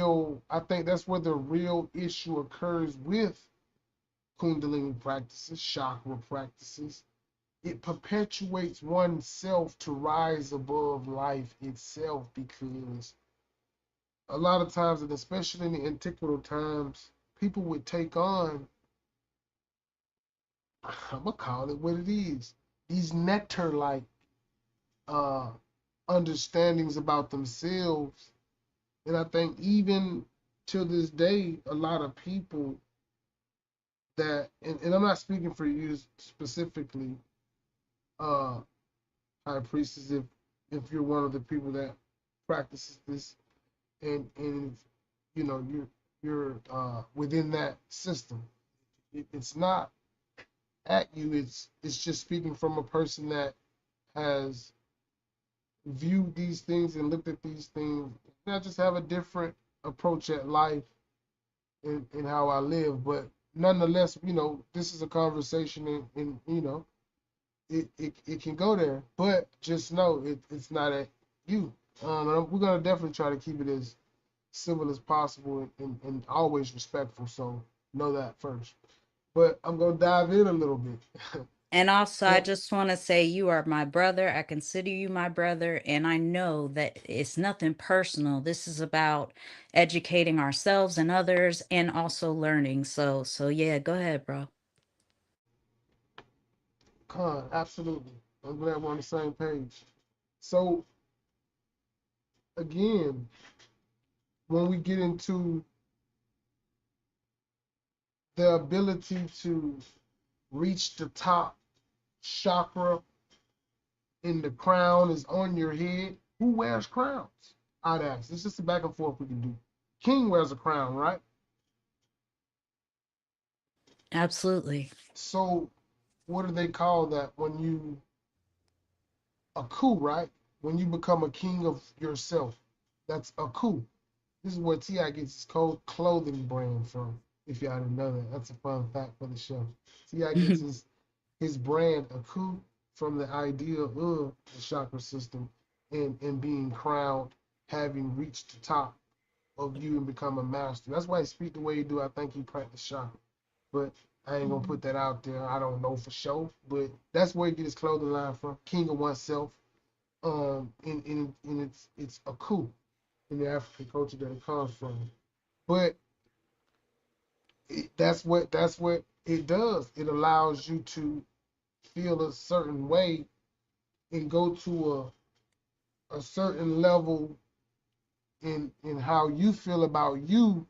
I think that's where the real issue occurs with Kundalini practices, chakra practices. It perpetuates oneself to rise above life itself because a lot of times, and especially in the antiqual times, people would take on, I'm gonna call it what it is, these nectar like uh, understandings about themselves. And I think even to this day, a lot of people and I'm not speaking for you specifically, uh, high priestess, if you're one of the people that practices this and you're within that system. It's not at you. It's just speaking from a person that has viewed these things and looked at these things. I just have a different approach at life and how I live, but nonetheless, this is a conversation, and it can go there, but just know it's not at you. And we're gonna definitely try to keep it as civil as possible and always respectful. So know that first. But I'm gonna dive in a little bit. And also, I So, just want to say you are my brother. I consider you my brother. And I know that it's nothing personal. This is about educating ourselves and others and also learning. So yeah, go ahead, bro. absolutely. I'm glad we're on the same page. So again, when we get into the ability to reach the top chakra and the crown is on your head, who wears crowns? I'd ask. It's just a back and forth we can do. King wears a crown, right? Absolutely. So what do they call that when you a coup, right? When you become a king of yourself, that's a coup. This is where Ti gets his clothing brand from. If y'all didn't know that, that's a fun fact for the show. Ti gets his brand a coup from the idea of the chakra system and being crowned, having reached the top of you and become a master. That's why he speaks the way he do. I think he practiced chakra, but I ain't gonna put that out there. I don't know for sure, but that's where he get his clothing line from. King of oneself. And it's a coup in the African culture that it comes from. But that's what it does. It allows you to feel a certain way and go to a certain level in how you feel about you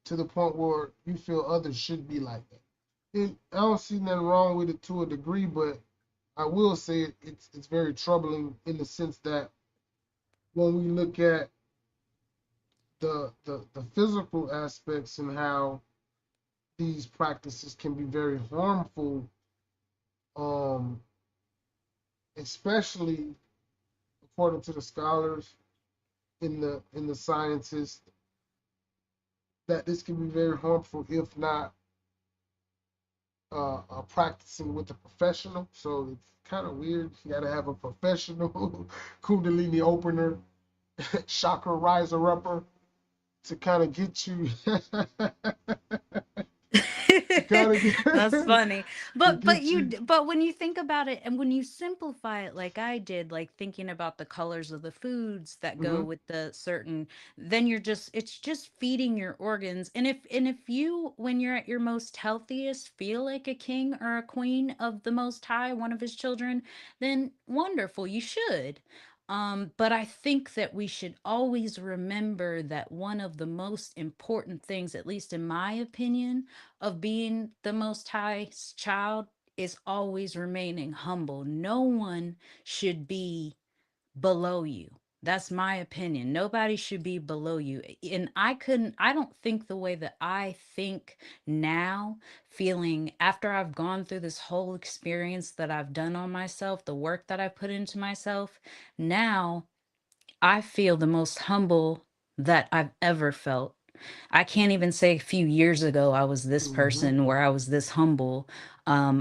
to the point where you feel others should be like that. And I don't see nothing wrong with it to a degree, but I will say it's very troubling in the sense that when we look at the physical aspects and how these practices can be very harmful, um, especially according to the scholars in the scientists, that this can be very harmful if not practicing with a professional. So it's kind of weird. You got to have a professional Kundalini opener, chakra riser upper to kind of get you to kind of That's get funny. to But get you you. but when you think about it and when you simplify it like I did, like thinking about the colors of the foods that go Hmm. with the certain, then you're just it's just feeding your organs. And if you when you're at your most healthiest feel like a king or a queen of the most high, one of his children, then wonderful, you should. But I think that we should always remember that one of the most important things, at least in my opinion, of being the Most High's child is always remaining humble. No one should be below you. That's my opinion. Nobody should be below you. And I don't think the way that I think now, feeling after I've gone through this whole experience that I've done on myself, the work that I put into myself, now I feel the most humble that I've ever felt. I can't even say a few years ago I was this Hmm. person where I was this humble.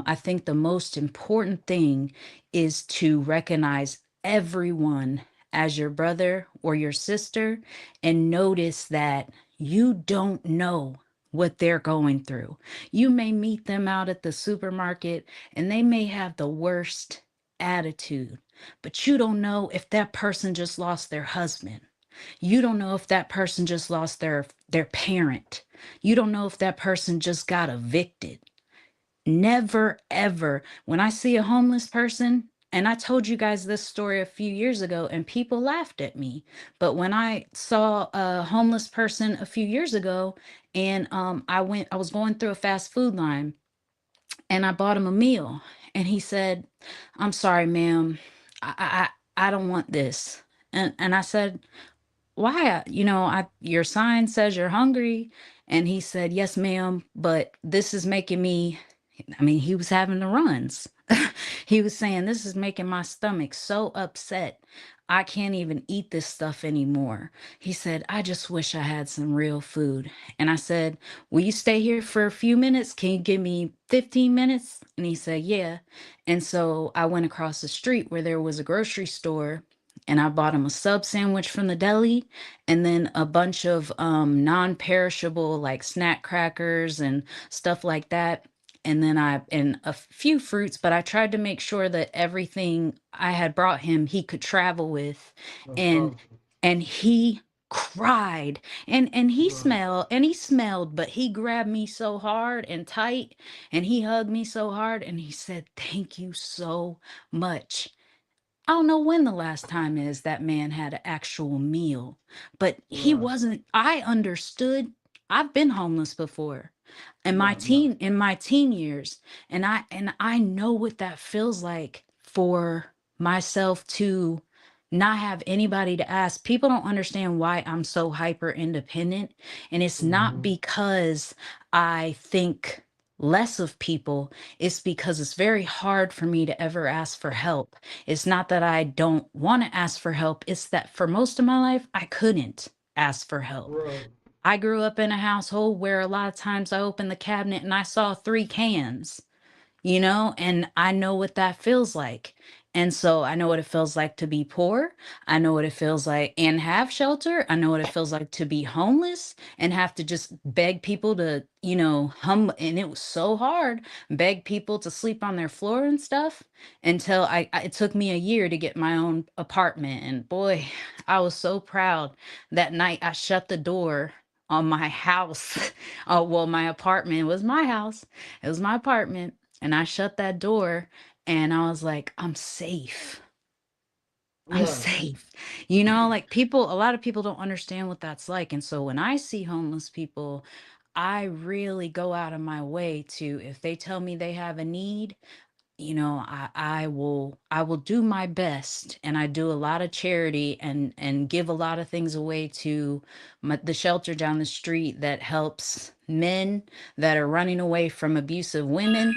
I think the most important thing is to recognize everyone as your brother or your sister and notice that you don't know what they're going through. You may meet them out at the supermarket and they may have the worst attitude, but you don't know if that person just lost their husband. You don't know if that person just lost their parent. You don't know if that person just got evicted. Never ever. When I see a homeless person, and I told you guys this story a few years ago and people laughed at me. But when I saw a homeless person a few years ago and I was going through a fast food line and I bought him a meal and he said, "I'm sorry, ma'am. I don't want this." And I said, "Why? Your sign says you're hungry." And he said, "Yes, ma'am, but this is making me," I mean, he was having the runs. He was saying, "This is making my stomach so upset. I can't even eat this stuff anymore." He said, "I just wish I had some real food." And I said, "Will you stay here for a few minutes? Can you give me 15 minutes?" And he said, "Yeah." And so I went across the street where there was a grocery store and I bought him a sub sandwich from the deli and then a bunch of non-perishable like snack crackers and stuff like that. And then and a few fruits, but I tried to make sure that everything I had brought him he could travel with. That's And powerful. he cried and Right. he smelled, but he grabbed me so hard and tight and he hugged me so hard and he said, "Thank you so much." I don't know when the last time is that man had an actual meal, but he Right. wasn't. I understood. I've been homeless before Right. Right. in my teen years, and I know what that feels like for myself to not have anybody to ask. People don't understand why I'm so hyper independent, and it's not Mm-hmm. because I think less of people. It's because it's very hard for me to ever ask for help. It's not that I don't want to ask for help, it's that for most of my life I couldn't ask for help. Right. I grew up in a household where a lot of times I opened the cabinet and I saw 3 cans, and I know what that feels like. And so I know what it feels like to be poor. I know what it feels like and have shelter. I know what it feels like to be homeless and have to just beg people to, and it was so hard, beg people to sleep on their floor and stuff until it took me a year to get my own apartment. And boy, I was so proud that night I shut the door on my house. Oh, well, my apartment was my house. It was my apartment and I shut that door and I was like, I'm safe. I'm Right. safe. Like a lot of people don't understand what that's like. And so when I see homeless people, I really go out of my way to, if they tell me they have a need, I will do my best and I do a lot of charity and give a lot of things away to the shelter down the street that helps men that are running away from abusive women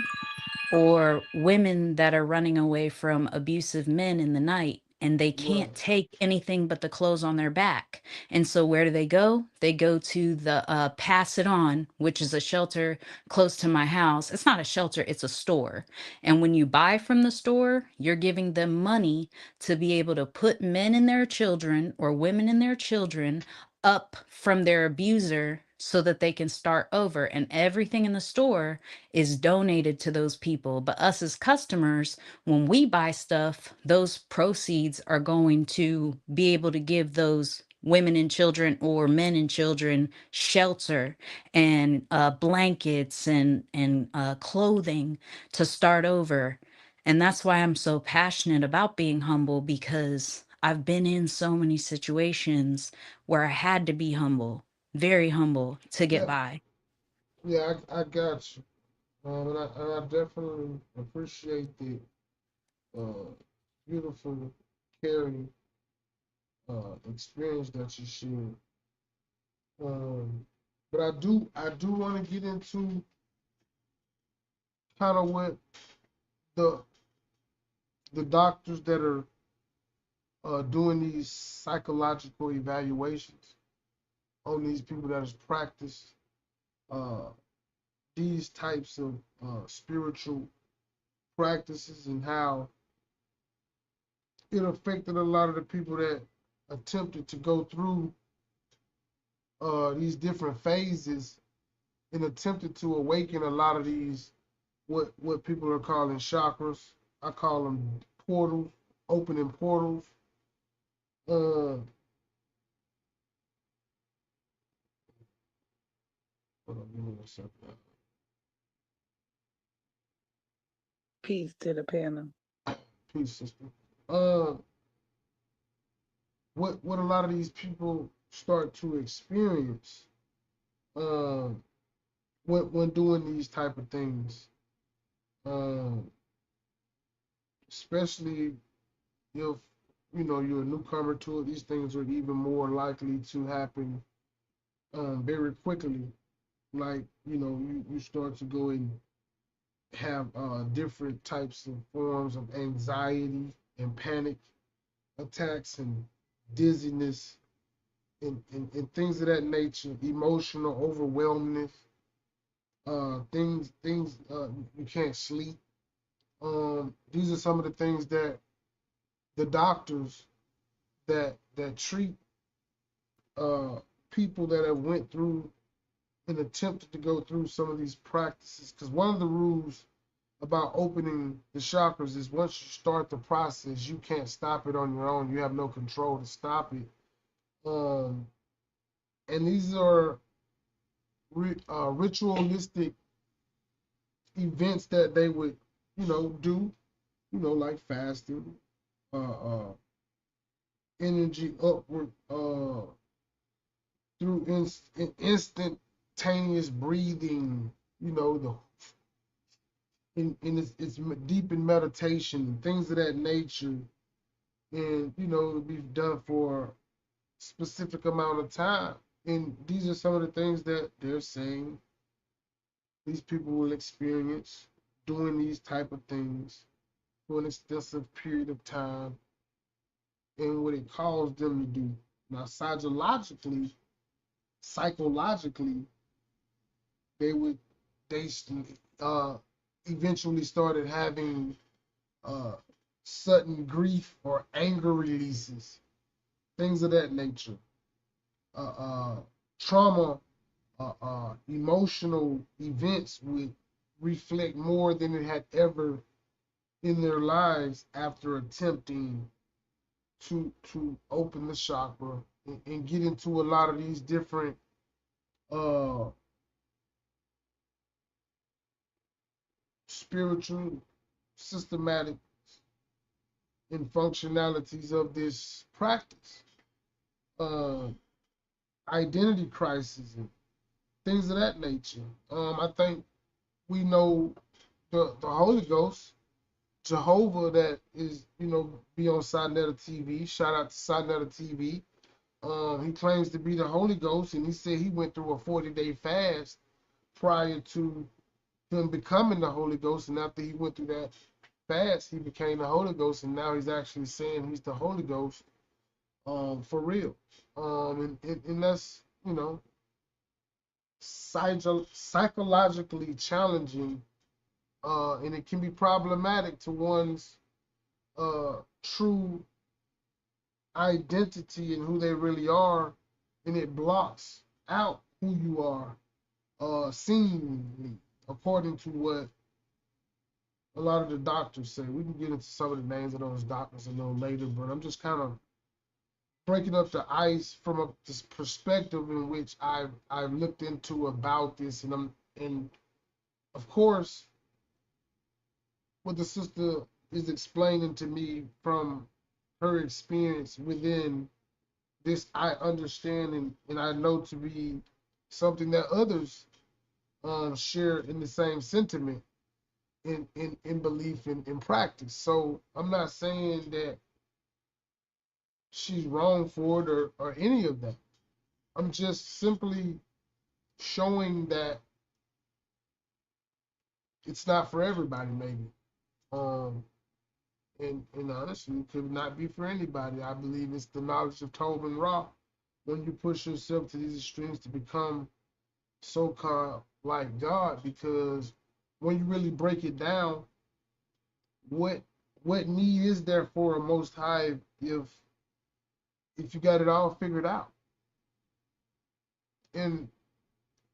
or women that are running away from abusive men in the night and they can't Right. take anything but the clothes on their back. And so where do they go? They go to the Pass It On, which is a shelter close to my house. It's not a shelter, it's a store. And when you buy from the store, you're giving them money to be able to put men and their children or women and their children up from their abuser so that they can start over. And everything in the store is donated to those people. But us as customers, when we buy stuff, those proceeds are going to be able to give those women and children or men and children shelter and blankets and clothing to start over. And that's why I'm so passionate about being humble because I've been in so many situations where I had to be humble, very humble to get Yeah. by. Yeah. I got you. And I definitely appreciate the uh, beautiful, caring experience that you shared. Um, but I do want to get into kind of what the the doctors that are doing these psychological evaluations on these people that has practiced uh, these types of spiritual practices and how it affected a lot of the people that attempted to go through these different phases and attempted to awaken a lot of these what people are calling chakras. I call them portals, opening portals. Uh, hold on, give me a second. Peace to the panel. Peace, sister. Uh, what a lot of these people start to experience um when doing these type of things, um, especially if you're a newcomer to it, these things are even more likely to happen very quickly. Like you start to go and have different types of forms of anxiety and panic attacks and dizziness and things of that nature, emotional overwhelmness, things you can't sleep. These are some of the things that the doctors that treat uh, people that have went through and attempted to go through some of these practices. Because one of the rules about opening the chakras is once you start the process, you can't stop it on your own. You have no control to stop it. Um, and these are ritualistic events that they would, do, like fasting, energy upward, through instantaneous breathing, the in it's deep in meditation, things of that nature, and it'll be done for a specific amount of time. And these are some of the things that they're saying these people will experience doing these type of things for an extensive period of time and what it caused them to do. Now, psychologically, they would they uh, eventually started having uh, sudden grief or anger releases, things of that nature. Trauma, emotional events would reflect more than it had ever in their lives after attempting to open the chakra and get into a lot of these different uh, spiritual, systematic, and functionalities of this practice. Uh, Identity crisis and things of that nature. I think we know the Holy Ghost, Jehovah, that is be on Sinetta TV. Shout out to Sinetta TV. He claims to be the Holy Ghost, and he said he went through a 40-day fast prior to him becoming the Holy Ghost. And after he went through that fast, he became the Holy Ghost, and now he's actually saying he's the Holy Ghost, for real. And that's psychologically challenging, and it can be problematic to one's true identity and who they really are, and it blocks out who you are, seemingly, according to what a lot of the doctors say. We can get into some of the names of those doctors a little later, but I'm just kind of breaking up the ice from this perspective in which I've looked into about this, and of course what the sister is explaining to me from her experience within this, I understand and I know to be something that others share in the same sentiment in belief and in practice. So I'm not saying that she's wrong for it or any of that. I'm just simply showing that it's not for everybody, maybe. Um, and honestly, it could not be for anybody. I believe it's the knowledge of Tobin Ra. When you push yourself to these extremes to become so-called like God, because when you really break it down, what what need is there for a Most High if you got it all figured out? And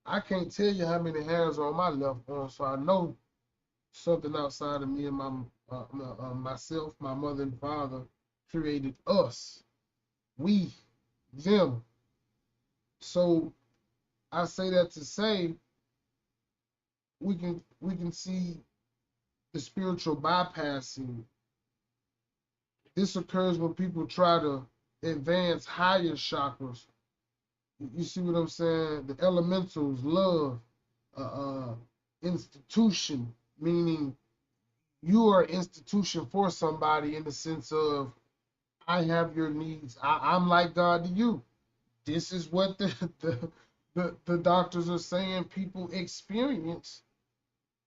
I can't tell you how many hairs are on my left arm, so I know something outside of me and myself, my mother and father created us, we, them. So I say that to say we can see the spiritual bypassing. This occurs when people try to advance higher chakras. You see what I'm saying? The elementals, love, institution, meaning you are an institution for somebody in the sense of I have your needs. I'm like God to you. This is what the doctors are saying people experience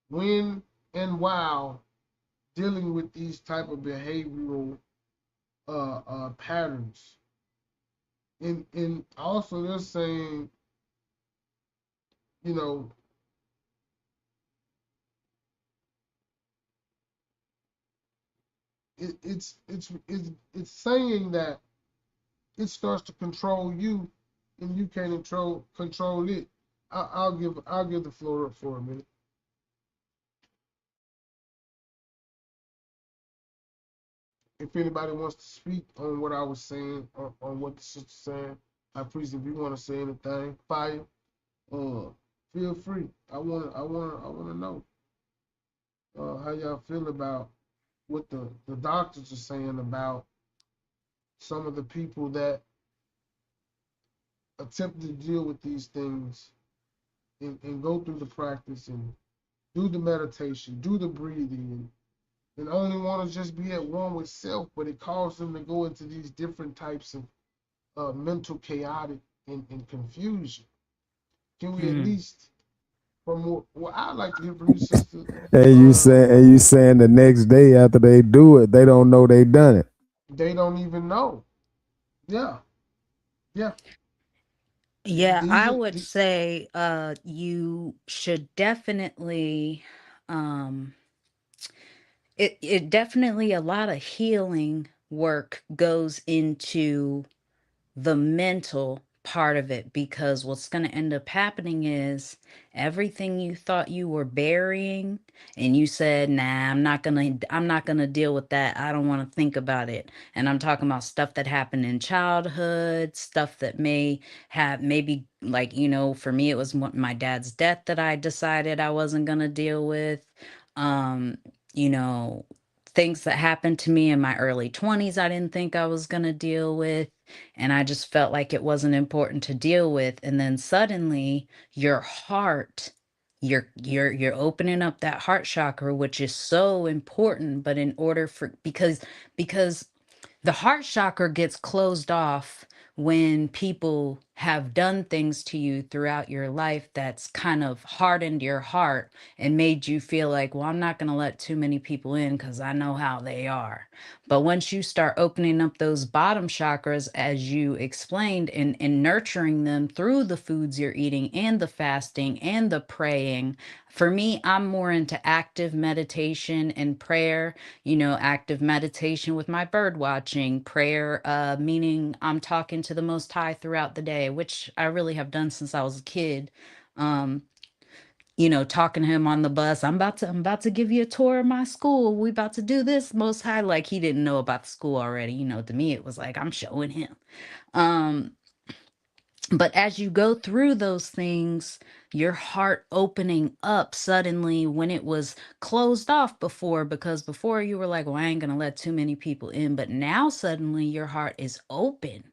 when and while dealing with these type of behavioral patterns. And also they're saying, you know, it's saying that it starts to control you, and you can't control it. I'll give the floor up for a minute. If anybody wants to speak on what I was saying, on what the sister's saying, I appreciate if you want to say anything. Fire, uh, feel free. I wanna know how y'all feel about what the doctors are saying about some of the people that attempt to deal with these things and go through the practice and do the meditation, do the breathing, and only want to just be at one with self, but it causes them to go into these different types of mental chaotic and confusion. Can we at Mm. least, from what I'd like to hear from you, sister? And you saying the next day after they do it, they don't know they done it. They don't even know. Yeah, yeah. Yeah, These I are would say you should definitely um it definitely a lot of healing work goes into the mental part of it, because what's going to end up happening is everything you thought you were burying and you said, nah, I'm not going to deal with that, I don't want to think about it. And I'm talking about stuff that happened in childhood, stuff that may have, maybe, like, for me it was my dad's death that I decided I wasn't going to deal with. um you know Things that happened to me in my early 20s I didn't think I was going to deal with, and I just felt like it wasn't important to deal with. And then suddenly your heart, you're opening up that heart chakra, which is so important. But in order for, because the heart chakra gets closed off when people have done things to you throughout your life that's kind of hardened your heart and made you feel like, well, I'm not going to let too many people in because I know how they are. But once you start opening up those bottom chakras, as you explained, and nurturing them through the foods you're eating and the fasting and the praying. For me, I'm more into active meditation and prayer, active meditation with my bird watching, prayer, meaning I'm talking to the Most High throughout the day, which I really have done since I was a kid. Um, talking to him on the bus. I'm about to give you a tour of my school. We about to do this, Most High. Like he didn't know about the school already. To me, it was like I'm showing him. Um, but as you go through those things, your heart opening up suddenly when it was closed off before, because before you were like, well, I ain't gonna let too many people in. But now suddenly your heart is open,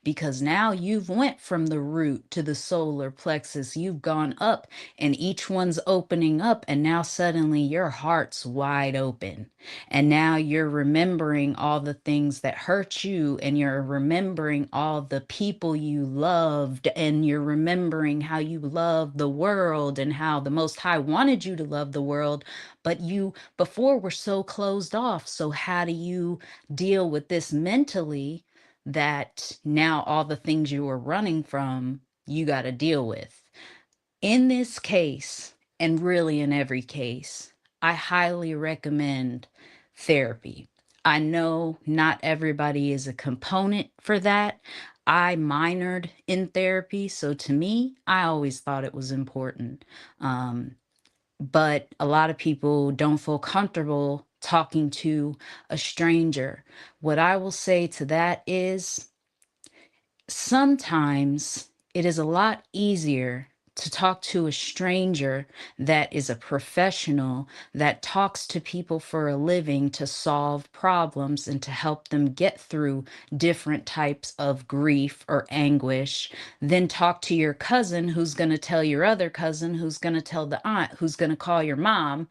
because now you've went from the root to the solar plexus. You've gone up and each one's opening up, and now suddenly your heart's wide open. And now you're remembering all the things that hurt you, and you're remembering all the people you loved, and you're remembering how you loved the world and how the Most High wanted you to love the world. But you before were so closed off. So, how do you deal with this mentally, that now all the things you were running from, you got to deal with? In this case, and really in every case, I highly recommend therapy. I know not everybody is a component for that. I minored in therapy, so to me, I always thought it was important. Um, but a lot of people don't feel comfortable talking to a stranger. What I will say to that is sometimes it is a lot easier to talk to a stranger that is a professional that talks to people for a living to solve problems and to help them get through different types of grief or anguish than talk to your cousin who's going to tell your other cousin who's going to tell the aunt who's going to call your mom.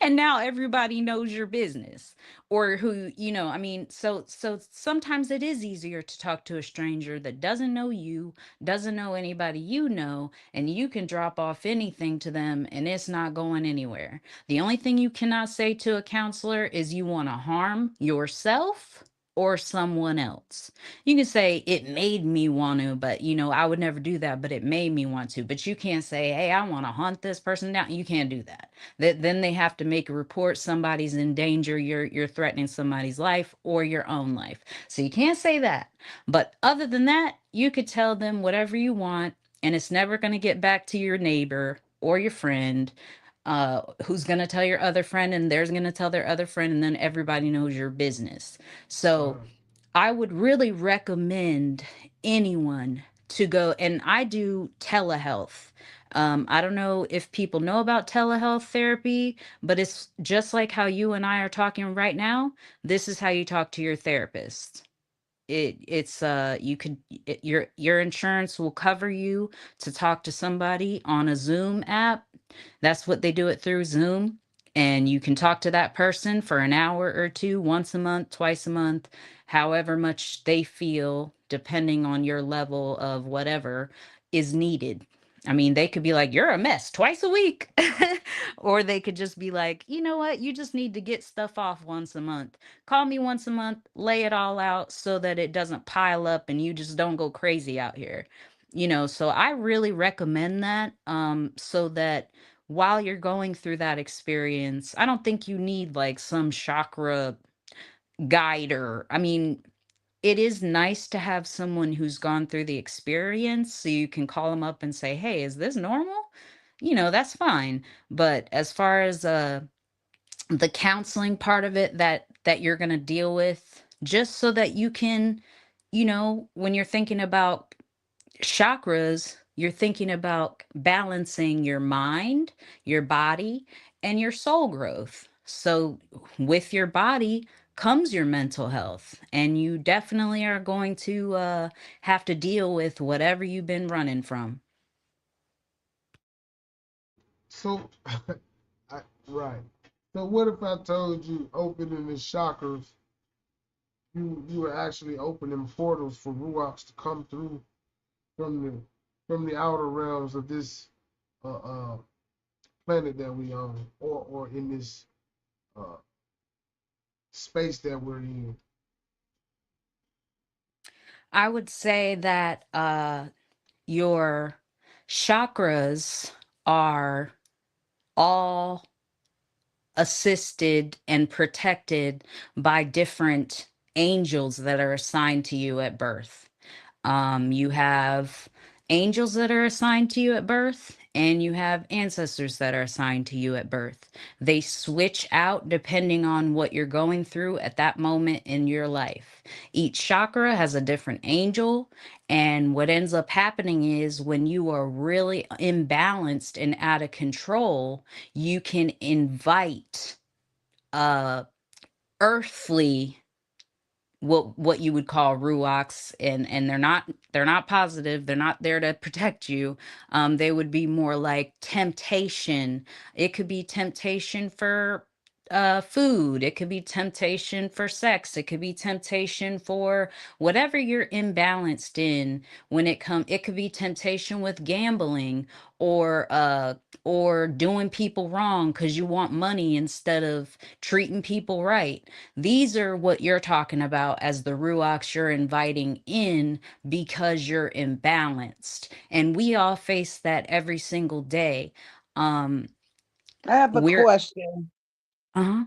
And now everybody knows your business, or who, I mean, so sometimes it is easier to talk to a stranger that doesn't know you, doesn't know anybody you know, and you can drop off anything to them and it's not going anywhere. The only thing you cannot say to a counselor is you want to harm yourself or someone else. You can say it made me want to, but I would never do that, but it made me want to. But you can't say, hey, I want to hunt this person down. You can't do that. Then they have to make a report. Somebody's in danger. You're threatening somebody's life or your own life. So you can't say that. But other than that, you could tell them whatever you want, and it's never going to get back to your neighbor or your friend, who's going to tell your other friend, and there's going to tell their other friend, and then everybody knows your business. So I would really recommend anyone to go, and I do telehealth. I don't know if people know about telehealth therapy, but it's just like how you and I are talking right now. This is how you talk to your therapist. It's you could your insurance will cover you to talk to somebody on a Zoom app. That's what they do it through, Zoom. And you can talk to that person for an hour or two, once a month, twice a month, however much they feel, depending on your level of whatever is needed. I mean, they could be like, you're a mess twice a week. Or they could just be like, you know what? You just need to get stuff off once a month. Call me once a month, lay it all out so that it doesn't pile up and you just don't go crazy out here. So I really recommend that, so that while you're going through that experience, I don't think you need like some chakra guide. Or I mean, it is nice to have someone who's gone through the experience so you can call them up and say, hey, is this normal? That's fine. But as far as the counseling part of it that you're going to deal with, just so that you can, when you're thinking about chakras, you're thinking about balancing your mind, your body, and your soul growth. So, with your body comes your mental health, and you definitely are going to have to deal with whatever you've been running from. So, right. So what if I told you opening the chakras, you were actually opening portals for ruachs to come through from the outer realms of this uh, uh, planet that we own, or in this uh, space that we're in. I would say that your chakras are all assisted and protected by different angels that are assigned to you at birth. You have angels that are assigned to you at birth, and you have ancestors that are assigned to you at birth. They switch out depending on what you're going through at that moment in your life. Each chakra has a different angel. And what ends up happening is when you are really imbalanced and out of control, you can invite earthly, what you would call ruachs, and they're not positive. They're not there to protect you. They would be more like temptation. It could be temptation for food. It could be temptation for sex. It could be temptation for whatever you're imbalanced in. It could be temptation with gambling, or doing people wrong because you want money instead of treating people right. These are what you're talking about as the ruachs you're inviting in because you're imbalanced. And we all face that every single day. Um, I have a we're question. uh-huh.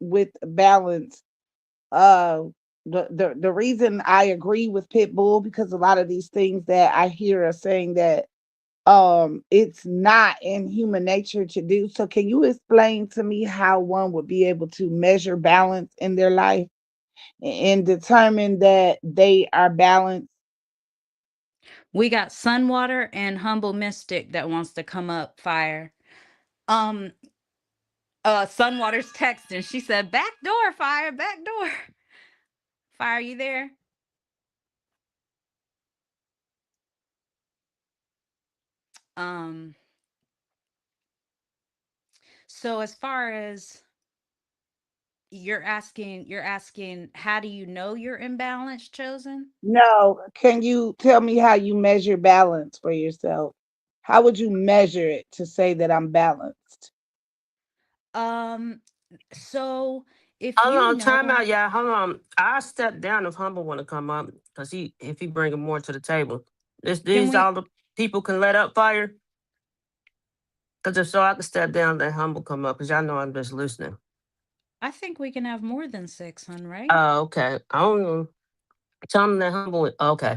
with balance. Uh, the reason I agree with Pitbull, because a lot of these things that I hear are saying that it's not in human nature to do. So can you explain to me how one would be able to measure balance in their life and determine that they are balanced? We got Sunwater and Humble Mystic that wants to come up. Fire. Um, Sunwater's texting. She said, "Back door, fire, back door." Fire, you there? Um, so as far as you're asking how do you know you're imbalanced, chosen? No, can you tell me how you measure balance for yourself? How would you measure it to say that I'm balanced? Um, so if Hold you on, time know, out, y'all. Hold on. I'll step down if Humble want to come up because if he bringing more to the table. can These we all the people can let up fire. Because if so, I can step down, let Humble come up because y'all know I'm just listening. I think we can have more than 600, right? Okay. I don't know. Tell him that Humble. Okay.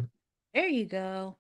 There you go.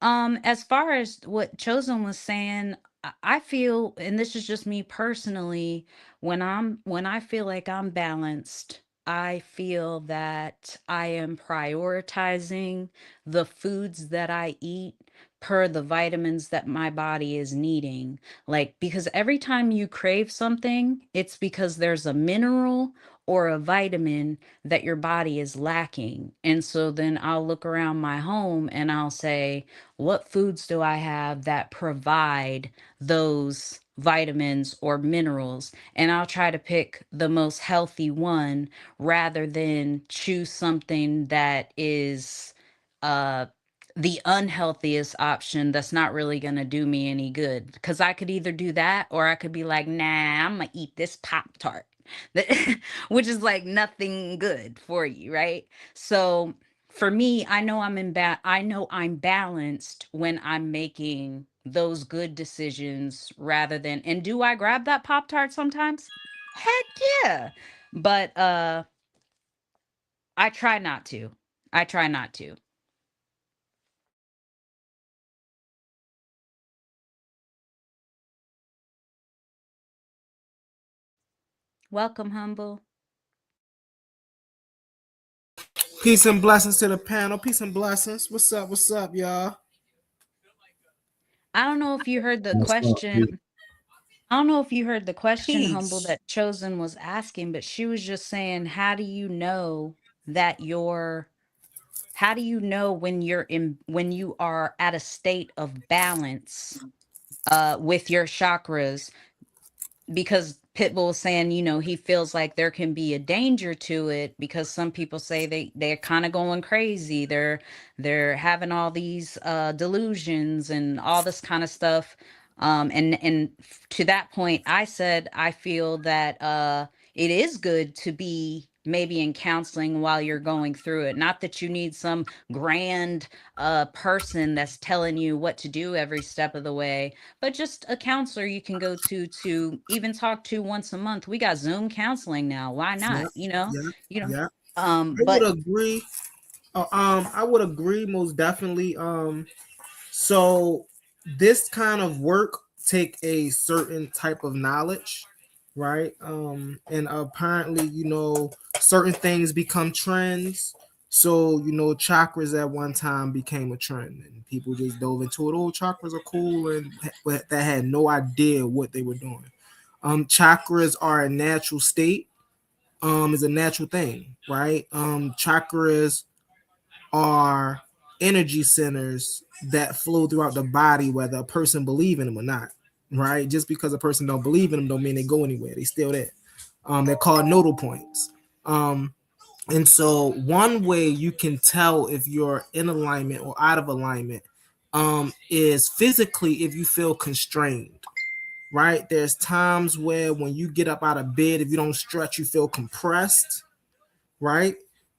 As far as what Chosen was saying, I feel, and this is just me personally, when I feel like I'm balanced, I feel that I am prioritizing the foods that I eat per the vitamins that my body is needing. Like, because every time you crave something, it's because there's a mineral or a vitamin that your body is lacking. And so then I'll look around my home and I'll say, what foods do I have that provide those vitamins or minerals? And I'll try to pick the most healthy one rather than choose something that is uh the unhealthiest option that's not really going to do me any good. Because I could either do that or I could be like, nah, I'm going to eat this Pop Tart, which is like nothing good for you, right? So for me, I know I'm balanced when I'm making those good decisions rather than, and do I grab that Pop Tart sometimes? Heck yeah. But I try not to. I try not to. Welcome, Humble. Peace and blessings to the panel. Peace and blessings. What's up? What's up, y'all? I don't know if you heard the What's up, question. Pete? I don't know if you heard the question, Humble, Peace. that Chosen was asking, but she was just saying, how do you know that you're how do you know when you are at a state of balance with your chakras? Because Pitbull was saying, he feels like there can be a danger to it because some people say they're kind of going crazy. They're having all these delusions and all this kind of stuff. To that point, I said I feel that it is good to be maybe in counseling while you're going through it. Not that you need some grand person that's telling you what to do every step of the way, but just a counselor you can go to even talk to once a month. We got Zoom counseling now. Why Yeah, not? yeah, You know. yeah. I would But agree. I would agree most definitely. So this kind of work take a certain type of knowledge, right? And apparently, certain things become trends. So, chakras at one time became a trend and people just dove into it. Oh, chakras are cool, and but that had no idea what they were doing. Chakras are a natural state, is a natural thing, right? Chakras are energy centers that flow throughout the body, whether a person believe in them or not. Right? Just because a person don't believe in them, don't mean they go anywhere. They still there. They're called nodal points. And so one way you can tell if you're in alignment or out of alignment is physically if you feel constrained. Right? There's times where when you get up out of bed, if you don't stretch, you feel compressed, right?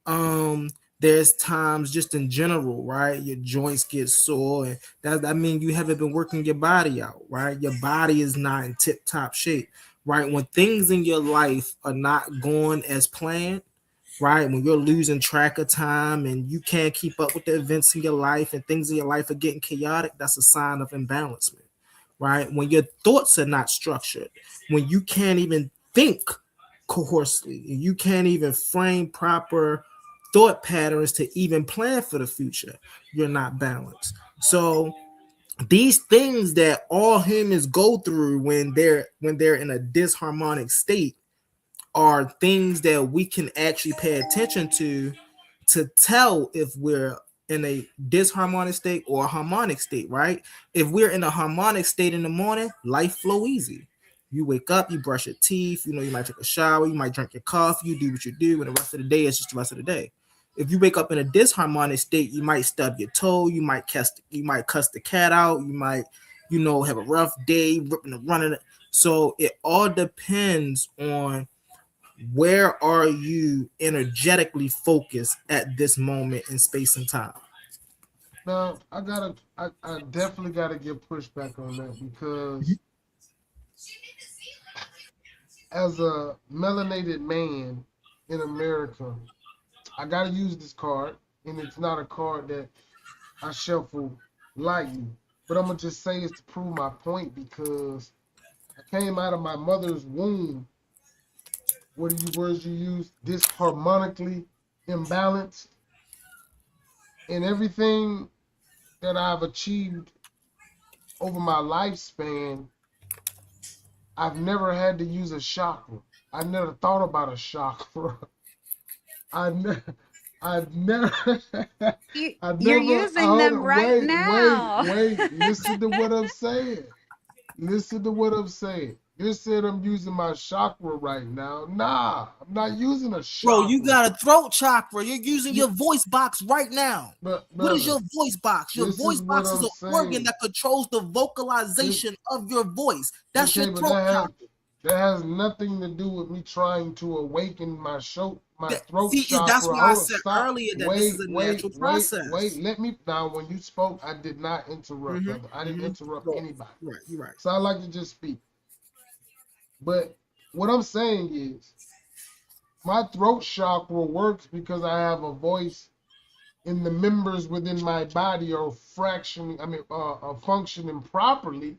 Um, there's times just in general, right? Your joints get sore, and that means you haven't been working your body out, right? Your body is not in tip top shape. right? When things in your life are not going as planned, right? When you're losing track of time and you can't keep up with the events in your life and things in your life are getting chaotic, that's a sign of imbalancement, right? When your thoughts are not structured, when you can't even think cohersely, and you can't even frame proper thought patterns to even plan for the future, you're not balanced. So these things that all humans go through when they're in a disharmonic state are things that we can actually pay attention to tell if we're in a disharmonic state or a harmonic state, right? If we're in a harmonic state in the morning, life flow easy. You wake up, you brush your teeth, you might take a shower, you might drink your coffee, you do what you do, and the rest of the day is just the rest of the day. If you wake up in a disharmonic state, you might stub your toe, you might cuss the cat out, you might, have a rough day, ripping and running. So it all depends on where are you energetically focused at this moment in space and time. Now, I definitely gotta give pushback on that, because as a melanated man in America, I gotta use this card, and it's not a card that I shuffle lightly. But I'm gonna just say it's to prove my point, because I came out of my mother's womb. What are you words you use? Disharmonically imbalanced. And everything that I've achieved over my lifespan, I've never had to use a chakra. I never thought about a chakra. I've never You're using them right now. Wait, listen to what I'm saying. Listen to what I'm saying. You said I'm using my chakra right now. Nah, I'm not using a chakra. Bro, you got a throat chakra. You're using your voice box right now. But, what is your voice box? Your voice box is an organ that controls the vocalization of your voice. That's your throat chakra. That has nothing to do with me trying to awaken my throat chakra. That's why I said earlier that this is a natural process. Let me. Now, when you spoke, I did not interrupt, brother. I didn't interrupt anybody. Right, you're right. So I like to just speak. But what I'm saying is, my throat chakra works because I have a voice, and the members within my body are functioning properly,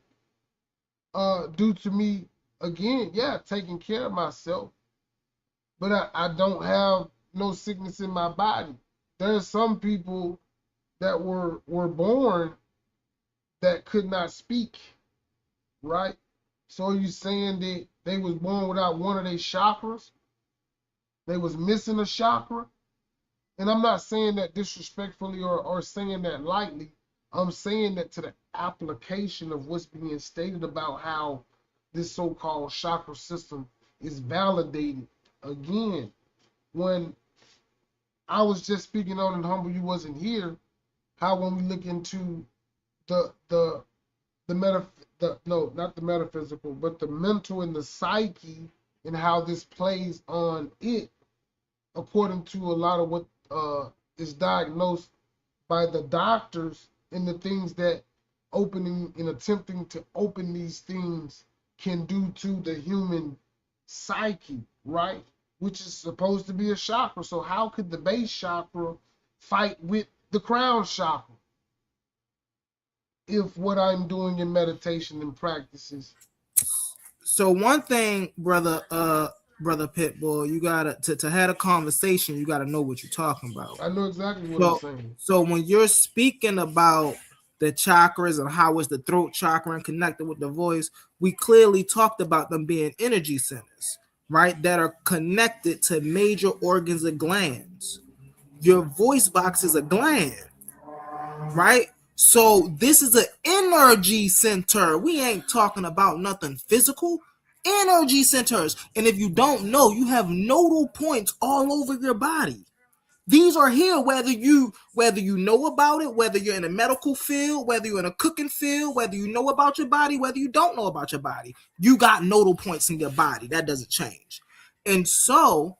due to me, again, taking care of myself. But I don't have no sickness in my body. There's some people that were born that could not speak, right? So are you saying that they was born without one of their chakras? They was missing a chakra? And I'm not saying that disrespectfully or saying that lightly. I'm saying that to the application of what's being stated about how this so-called chakra system is validated. Again, when I was just speaking on in Humble, you wasn't here, how when we look into not the metaphysical, but the mental and the psyche, and how this plays on it, according to a lot of what is diagnosed by the doctors, and the things that attempting to open these things can do to the human psyche, right? Which is supposed to be a chakra. So how could the base chakra fight with the crown chakra? If what I'm doing in meditation and practices. So one thing, brother Pitbull, you gotta to have a conversation, you gotta know what you're talking about. I know exactly what I'm saying. So when you're speaking about the chakras and how is the throat chakra and connected with the voice, we clearly talked about them being energy centers, right? That are connected to major organs and glands. Your voice box is a gland, right? So this is an energy center. We ain't talking about nothing physical. Energy centers. And if you don't know, you have nodal points all over your body. These are here whether you know about it, whether you're in a medical field, whether you're in a cooking field, whether you know about your body, whether you don't know about your body. You got nodal points in your body. That doesn't change. And so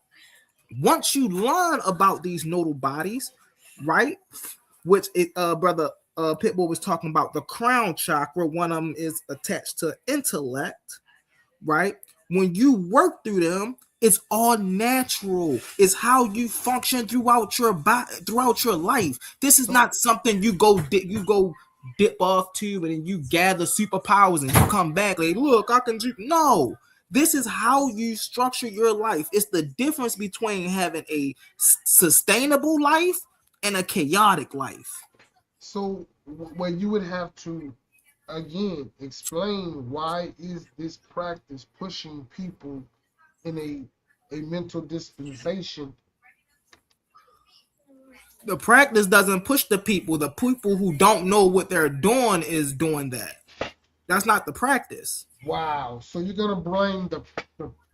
once you learn about these nodal bodies, right, which brother Pitbull was talking about, the crown chakra, one of them is attached to intellect, right? When you work through them, it's all natural. It's how you function throughout your throughout your life. This is not something you go dip off to and then you gather superpowers and you come back like, look, I can do. No, this is how you structure your life. It's the difference between having a sustainable life and a chaotic life. So where you would have to again explain why is this practice pushing people in a mental dispensation. The practice doesn't push the people. The people who don't know what they're doing is doing that. That's not the practice. Wow. So you're gonna blame the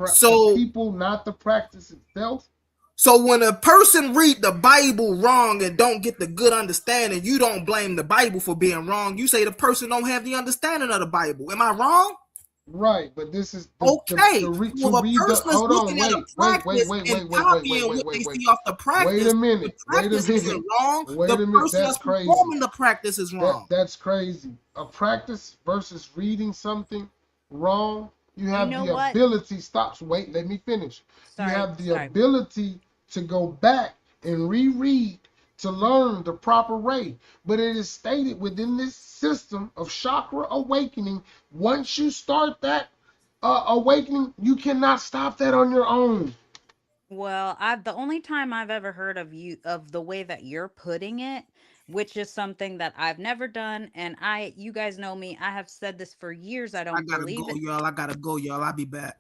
So people, not the practice itself? So when a person read the Bible wrong and don't get the good understanding, you don't blame the Bible for being wrong. You say the person don't have the understanding of the Bible. Am I wrong? Right, but this is okay. to Well, read the person is hold on, looking at a wait, practice and copying what they see off the practice. Wait a minute. The practice isn't wrong. Wait a minute. Person That's crazy. Performing the practice is wrong. That's crazy. A practice versus reading something wrong. You have the ability. Stop. Wait. Let me finish. You have the ability to go back and reread to learn the proper way. But it is stated within this system of chakra awakening, once you start that awakening, you cannot stop that on your own. Well, the only time I've ever heard of the way that you're putting it, which is something that I've never done, and you guys know me, I have said this for years. I don't believe it. I gotta go, y'all. I'll be back.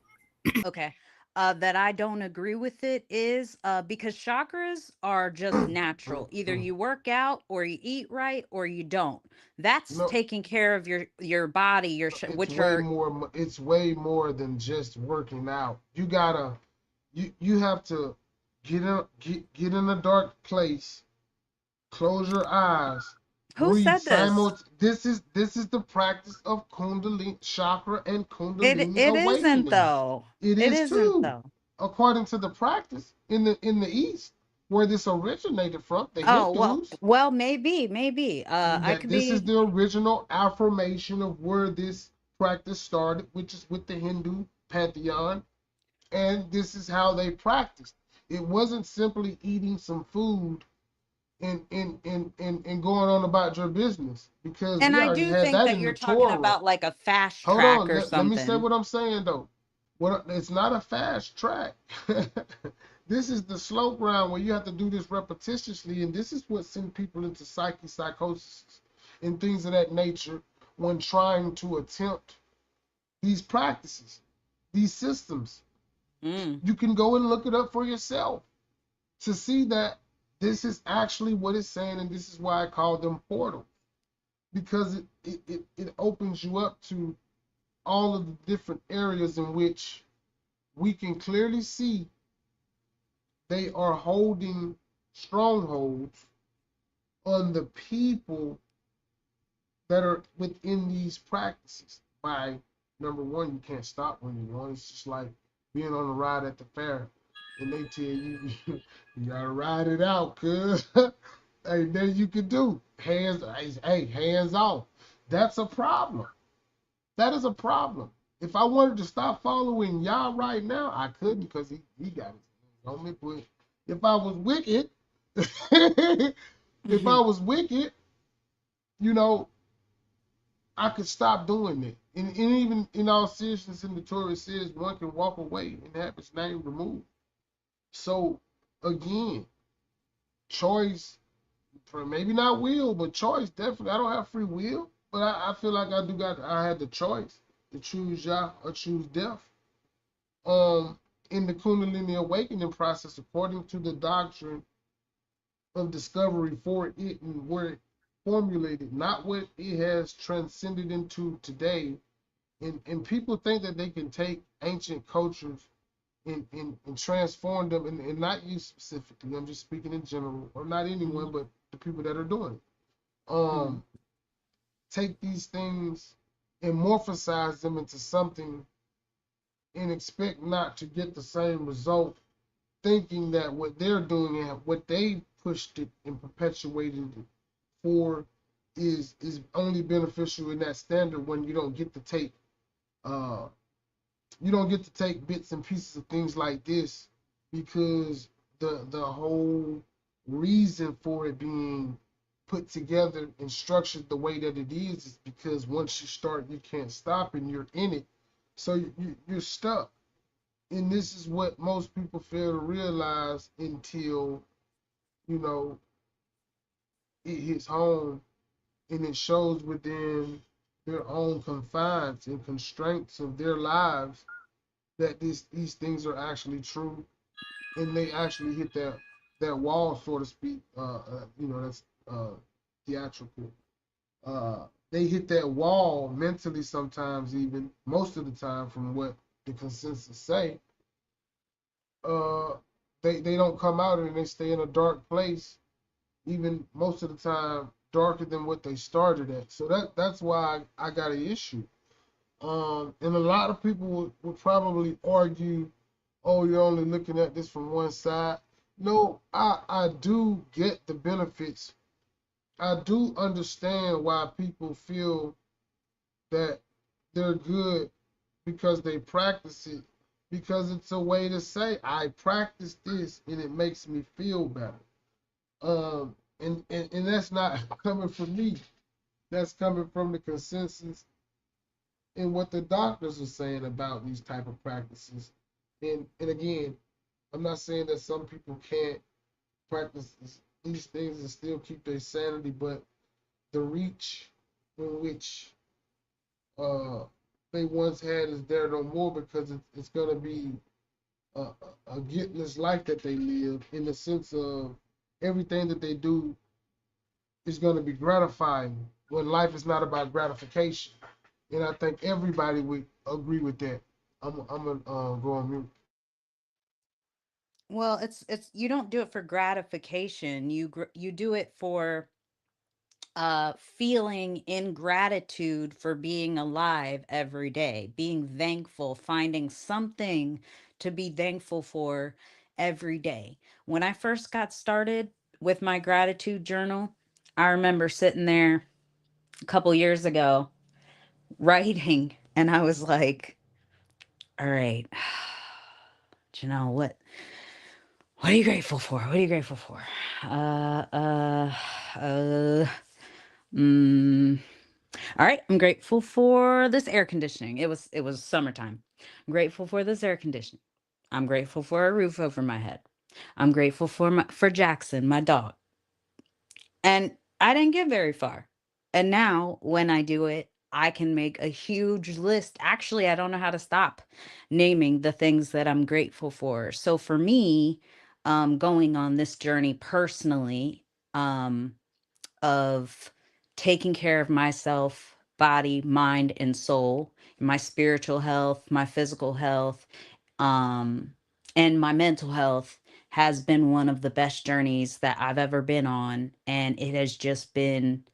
Okay. That I don't agree with it is because chakras are just natural. Either you work out or you eat right or you don't. That's taking care of your body, it's way more than just working out. You gotta you have to get in a dark place, close your eyes. Who said this? This is the practice of Kundalini chakra and Kundalini it awakening. Isn't though. It isn't too. Though. According to the practice in the East, where this originated from, the Hindus. Well, maybe. This is the original affirmation of where this practice started, which is with the Hindu pantheon, and this is how they practiced. It wasn't simply eating some food and going on about your business, because and I do think that you're talking about like a fast track or something. Let me say what I'm saying though. It's not a fast track. This is the slow grind where you have to do this repetitiously, and this is what sends people into psychosis and things of that nature when trying to attempt these practices, these systems. You can go and look it up for yourself to see that this is actually what it's saying, and this is why I call them portals, because it opens you up to all of the different areas in which we can clearly see they are holding strongholds on the people that are within these practices. By number one, you can't stop when you're going. It's just like being on a ride at the fair, and they tell you you gotta ride it out, cuz. Hey, then you can do hands off. That's a problem. That is a problem. If I wanted to stop following Yah right now, I couldn't, because he got his hands on me. But if I was wicked, I could stop doing it. And even in all seriousness, in the Torah, it says one can walk away and have his name removed. So again, choice, for maybe not will, but choice, definitely. I don't have free will, but I feel like I had the choice to choose Yah or choose death. In the Kundalini awakening process, according to the doctrine of discovery for it and where it formulated, not what it has transcended into today. And people think that they can take ancient cultures and transform them, and not you specifically, I'm just speaking in general, or not anyone, but the people that are doing it. Take these things and morphosize them into something and expect not to get the same result, thinking that what they're doing and what they pushed it and perpetuated it for is only beneficial in that standard, when you don't get to take you don't get to take bits and pieces of things like this, because the whole reason for it being put together and structured the way that it is because once you start, you can't stop, and you're in it, so you're stuck. And this is what most people fail to realize until, you know, it hits home and it shows within their own confines and constraints of their lives that these things are actually true, and they actually hit that wall, so to speak. That's theatrical. They hit that wall mentally sometimes, even most of the time, from what the consensus say. Uh, they don't come out, and they stay in a dark place, even most of the time darker than what they started at. So that's why I got an issue. And a lot of people would probably argue, oh, you're only looking at this from one side. No, I do get the benefits. I do understand why people feel that they're good because they practice it, because it's a way to say, I practice this and it makes me feel better. And that's not coming from me. That's coming from the consensus and what the doctors are saying about these type of practices. And again, I'm not saying that some people can't practice these things and still keep their sanity, but the reach in which uh, they once had is there no more, because it's going to be a guiltless life that they live, in the sense of everything that they do is going to be gratifying when life is not about gratification. And I think everybody would agree with that. I'm gonna go on mute. Well, it's you don't do it for gratification. You do it for feeling in gratitude for being alive every day, being thankful, finding something to be thankful for every day. When I first got started with my gratitude journal, I remember sitting there a couple years ago writing, and I was like, all right, do you know what are you grateful for? What are you grateful for? Uh, uh, uh, mm, all right, I'm grateful for this air conditioning. It was summertime. I'm grateful for this air conditioning. I'm grateful for a roof over my head. I'm grateful for Jackson, my dog. And I didn't get very far. And now when I do it, I can make a huge list. Actually, I don't know how to stop naming the things that I'm grateful for. So for me, going on this journey personally, um, of taking care of myself, body, mind, and soul, my spiritual health, my physical health, um, and my mental health has been one of the best journeys that I've ever been on. And it has just been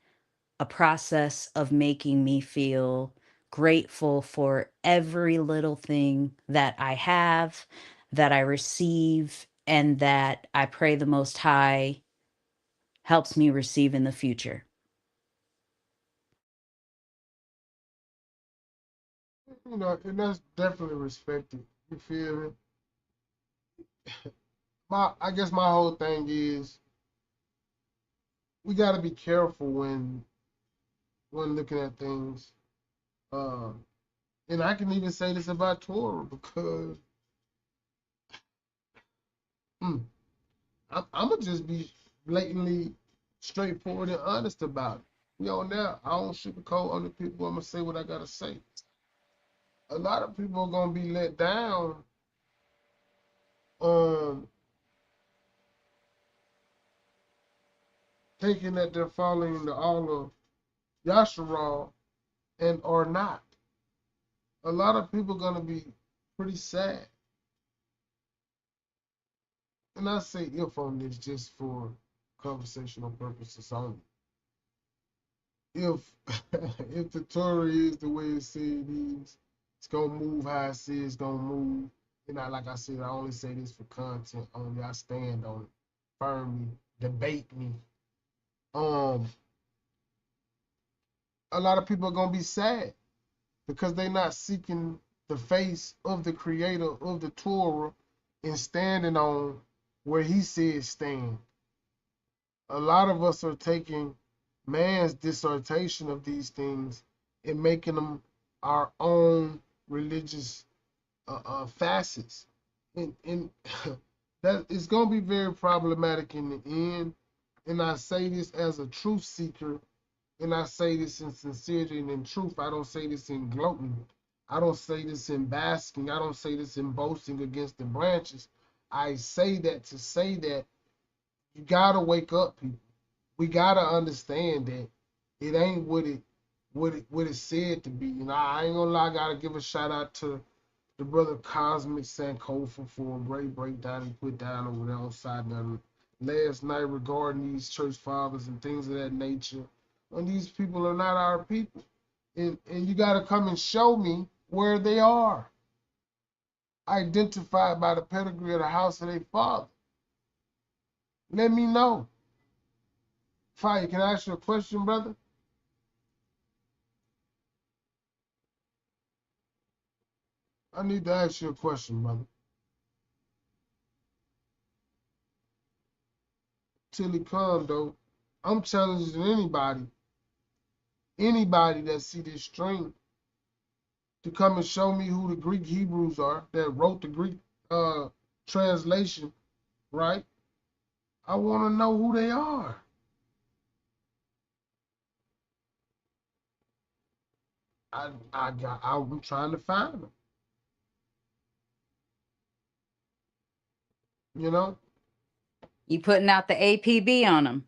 a process of making me feel grateful for every little thing that I have, that I receive, and that I pray the Most High helps me receive in the future. And that's definitely respected. You feel me? I guess my whole thing is we got to be careful when looking at things. Um, and I can even say this about Torah, because mm, I'm gonna just be blatantly straightforward and honest about it. We on there. I don't sugarcoat on the people. I'm gonna say what I gotta say. A lot of people are gonna be let down, um, thinking that they're following the all of Yasharal and are not. A lot of people are gonna be pretty sad. And I say if on this just for conversational purposes only. If if the Torah is the way it said it is, it's gonna move how it says it's gonna move. And like I said, I only say this for content only. I stand on it firmly. Debate me. Um, a lot of people are gonna be sad because they're not seeking the face of the creator of the Torah and standing on where he said stand. A lot of us are taking man's dissertation of these things and making them our own religious facets. And that it's going to be very problematic in the end. And I say this as a truth seeker, and I say this in sincerity and in truth. I don't say this in gloating. I don't say this in basking. I don't say this in boasting against the branches. I say that to say that you gotta wake up, people. We gotta understand that it ain't what it said to be. And I ain't gonna lie, I gotta give a shout out to the brother Cosmic Sankofa for a great breakdown he put down over there on side down last night regarding these church fathers and things of that nature. And these people are not our people. And you gotta come and show me where they are. Identified by the pedigree of the house of their father. Let me know. Fire, can I ask you a question, brother? I need to ask you a question, brother. Till he come, though, I'm challenging anybody that see this stream to come and show me who the Greek Hebrews are that wrote the Greek translation, right? I want to know who they are. I'm trying to find them. You know? You putting out the APB on them.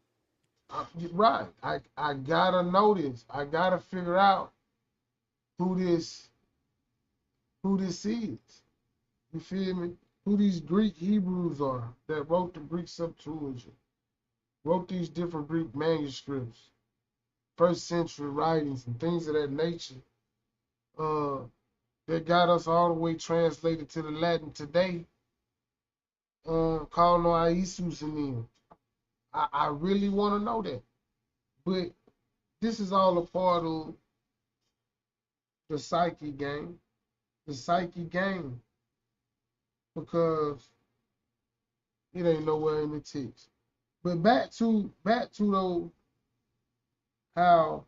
Right. I gotta know this. I gotta figure out who this is. You feel me? Who these Greek Hebrews are that wrote the Greek Septuagint, wrote these different Greek manuscripts, first century writings and things of that nature, that got us all the way translated to the Latin today, calling on Isus and them. I really want to know that. But this is all a part of the psyche game. The psyche game. Because it ain't nowhere in the text. But back to though how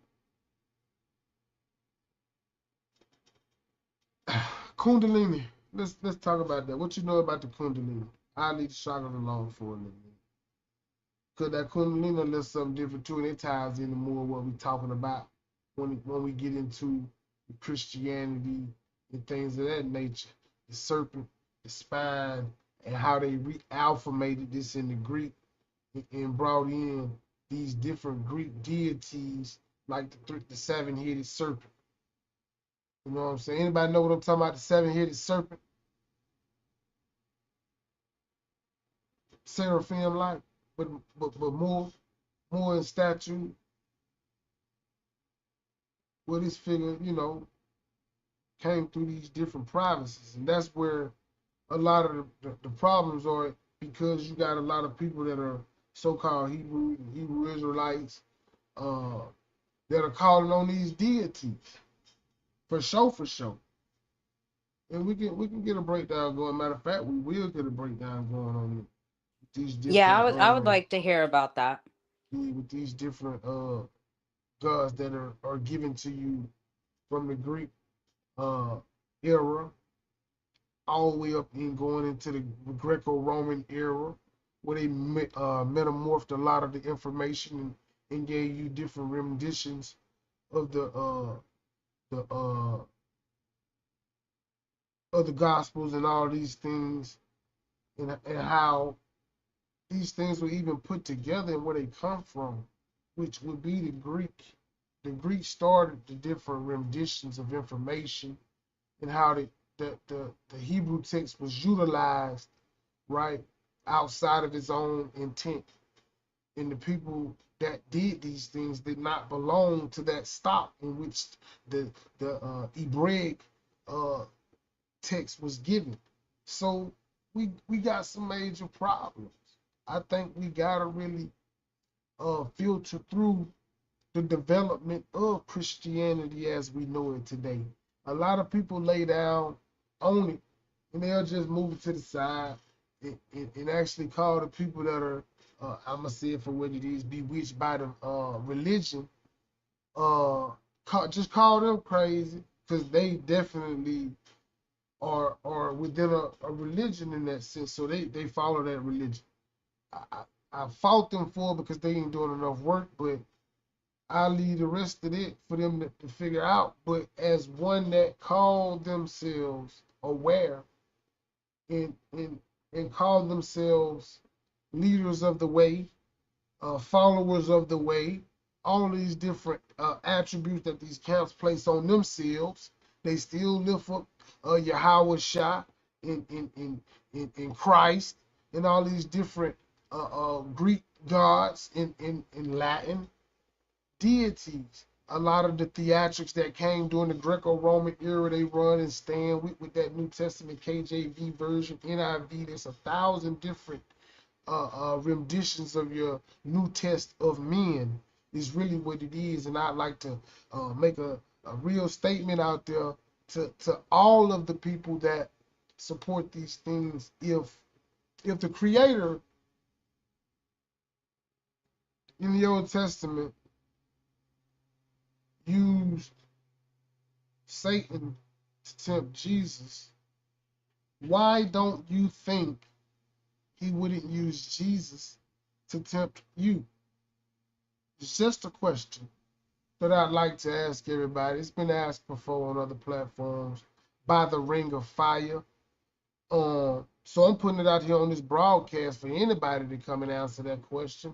Kundalini. Let's talk about that. What you know about the Kundalini? I need to shock it along for a little bit. Because that Kundalini a little something different too, and it ties into more what we're talking about when we get into Christianity and things of that nature. The serpent, the spine, and how they re-alpha-mated this in the Greek and brought in these different Greek deities like the seven-headed serpent. You know what I'm saying? Anybody know what I'm talking about? The seven-headed serpent? Seraphim like, but more in stature. Where this figure, came through these different provinces, and that's where a lot of the problems are, because you got a lot of people that are so-called Hebrew Israelites that are calling on these deities for sure. And we can get a breakdown going. Matter of fact, we will get a breakdown going on these different. Yeah, I would like to hear about that. With these different gods that are given to you from the Greek era, all the way up and going into the Greco-Roman era, where they metamorphed a lot of the information and gave you different renditions of the Gospels and all these things, and how these things were even put together and where they come from, which would be the Greek. The Greek started the different renditions of information and how the Hebrew text was utilized, right, outside of its own intent. And the people that did these things did not belong to that stock in which the Hebraic text was given. So we got some major problems. I think we gotta really filter through the development of Christianity as we know it today. A lot of people lay down on it, and they'll just move it to the side and actually call the people that are, I'm gonna say it for what it is, bewitched by the religion. Just call them crazy because they definitely are within a religion in that sense. So they follow that religion. I, I, I fault them for it because they ain't doing enough work, but I leave the rest of it for them to figure out. But as one that call themselves aware and call themselves leaders of the way, followers of the way, all these different attributes that these camps place on themselves, they still lift up Yahweh Shah in Christ and all these different Greek gods in Latin deities. A lot of the theatrics that came during the Greco-Roman era, they run and stand with that New Testament KJV version, NIV. There's 1,000 different renditions of your New Test of men is really what it is. And I'd like to make a real statement out there to all of the people that support these things. If the Creator in the Old Testament used Satan to tempt Jesus, why don't you think he wouldn't use Jesus to tempt you? It's just a question that I'd like to ask everybody. It's been asked before on other platforms by the Ring of Fire. So I'm putting it out here on this broadcast for anybody to come and answer that question.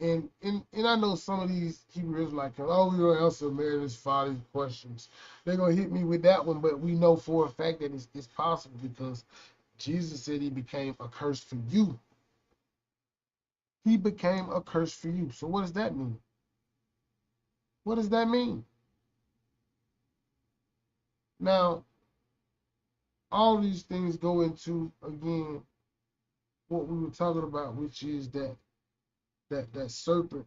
And I know some of these Hebrews like, oh, we don't answer Mary's father's questions. They're gonna hit me with that one, but we know for a fact that it's possible because Jesus said he became a curse for you. He became a curse for you. So what does that mean? What does that mean? Now, all these things go into, again, what we were talking about, which is that serpent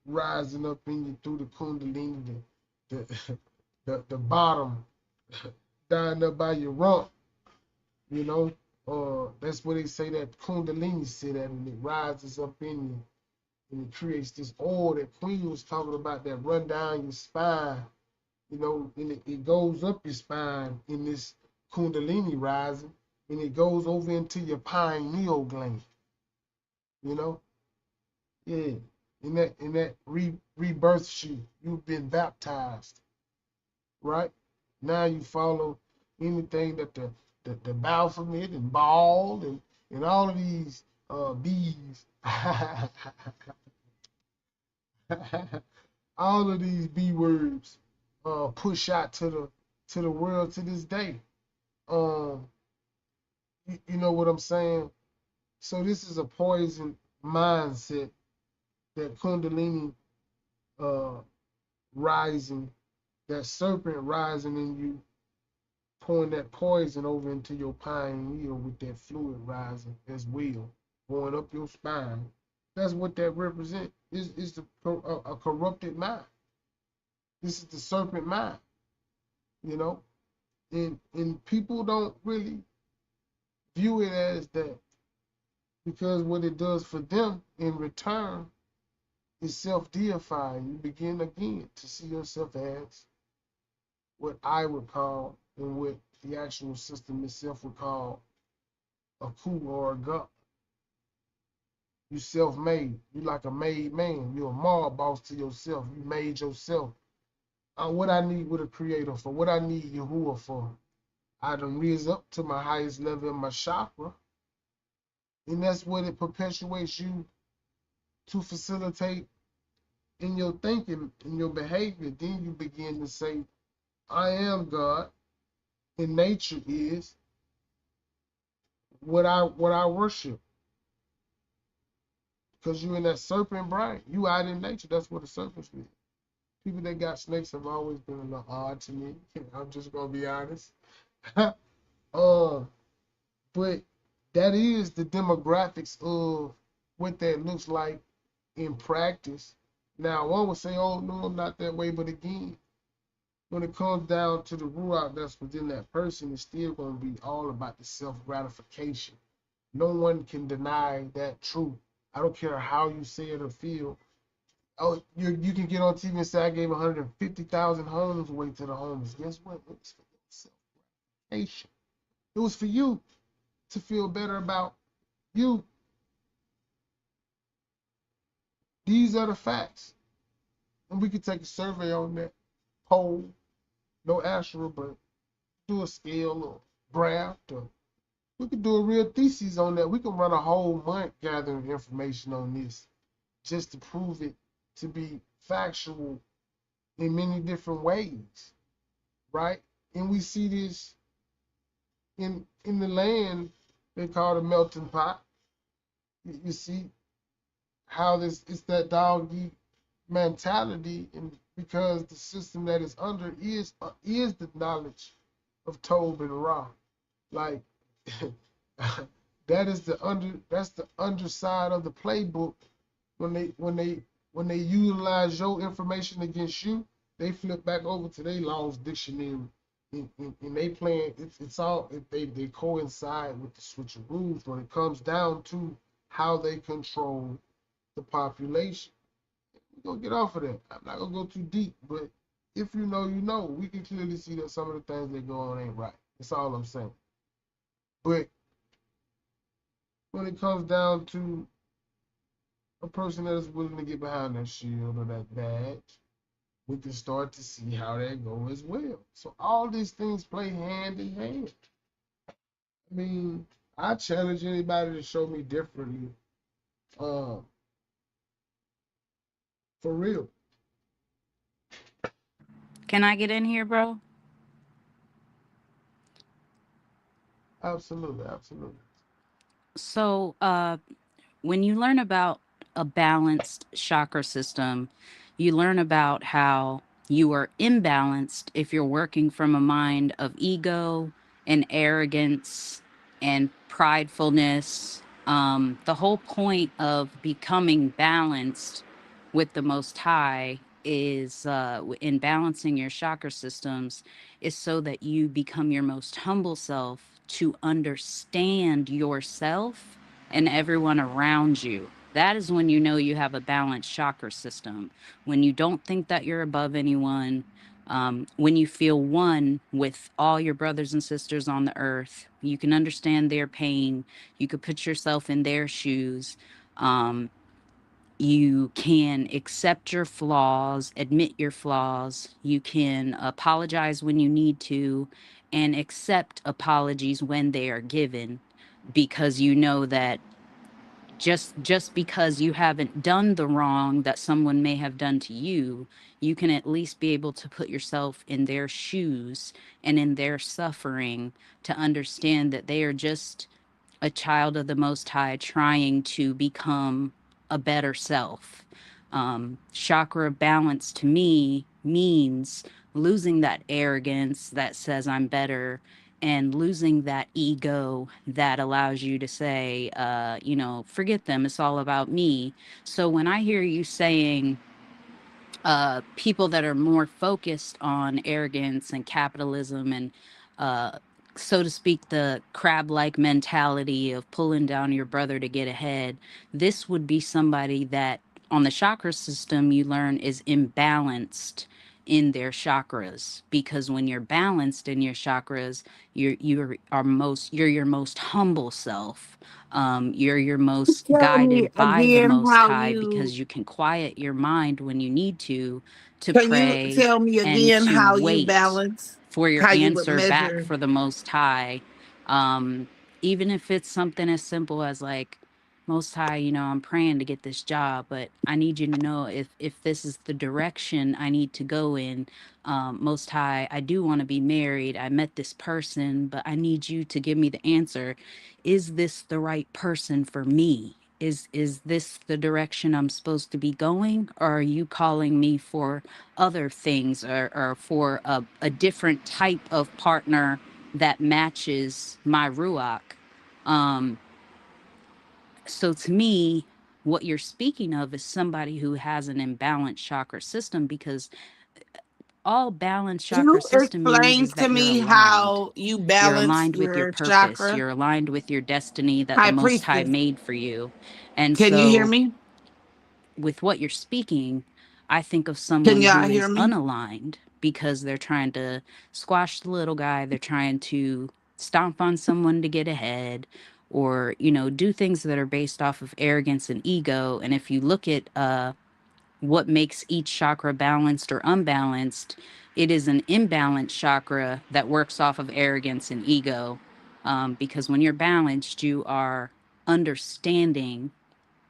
rising up in you through the kundalini, the bottom dying up by your rump, you know. That's where they say that kundalini sit at, and it rises up in you, and it creates this oil that Queen was talking about that run down your spine, you know, and it goes up your spine in this kundalini rising, and it goes over into your pineal gland, you know. Yeah, in that rebirths you. You've been baptized, right? Now you follow anything that the Baphomet and Baal and all of these bees, all of these B words push out to the world to this day. You know what I'm saying? So this is a poison mindset, that Kundalini rising, that serpent rising in you, pouring that poison over into your pineal with that fluid rising as well, going up your spine. That's what that represents. Is a corrupted mind. This is the serpent mind, you know, and people don't really view it as that, because what it does for them in return is self-deifying. You begin again to see yourself as what I would call, and what the actual system itself would call, a coup or a god. You self-made. You like a made man. You're a mob boss to yourself. You made yourself. What I need with a creator for, what I need Yahuwah for. I done raise up to my highest level in my chakra. And that's what it perpetuates you to facilitate in your thinking, in your behavior. Then you begin to say, I am God, and nature is what I worship. Because you in that serpent brain. You out in nature. That's what the serpents mean. People that got snakes have always been a little odd to me. I'm just gonna be honest. But that is the demographics of what that looks like in practice. Now, one would say, oh, no, I'm not that way. But again, when it comes down to the ruach that's within that person, it's still going to be all about the self gratification. No one can deny that truth. I don't care how you say it or feel. Oh, you can get on TV and say I gave 150,000 homes away to the homeless. Guess what? It was for self gratification. It was for you to feel better about you. These are the facts. And we could take a survey on that poll, no Asherah, but do a scale or graph. Or we could do a real thesis on that. We can run a whole month gathering information on this just to prove it to be factual in many different ways, right? And we see this in the land they call the melting pot. You see how it's that dog eat mentality, and because the system that is under is the knowledge of Tob and Ra. Like that's the underside of the playbook. When they utilize your information against you, they flip back over to their laws dictionary, and they playing it's all they coincide with the switch of rules when it comes down to how they control the population. We're gonna get off of that. I'm not gonna go too deep, but if you know, you know. We can clearly see that some of the things that go on ain't right. That's all I'm saying. But when it comes down to a person that is willing to get behind that shield or that badge, we can start to see how that go as well. So all these things play hand in hand. I mean, I challenge anybody to show me differently. Uh, for real. Can I get in here, bro? Absolutely, absolutely. So, when you learn about a balanced chakra system, you learn about how you are imbalanced if you're working from a mind of ego and arrogance and pridefulness. The whole point of becoming balanced with the Most High is in balancing your chakra systems is so that you become your most humble self to understand yourself and everyone around you. That is when you know you have a balanced chakra system. When you don't think that you're above anyone, when you feel one with all your brothers and sisters on the earth, you can understand their pain. You could put yourself in their shoes. You can accept your flaws, admit your flaws. You can apologize when you need to, and accept apologies when they are given, because you know that just because you haven't done the wrong that someone may have done to you, you can at least be able to put yourself in their shoes and in their suffering to understand that they are just a child of the Most High trying to become a better self. Chakra balance to me means losing that arrogance that says I'm better, and losing that ego that allows you to say, forget them, it's all about me. So when I hear you saying, people that are more focused on arrogance and capitalism and, uh, so to speak, the crab like mentality of pulling down your brother to get ahead, this would be somebody that on the chakra system you learn is imbalanced in their chakras, because when you're balanced in your chakras, you're your most humble self. You're your most Tell me guided by the again Most how High, you because you can quiet your mind when you need to can you pray tell me and again to how you wait balance, for your how you would answer back measure. for the Most High. Um, Even if it's something as simple as like, Most High, I'm praying to get this job, but I need you to know if this is the direction I need to go in. Most High, I do want to be married. I met this person, but I need you to give me the answer. Is this the right person for me? Is this the direction I'm supposed to be going? Or are you calling me for other things, or for a different type of partner that matches my Ruach? Um, so to me, what you're speaking of is somebody who has an imbalanced chakra system, because all balanced Can chakra you system means explain is to that you're me aligned. how you You're balance aligned with your your purpose. chakra? You're aligned with your destiny that the High Most High priestess, made for you. And can you hear so, me? with what you're speaking, I think of Can someone y'all who hear is me? unaligned because they're trying to squash the little guy. They're trying to stomp on someone to get ahead, or, do things that are based off of arrogance and ego. And if you look at what makes each chakra balanced or unbalanced, it is an imbalanced chakra that works off of arrogance and ego. Because when you're balanced, you are understanding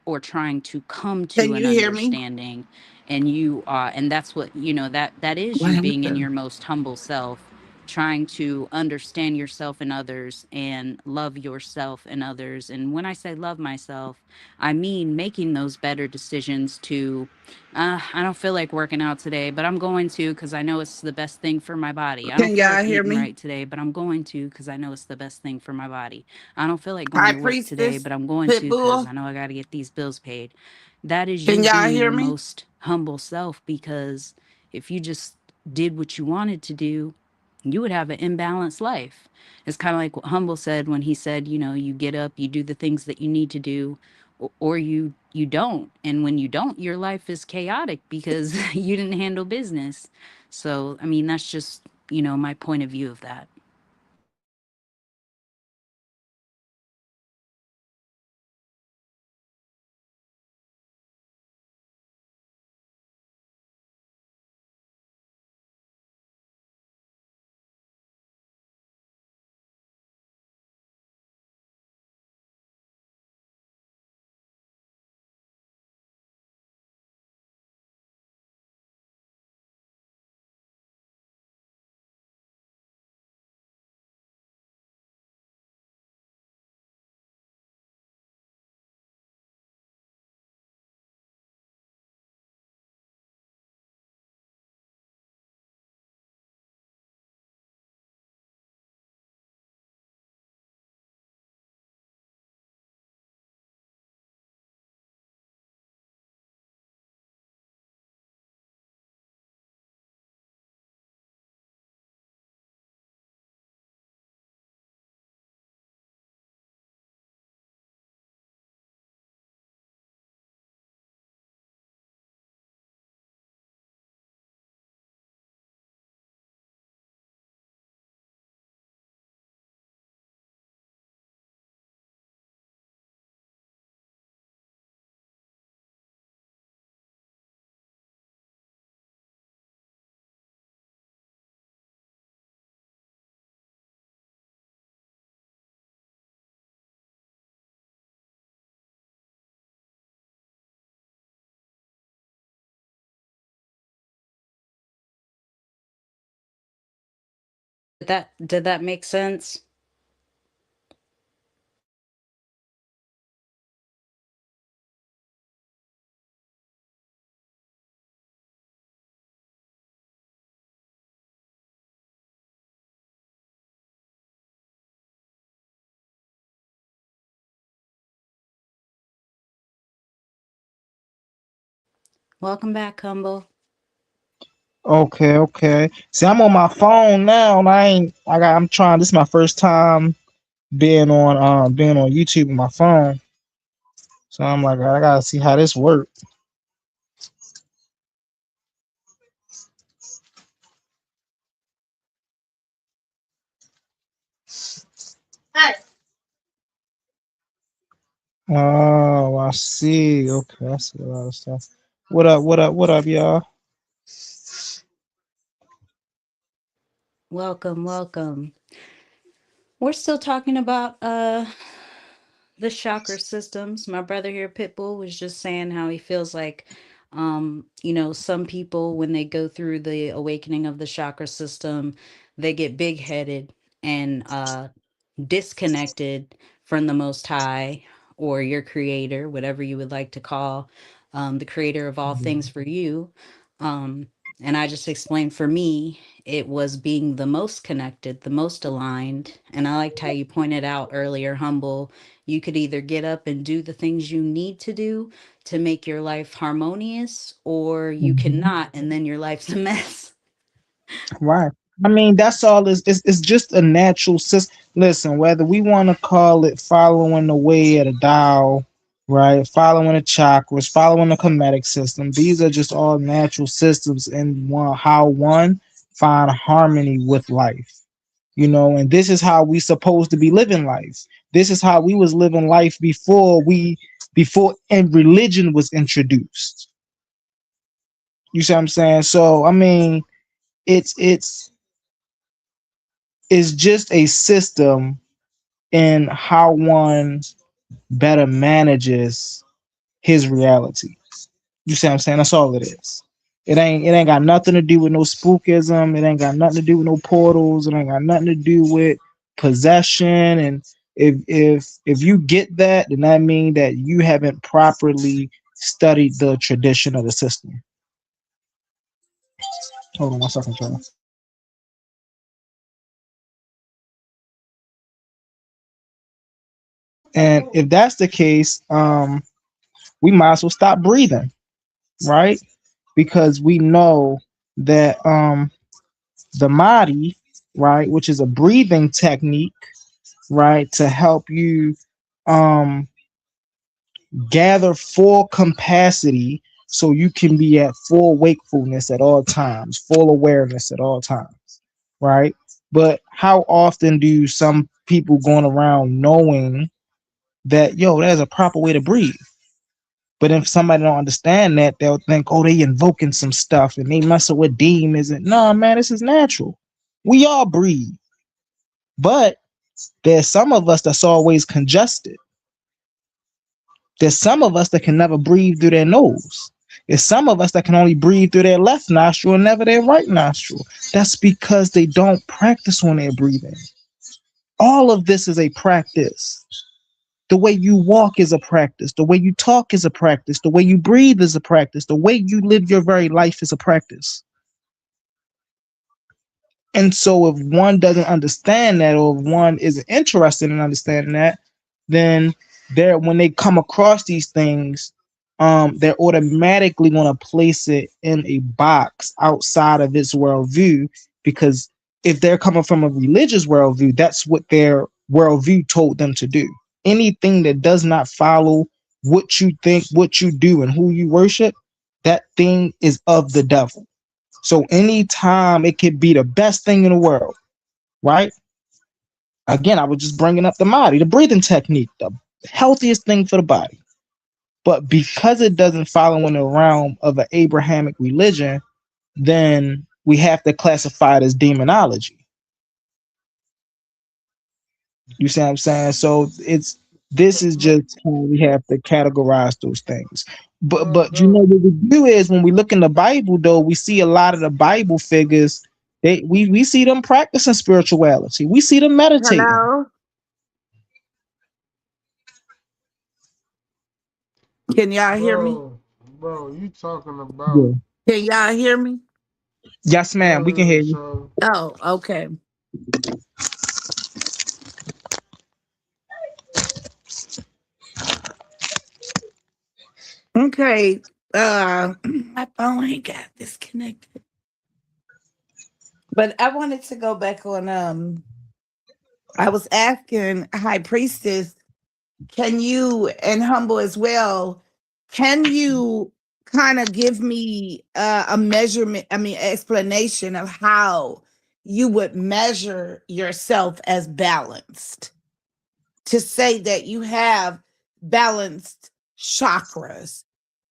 or trying to come to Can an you hear me? understanding, and that's what, that is What you being in happened? your most humble self, trying to understand yourself and others and love yourself and others. And when I say love myself, I mean making those better decisions to I don't feel like working out today, but I'm going to because I know it's the best thing for my body. I don't Can feel y'all like hear eating me? right today, but I'm going to because I know it's the best thing for my body. I don't feel like going High to work today, priestess, but I'm going to because Pitbull, I know I got to get these bills paid. That is can you y'all being hear your me? most humble self, because if you just did what you wanted to do, you would have an imbalanced life. It's kind of like what Humble said when he said, you get up, you do the things that you need to do, or you don't. And when you don't, your life is chaotic because you didn't handle business. So, I mean, that's just, my point of view of that. Did that make sense? Welcome back, Humble. Okay, okay. See, I'm on my phone now, and I'm trying. This is my first time being on YouTube with my phone. So I'm like, I gotta see how this works. Oh, I see. Okay, I see a lot of stuff. What up? What up? What up, y'all? Welcome, welcome. We're still talking about the chakra systems. My brother here, Pitbull, was just saying how he feels like some people when they go through the awakening of the chakra system, they get big headed and disconnected from the Most High or your creator, whatever you would like to call the creator of all things for you. Um, and I just explained for me, it was being the most connected, the most aligned. And I liked how you pointed out earlier, Humble, you could either get up and do the things you need to do to make your life harmonious, or you Mhm. cannot, and then your life's a mess. Right. I mean, that's all. It's just a natural system. Listen, whether we want to call it following the way of the Tao, right? Following the chakras, following the comedic system. These are just all natural systems in how one find harmony with life. You know, and this is how we supposed to be living life. This is how we was living life before and religion was introduced. You see what I'm saying? So I mean, it's is just a system in how one better manages his reality. You see what I'm saying? That's all it is. It ain't got nothing to do with no spookism. It ain't got nothing to do with no portals. It ain't got nothing to do with possession. And if you get that, then that means that you haven't properly studied the tradition of the system. Hold on 1 second, Charles. And if that's the case, we might as well stop breathing, right? Because we know that the Mahdi, right, which is a breathing technique, right, to help you gather full capacity so you can be at full wakefulness at all times, full awareness at all times, right? But how often do some people going around knowing that, yo, there's a proper way to breathe? But if somebody don't understand that, they'll think, oh, they invoking some stuff and they messing with demons. And no, man, this is natural. We all breathe. But there's some of us that's always congested. There's some of us that can never breathe through their nose. There's some of us that can only breathe through their left nostril and never their right nostril. That's because they don't practice when they're breathing. All of this is a practice. The way you walk is a practice. The way you talk is a practice. The way you breathe is a practice. The way you live your very life is a practice. And so if one doesn't understand that, or if one isn't interested in understanding that, then when they come across these things, they're automatically going to place it in a box outside of its worldview, because if they're coming from a religious worldview, that's what their worldview told them to do. Anything that does not follow what you think, what you do, and who you worship, that thing is of the devil. So anytime it could be the best thing in the world, right? Again, I was just bringing up the Mahdi, the breathing technique, the healthiest thing for the body. But because it doesn't follow in the realm of an Abrahamic religion, then we have to classify it as demonology. You see what I'm saying? So this is just how we have to categorize those things. But you know what we do is, when we look in the Bible, though, we see a lot of the Bible figures. We see them practicing spirituality. We see them meditating. Hello? Can y'all hear me? Bro, you talking Yeah. about? Can y'all hear me? Yes, ma'am. We can hear you. Oh, okay. Okay. My phone ain't got disconnected. But I wanted to go back on I was asking High Priestess, can you, and Humble as well, can you kind of give me a measurement, explanation of how you would measure yourself as balanced, to say that you have balanced chakras?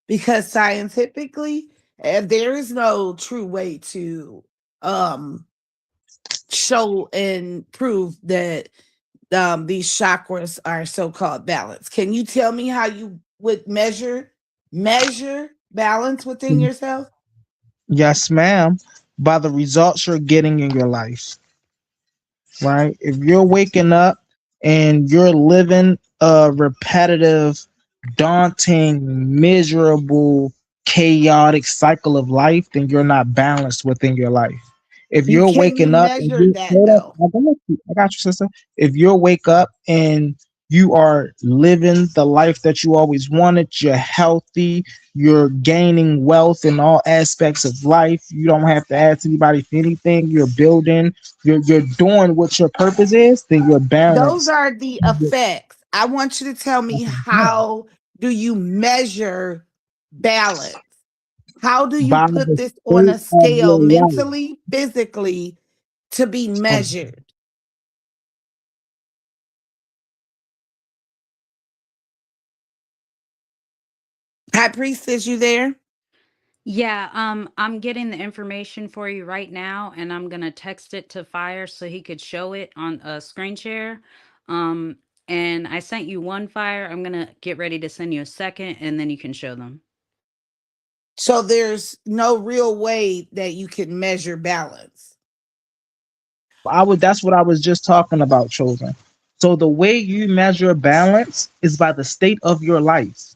Because scientifically, there is no true way to show and prove that these chakras are so-called balanced. Can you tell me how you would measure balance within yourself? Yes, ma'am. By the results you're getting in your life, right? If you're waking up and you're living a repetitive, daunting, miserable, chaotic cycle of life, then you're not balanced within your life. If you're waking up, and I got you, sister. If you wake up and You are living the life that you always wanted. You're healthy. You're gaining wealth in all aspects of life. You don't have to ask anybody for anything. You're building. You're doing what your purpose is. Then you're Those balanced. are the effects. I want you to tell me, how do you measure balance? How do you By put the this on state a of scale your life. mentally, physically to be measured? High Priestess, you there? Yeah, I'm getting the information for you right now, and I'm gonna text it to Fire so he could show it on a screen share. Um, and I sent you one, Fire. I'm gonna get ready to send you a second, and then you can show them. So there's no real way that you can measure balance. That's what I was just talking about, chosen. So the way you measure balance is by the state of your life.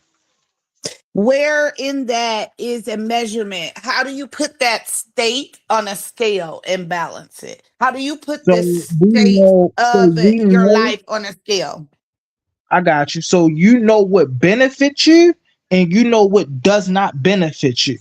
Where in that is a measurement? How do you put that state on a scale and balance it? How do you put So the we state know, of your life on a scale? I got you. So you know what benefits you and you know what does not benefit you.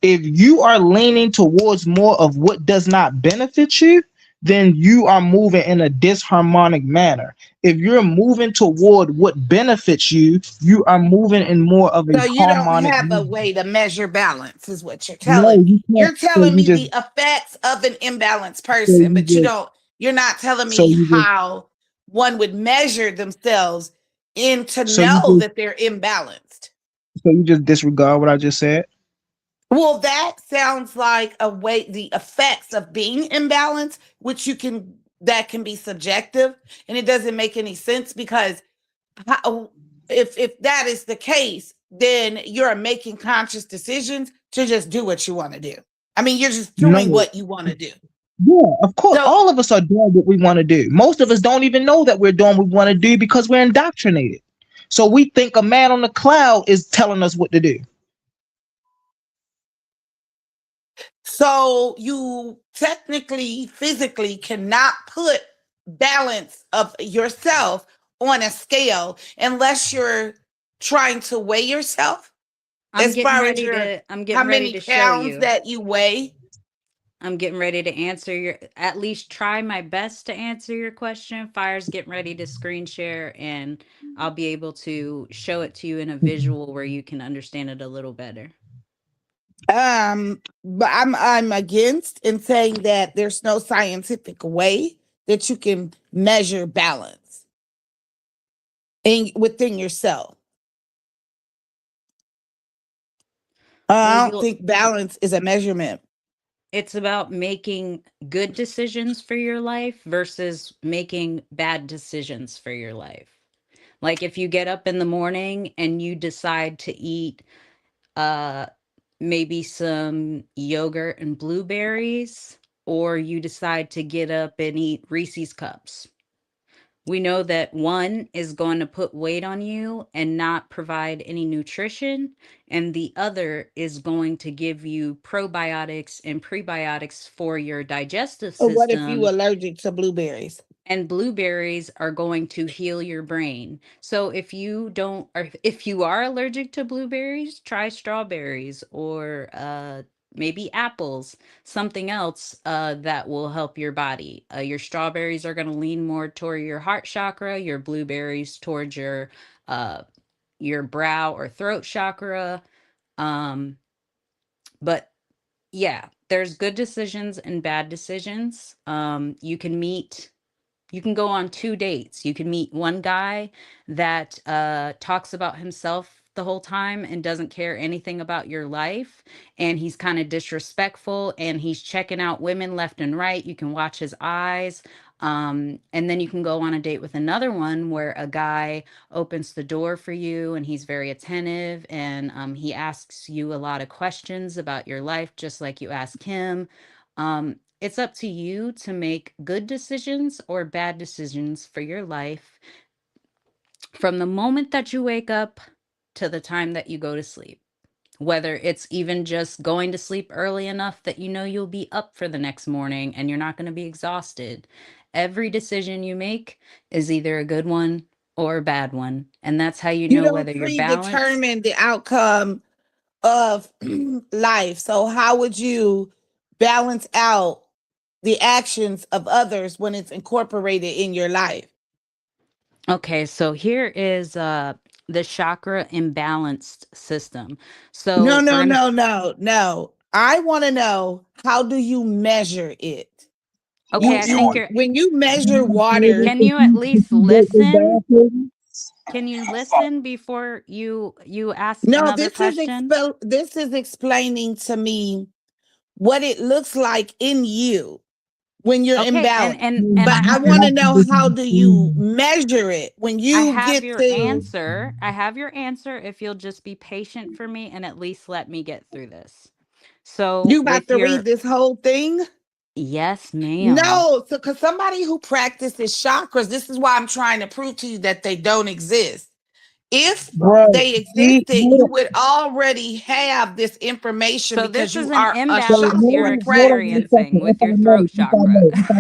If you are leaning towards more of what does not benefit you, then you are moving in a disharmonic manner. If you're moving toward what benefits you, you are moving in more of a So you don't harmonic have a manner. way to measure balance, is what you're No, telling me. you can't. You're So telling you me just, the effects of an imbalanced so person, you but just, you're not telling so me you just, how one would measure themselves in to so you know just, that they're imbalanced. so you just disregard what I just said. Well, that sounds like a way, the effects of being imbalanced, which that can be subjective, and it doesn't make any sense because if that is the case, then you're making conscious decisions to just do what you want to do. I mean, you're just doing No, what you want to do. yeah, of course. So, All of us are doing what we want to do. Most of us don't even know that we're doing what we want to do because we're indoctrinated. So we think a man on the cloud is telling us what to do. so you technically, physically cannot put balance of yourself on a scale unless you're trying to weigh yourself I'm as getting far as ready to I'm how getting ready many to show pounds you. that you weigh. I'm getting ready to answer your, at least try my best to answer your question. Fire's getting ready to screen share, and I'll be able to show it to you in a visual where you can understand it a little better. But I'm against in saying that there's no scientific way that you can measure balance within yourself. Well, I don't think balance is a measurement. it's about making good decisions for your life versus making bad decisions for your life. Like if you get up in the morning and you decide to eat uh maybe some yogurt and blueberries, or you decide to get up and eat Reese's cups. We know that one is going to put weight on you and not provide any nutrition, and the other is going to give you probiotics and prebiotics for your digestive Or what if you system, allergic to blueberries? and blueberries are going to heal your brain. So if you don't, or if you are allergic to blueberries, try strawberries or maybe apples, something else that will help your body. Your strawberries are going to lean more toward your heart chakra, your blueberries towards your brow or throat chakra. Um, but yeah, there's good decisions and bad decisions. You can go on 2 dates. You can meet one guy that talks about himself the whole time and doesn't care anything about your life, and he's kind of disrespectful and he's checking out women left and right. You can watch his eyes. And then you can go on a date with another one where a guy opens the door for you and he's very attentive, and he asks you a lot of questions about your life, just like you ask him. It's up to you to make good decisions or bad decisions for your life from the moment that you wake up to the time that you go to sleep. Whether it's even just going to sleep early enough that you know you'll be up for the next morning and you're not going to be exhausted. Every decision you make is either a good one or a bad one. And that's how you You know don't whether you're balanced. predetermine the outcome of life. So how would you balance out the actions of others when it's incorporated in your life? Okay, so here is the chakra imbalanced system. So No, we're no, gonna no, no, no. I want to know, how do you measure it? okay, I think you're When you measure water, can you at least listen? Can you listen before you ask no, another question? this is explaining to me what it looks like in you when you're Okay, and imbalanced. and and But I I have want your to know, how do you measure it when I you have get your to answer. I have your answer if you'll just be patient for me and at least let me get through this. So you about with to read your this whole thing? yes, ma'am. No, so because somebody who practices chakras, this is why I'm trying to prove to you that they don't exist. If Bro, they see, existed, you would already have this information So because this is you an are a so imbalance you're chakra hold on one practice. experiencing second. with your throat chakra. If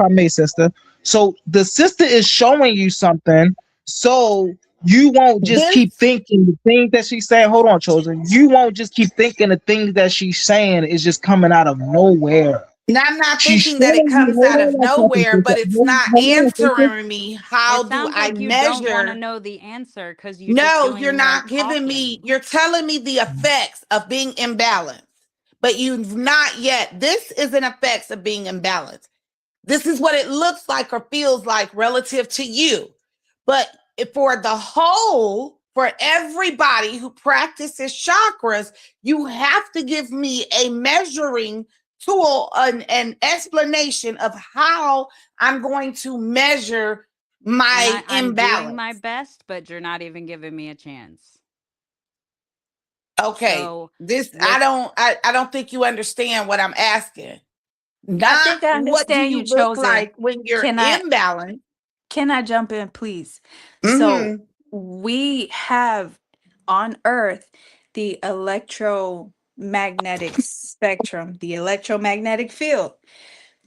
I may, sister. So the sister is showing you something, so you won't just This keep thinking the things that she's saying. Hold on, chosen. You won't just keep thinking the things that she's saying is just coming out of nowhere. Now, I'm not She's thinking that it showing you. comes Hold out on of one second, nowhere, sister. but it's not Hold on, sister. answering me. How It do sounds I like you don't want to measure? know the answer because you just No, you're feeling like not giving me, talking. you're telling me the effects of being imbalanced, but you've not yet. This is an effects of being imbalanced. This is what it looks like or feels like relative to you. But for the whole, for everybody who practices chakras, you have to give me a measuring tool, an explanation of how I'm going to measure And my I'm doing my imbalance. best, but you're not even giving me a chance. Okay. So This with I don't think you understand what I'm asking. I Not think I what do understand you you, look chosen. like when you're Can I imbalanced. can I jump in, please? So Mm-hmm. we have on Earth the electromagnetic spectrum, the electromagnetic field,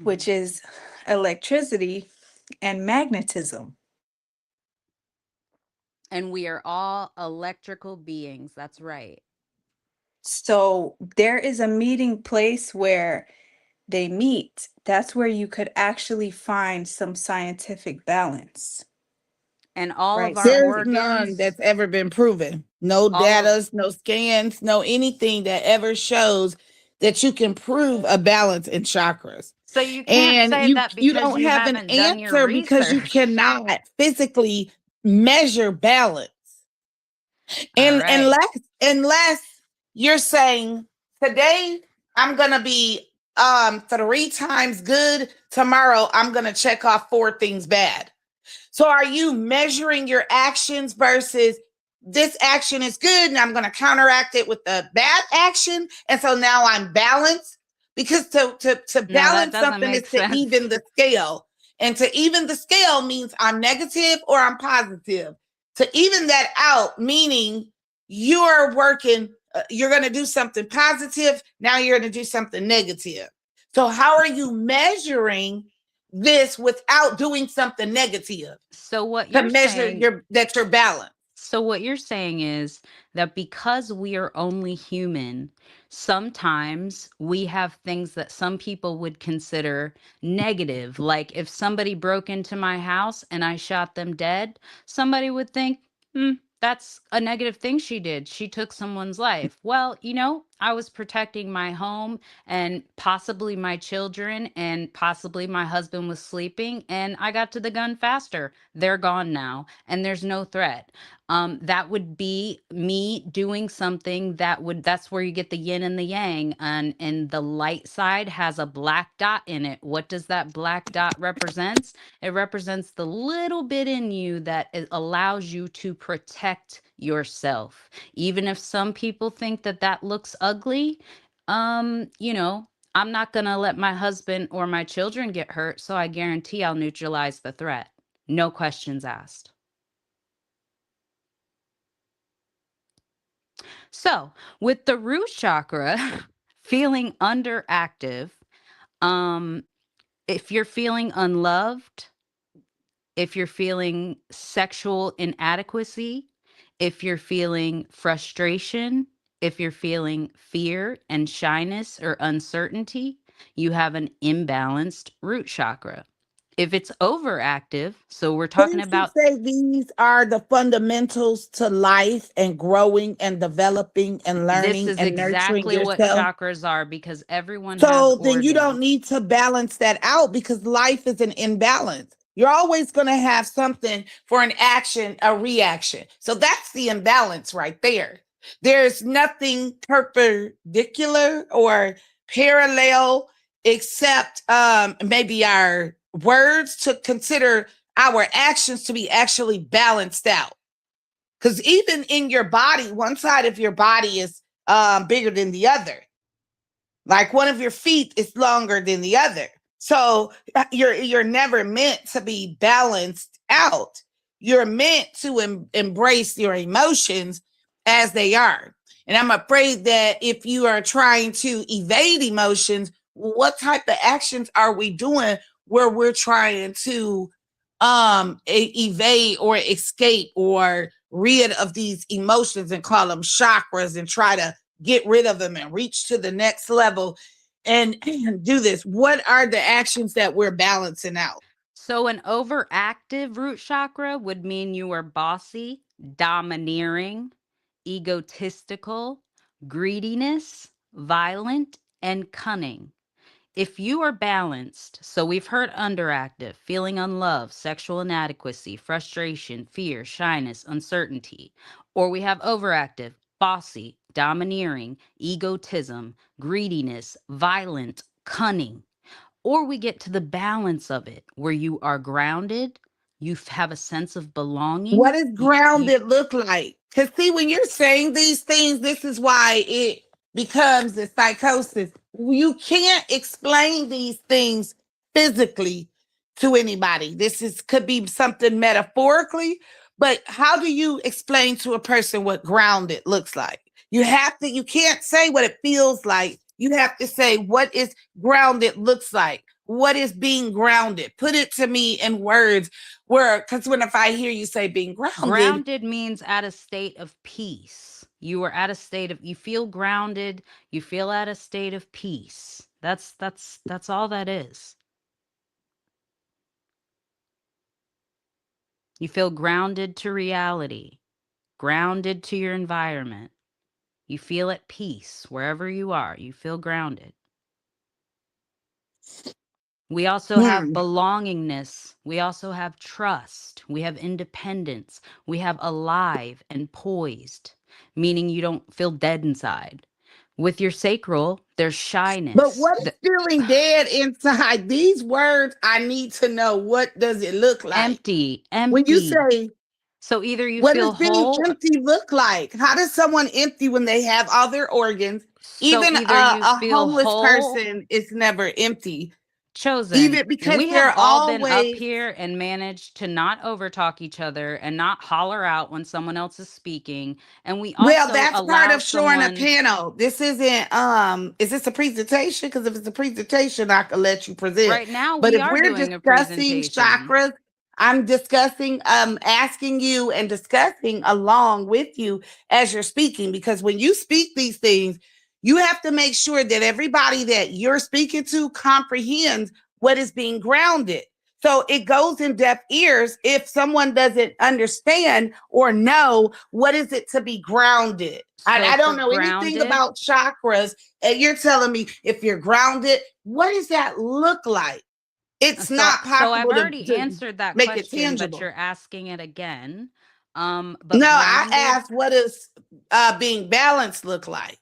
which is electricity and magnetism. and we are all electrical beings. That's right. So there is a meeting place where they meet. That's where you could actually find some scientific balance, And all of right? our There's none organs, that's ever been proven. No all of data, no scans, no anything that ever shows that you can prove a balance in chakras. so you can't And say that you because don't you have an haven't done your answer because you research. cannot physically measure balance. All And right. unless you're saying today I'm gonna be 3 times good, tomorrow I'm gonna check off 4 things bad. So are you measuring your actions versus this action is good and I'm going to counteract it with the bad action? And so now I'm balanced? Because to No, that balance doesn't something is make to sense. even the scale. And to even the scale means I'm negative or I'm positive. To even that out, meaning you're working, you're going to do something positive. Now you're going to do something negative. So how are you measuring this without doing something negative So what to you're measure saying that you're balanced? So what you're saying is that because we are only human, sometimes we have things that some people would consider negative. Like if somebody broke into my house and I shot them dead, somebody would think, that's a negative thing she did. She took someone's life. Well, I was protecting my home and possibly my children and possibly my husband was sleeping and I got to the gun faster. They're gone now and there's no threat. That would be me doing something that's where you get the yin and the yang, and the light side has a black dot in it. What does that black dot represents? It represents the little bit in you that allows you to protect yourself. Even if some people think that that looks ugly, I'm not gonna let my husband or my children get hurt, so I guarantee I'll neutralize the threat. No questions asked. So, with the root chakra feeling underactive, um, if you're feeling unloved, if you're feeling sexual inadequacy, if you're feeling frustration, if you're feeling fear and shyness or uncertainty, you have an imbalanced root chakra. If it's overactive, so we're talking Wouldn't you about say these are the fundamentals to life and growing and developing and this learning is and nurturing exactly what yourself? chakras are because everyone has So then you don't organs. need to balance that out because life is an imbalance. You're always going to have something for an action, a reaction. So that's the imbalance right there. There's nothing perpendicular or parallel except maybe our words to consider our actions to be actually balanced out. Because even in your body, one side of your body is bigger than the other. Like one of your feet is longer than the other. So you're never meant to be balanced out. You're meant to embrace your emotions as they are. And I'm afraid that if you are trying to evade emotions, what type of actions are we doing where we're trying to evade or escape or rid of these emotions and call them chakras and try to get rid of them and reach to the next level and do this? What are the actions that we're balancing out? So an overactive root chakra would mean you are bossy, domineering, egotistical, greediness, violent, and cunning. If you are balanced, so we've heard underactive, feeling unloved, sexual inadequacy, frustration, fear, shyness, uncertainty, or we have overactive, bossy, domineering, egotism, greediness, violent, cunning, or we get to the balance of it where you are grounded, you have a sense of belonging. What does grounded look like? Because see, when you're saying these things, this is why it becomes a psychosis. You can't explain these things physically to anybody. Could be something metaphorically, but how do you explain to a person what grounded looks like? You can't say what it feels like. You have to say what is grounded looks like. What is being grounded? Put it to me in words because if I hear you say being grounded means at a state of peace. You are at a state of, you feel grounded, you feel at a state of peace. That's all that is. You feel grounded to reality, grounded to your environment. You feel at peace wherever you are. You feel grounded. We also have belongingness. We also have trust. We have independence. We have alive and poised, meaning you don't feel dead inside. With your sacral, there's shyness. But what is feeling dead inside? These words, I need to know. What does it look like? Empty. When you say, so either you what feel does being whole. empty look like? How does someone empty when they have all their organs? So Even either you a feel homeless whole, person is never empty. Chosen. Even because we they're have all been up always here and managed to not overtalk each other and not holler out when someone else is speaking. And we also well, that's part allow of showing a someone. panel. This isn't is this a presentation? Because if it's a presentation, I could let you present. Right now, But we if are we're doing a discussing presentation. chakras, I'm discussing, asking you and discussing along with you as you're speaking, because when you speak these things, you have to make sure that everybody that you're speaking to comprehends what is being grounded. So it goes in deaf ears if someone doesn't understand or know what is it to be grounded. So I don't for know anything grounded, about chakras, and you're telling me if you're grounded, what does that look like? It's not So I've possible already to answered that make it question, but tangible. you're asking it again. But No, I grounded, asked what does being balanced look like?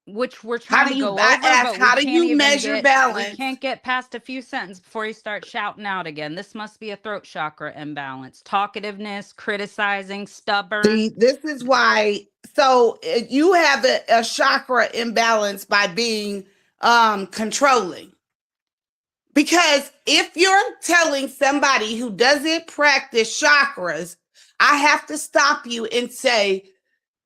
which we're How trying do to you? go I over, asked, but we how do can't you even measure get. balance? We can't get past a few sentences before you start shouting out again. This must be a throat chakra imbalance. Talkativeness, criticizing, stubborn. See, this is why. So you have a chakra imbalance by being controlling. Because if you're telling somebody who doesn't practice chakras, I have to stop you and say,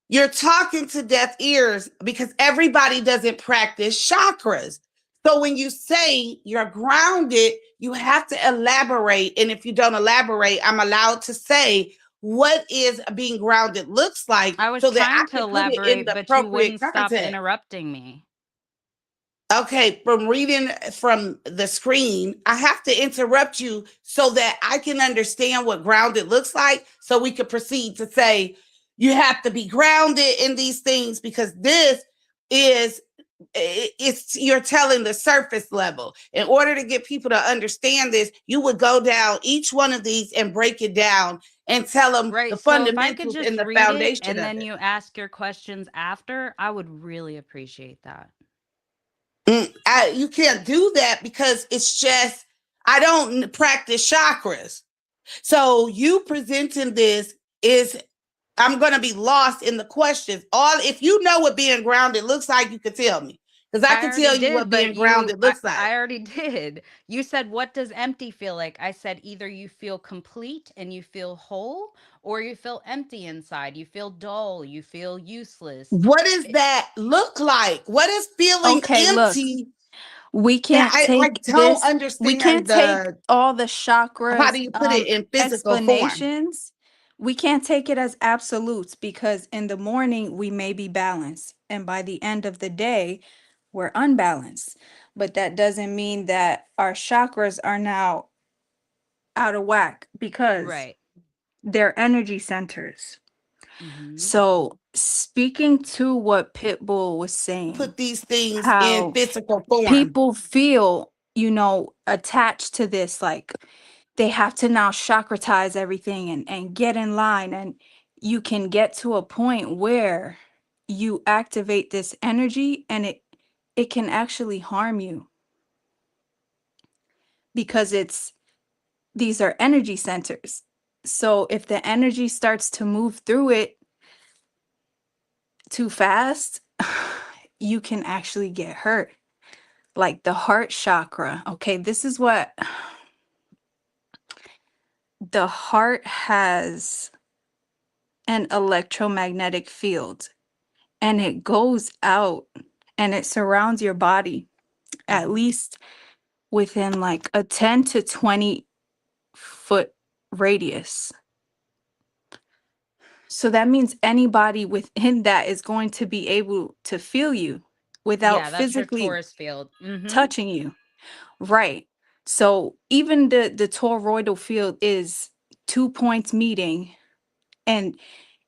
you're talking to deaf ears because everybody doesn't practice chakras. So when you say you're grounded, you have to elaborate. And if you don't elaborate, I'm allowed to say what is being grounded looks like I was so that trying I to can put it in elaborate, the but you appropriate wouldn't stop context. interrupting me. Okay, from reading from the screen, I have to interrupt you so that I can understand what grounded looks like, so we could proceed to say you have to be grounded in these things, because this is it's you're telling the surface level. In order to get people to understand this, you would go down each one of these and break it down and tell them the Right. So if I could fundamentals just and the read it foundation and of then it. you ask your questions after, I would really appreciate that. You can't do that because it's just, I don't practice chakras. So you presenting this is, I'm going to be lost in the questions. If you know what being grounded looks like, you can tell me, because I can already tell you did, what being but grounded looks like. I already did. You said, what does empty feel like? I said, either you feel complete and you feel whole, or you feel empty inside. You feel dull. You feel useless. What does that look like? What is feeling Okay, look, empty? we can't I take don't this, we can't understand take all the how do chakras you put it in physical form? explanations. We can't take it as absolutes, because in the morning we may be balanced, and by the end of the day we're unbalanced. But that doesn't mean that our chakras are now out of whack, because Right. they're energy centers. Mhm. So speaking to what Pitbull was saying, Put these things in how physical form. people feel, attached to this, like they have to now chakratize everything and get in line. And you can get to a point where you activate this energy, and it can actually harm you, because these are energy centers. So if the energy starts to move through it too fast, you can actually get hurt. Like the heart chakra. Okay, this is what the heart has: an electromagnetic field, and it goes out and it surrounds your body, at least within like a 10 to 20 foot radius. So that means anybody within that is going to be able to feel you without Yeah, that's your physically Taurus field. Mhm. touching you. Right. So even the toroidal field is 2 points meeting and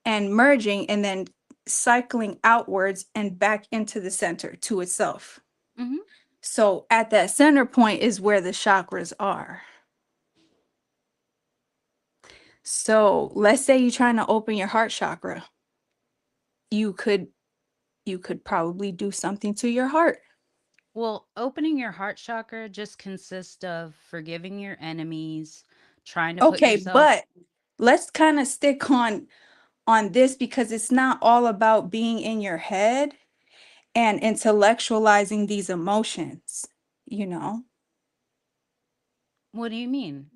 merging, and then cycling outwards and back into the center to itself. Mhm. So at that center point is where the chakras are. So let's say you're trying to open your heart chakra. You could probably do something to your heart. Well, opening your heart chakra just consists of forgiving your enemies, trying to put Okay, yourself. but let's kind of stick on this, because it's not all about being in your head and intellectualizing these emotions, you know? What do you mean?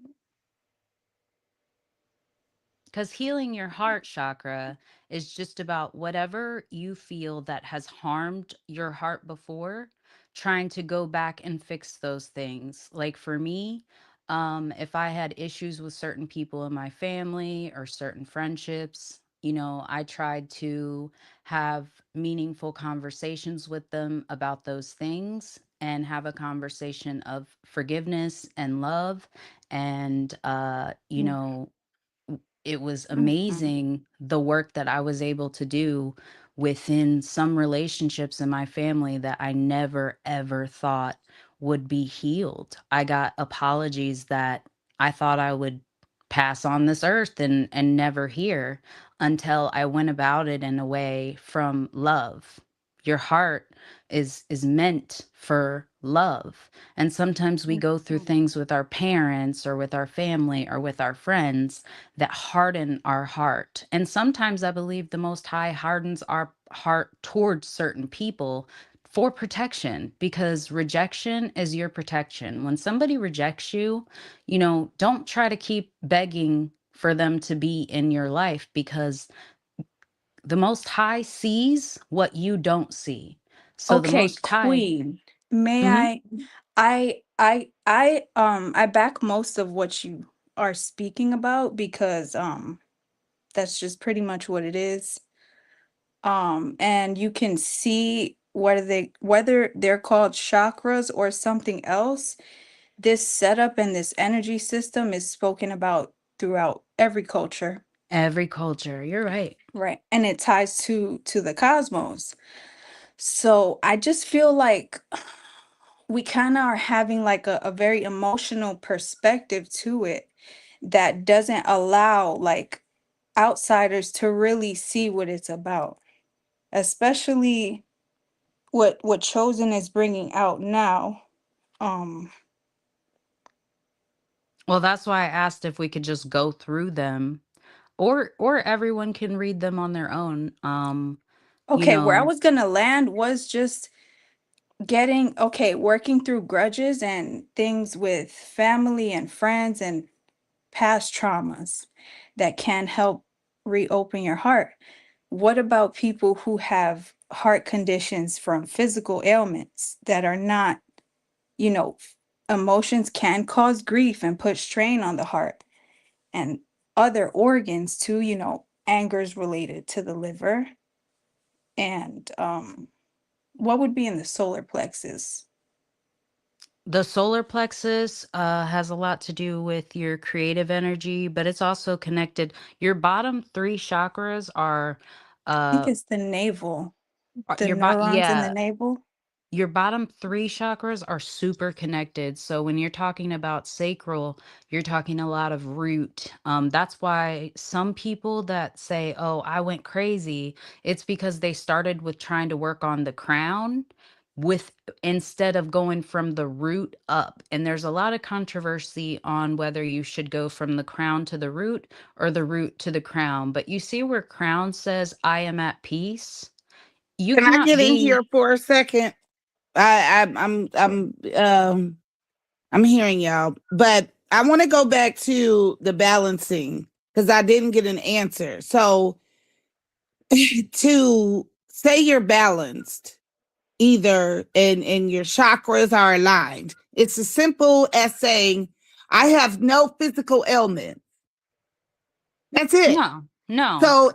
Because healing your heart chakra is just about whatever you feel that has harmed your heart before, trying to go back and fix those things. Like for me, if I had issues with certain people in my family or certain friendships, I tried to have meaningful conversations with them about those things and have a conversation of forgiveness and love. And, it was Mhm. amazing the work that I was able to do within some relationships in my family that I never ever thought would be healed. I got apologies that I thought I would pass on this earth and never hear, until I went about it in a way from love. Your heart is meant for love. And sometimes we go through things with our parents or with our family or with our friends that harden our heart. And sometimes I believe the Most High hardens our heart towards certain people for protection, because rejection is your protection. When somebody rejects you, don't try to keep begging for them to be in your life, because the Most High sees what you don't see. So the Okay, Most High. Queen, May Mhm. I back most of what you are speaking about because that's just pretty much what it is. And you can see whether they're called chakras or something else, this setup and this energy system is spoken about throughout every culture, Every culture. You're right. right? And it ties to the cosmos. So I just feel like we kind of are having like a very emotional perspective to it that doesn't allow like outsiders to really see what it's about, especially what Chosen is bringing out now. um Well, that's why I asked if we could just go through them, or everyone can read them on their own. You okay, where I know, was gonna land was just working through grudges and things with family and friends and past traumas that can help reopen your heart. What about people who have heart conditions from physical ailments that are not, you know, emotions can cause grief and put strain on the heart and other organs too, angers related to the liver and what would be in the solar plexus? the solar plexus has a lot to do with your creative energy, but it's also connected. Your bottom three chakras are, I think uh, it's the navel, the neurons in the yeah, navel. your bottom three chakras are super connected. So when you're talking about sacral, you're talking a lot of root. That's why some people that say, "Oh, I went crazy," it's because they started with trying to work on the crown with instead of going from the root up. And there's a lot of controversy on whether you should go from the crown to the root or the root to the crown. But you see where crown says, "I am at peace." You Can I cannot get in be. here for a second? I'm hearing y'all, but I want to go back to the balancing because I didn't get an answer. So to say you're balanced, either and your chakras are aligned, it's as simple as saying, I have no physical ailment. That's it. No, no. So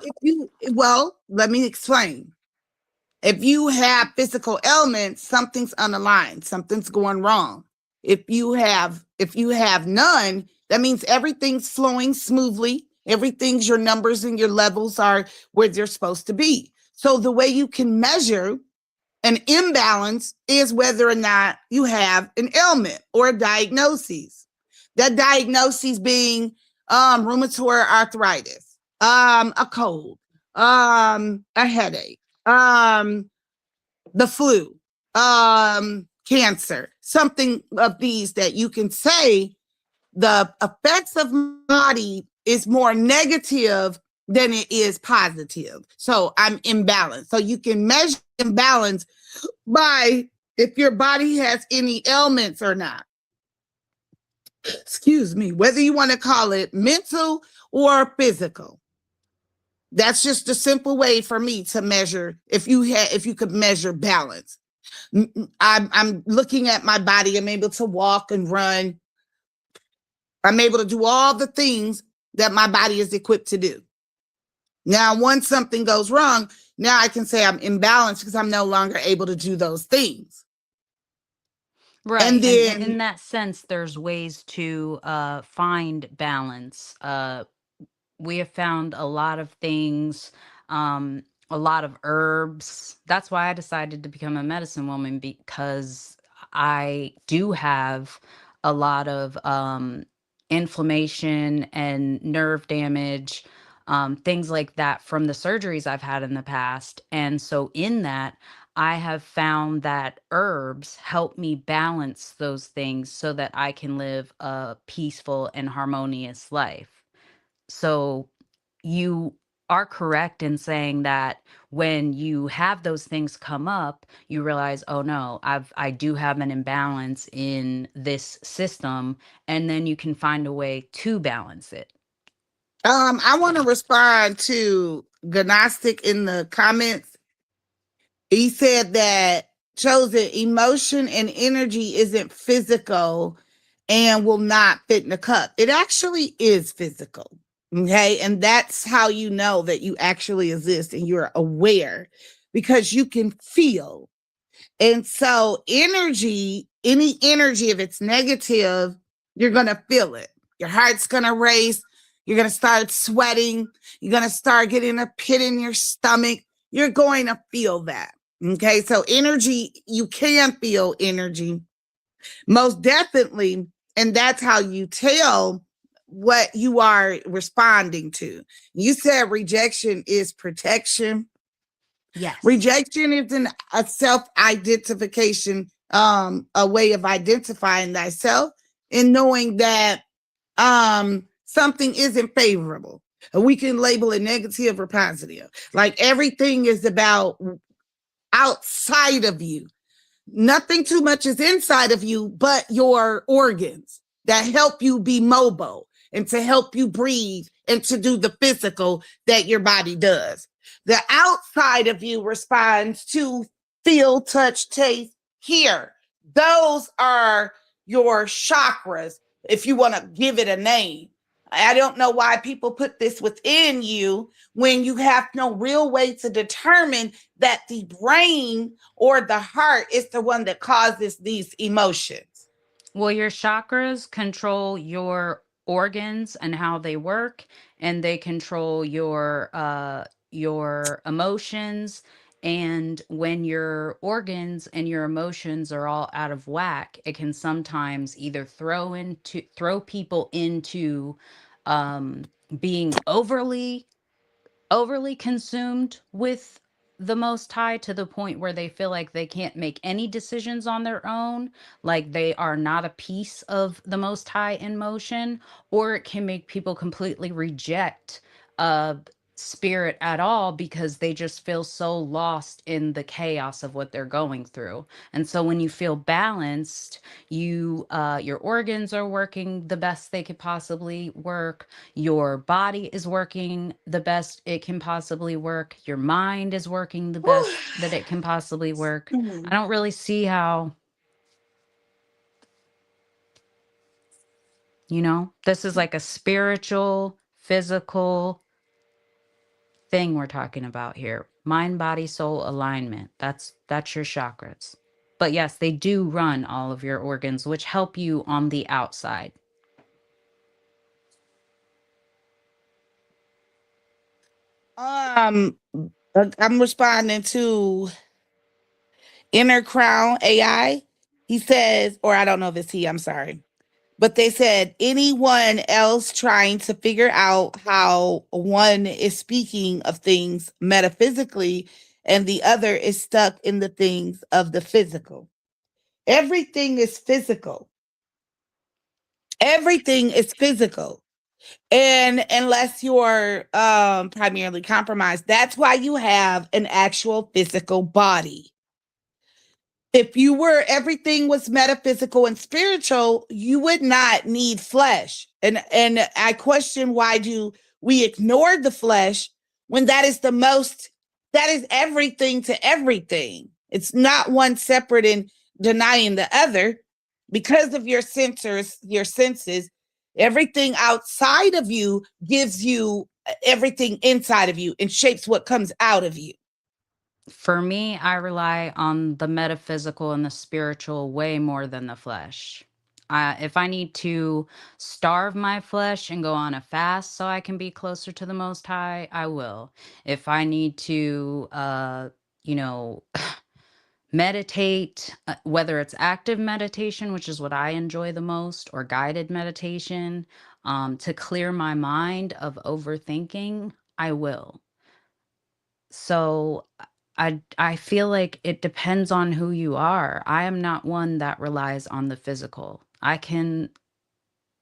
let me explain. If you have physical ailments, something's unaligned, something's going wrong. If you have none, that means everything's flowing smoothly. Your numbers and your levels are where they're supposed to be. So the way you can measure an imbalance is whether or not you have an ailment or a diagnosis. That diagnosis being rheumatoid arthritis, a cold, a headache, the flu, cancer, something of these that you can say the effects of my body is more negative than it is positive. So I'm imbalanced. So you can measure imbalance by if your body has any ailments or not. Excuse me, whether you want to call it mental or physical. That's just a simple way for me to measure if you could measure balance. I'm looking at my body. I'm able to walk and run. I'm able to do all the things that my body is equipped to do. Now, once something goes wrong, now I can say I'm imbalanced because I'm no longer able to do those things. Right. And And then in that sense, there's ways to find balance. We have found a lot of things, a lot of herbs. That's why I decided to become a medicine woman, because I do have a lot of inflammation and nerve damage, things like that from the surgeries I've had in the past. And so, in that, I have found that herbs help me balance those things so that I can live a peaceful and harmonious life. So you are correct in saying that when you have those things come up, you realize, oh no, I do have an imbalance in this system, and then you can find a way to balance it. I want to respond to Gnostic in the comments. He said that shows that emotion and energy isn't physical and will not fit in a cup. It actually is physical. Okay. And that's how you know that you actually exist and you're aware because you can feel. And so, energy, any energy, if it's negative, you're going to feel it. Your heart's going to race. You're going to start sweating. You're going to start getting a pit in your stomach. You're going to feel that. Okay. So, energy, you can feel energy most definitely. And that's how you tell what you are responding to. You said rejection is protection. Yes. Rejection is a self-identification, a way of identifying thyself and knowing that something isn't favorable. And we can label it negative or positive. Like everything is about outside of you. Nothing too much is inside of you, but your organs that help you be mobile and to help you breathe and to do the physical that your body does. The outside of you responds to feel, touch, taste, hear. Those are your chakras, if you want to give it a name. I don't know why people put this within you when you have no real way to determine that the brain or the heart is the one that causes these emotions. Well, your chakras control your organs and how they work, and they control your emotions. And when your organs and your emotions are all out of whack, it can sometimes either throw people into um, being overly consumed with the Most High to the point where they feel like they can't make any decisions on their own, like they are not a piece of the Most High in motion, or it can make people completely reject spirit at all because they just feel so lost in the chaos of what they're going through. And so when you feel balanced, your organs are working the best they could possibly work, your body is working the best it can possibly work, your mind is working the best that it can possibly work. I don't really see how, this is like a spiritual, physical thing we're talking about here. Mind, body, soul alignment. That's your chakras. But yes, they do run all of your organs, which help you on the outside. I'm responding to Inner Crown AI. He says, or I don't know if it's he, I'm sorry. But they said anyone else trying to figure out how one is speaking of things metaphysically and the other is stuck in the things of the physical. Everything is physical. Everything is physical. And unless you're primarily compromised, that's why you have an actual physical body. If everything was metaphysical and spiritual, you would not need flesh. And I question, why do we ignore the flesh when that is everything to everything? It's not one separate and denying the other. Because of your senses, everything outside of you gives you everything inside of you and shapes what comes out of you. For me, I rely on the metaphysical and the spiritual way more than the flesh. If I need to starve my flesh and go on a fast so I can be closer to the Most High, I will. If I need to, meditate, whether it's active meditation, which is what I enjoy the most, or guided meditation, to clear my mind of overthinking, I will. So I feel like it depends on who you are. I am not one that relies on the physical. I can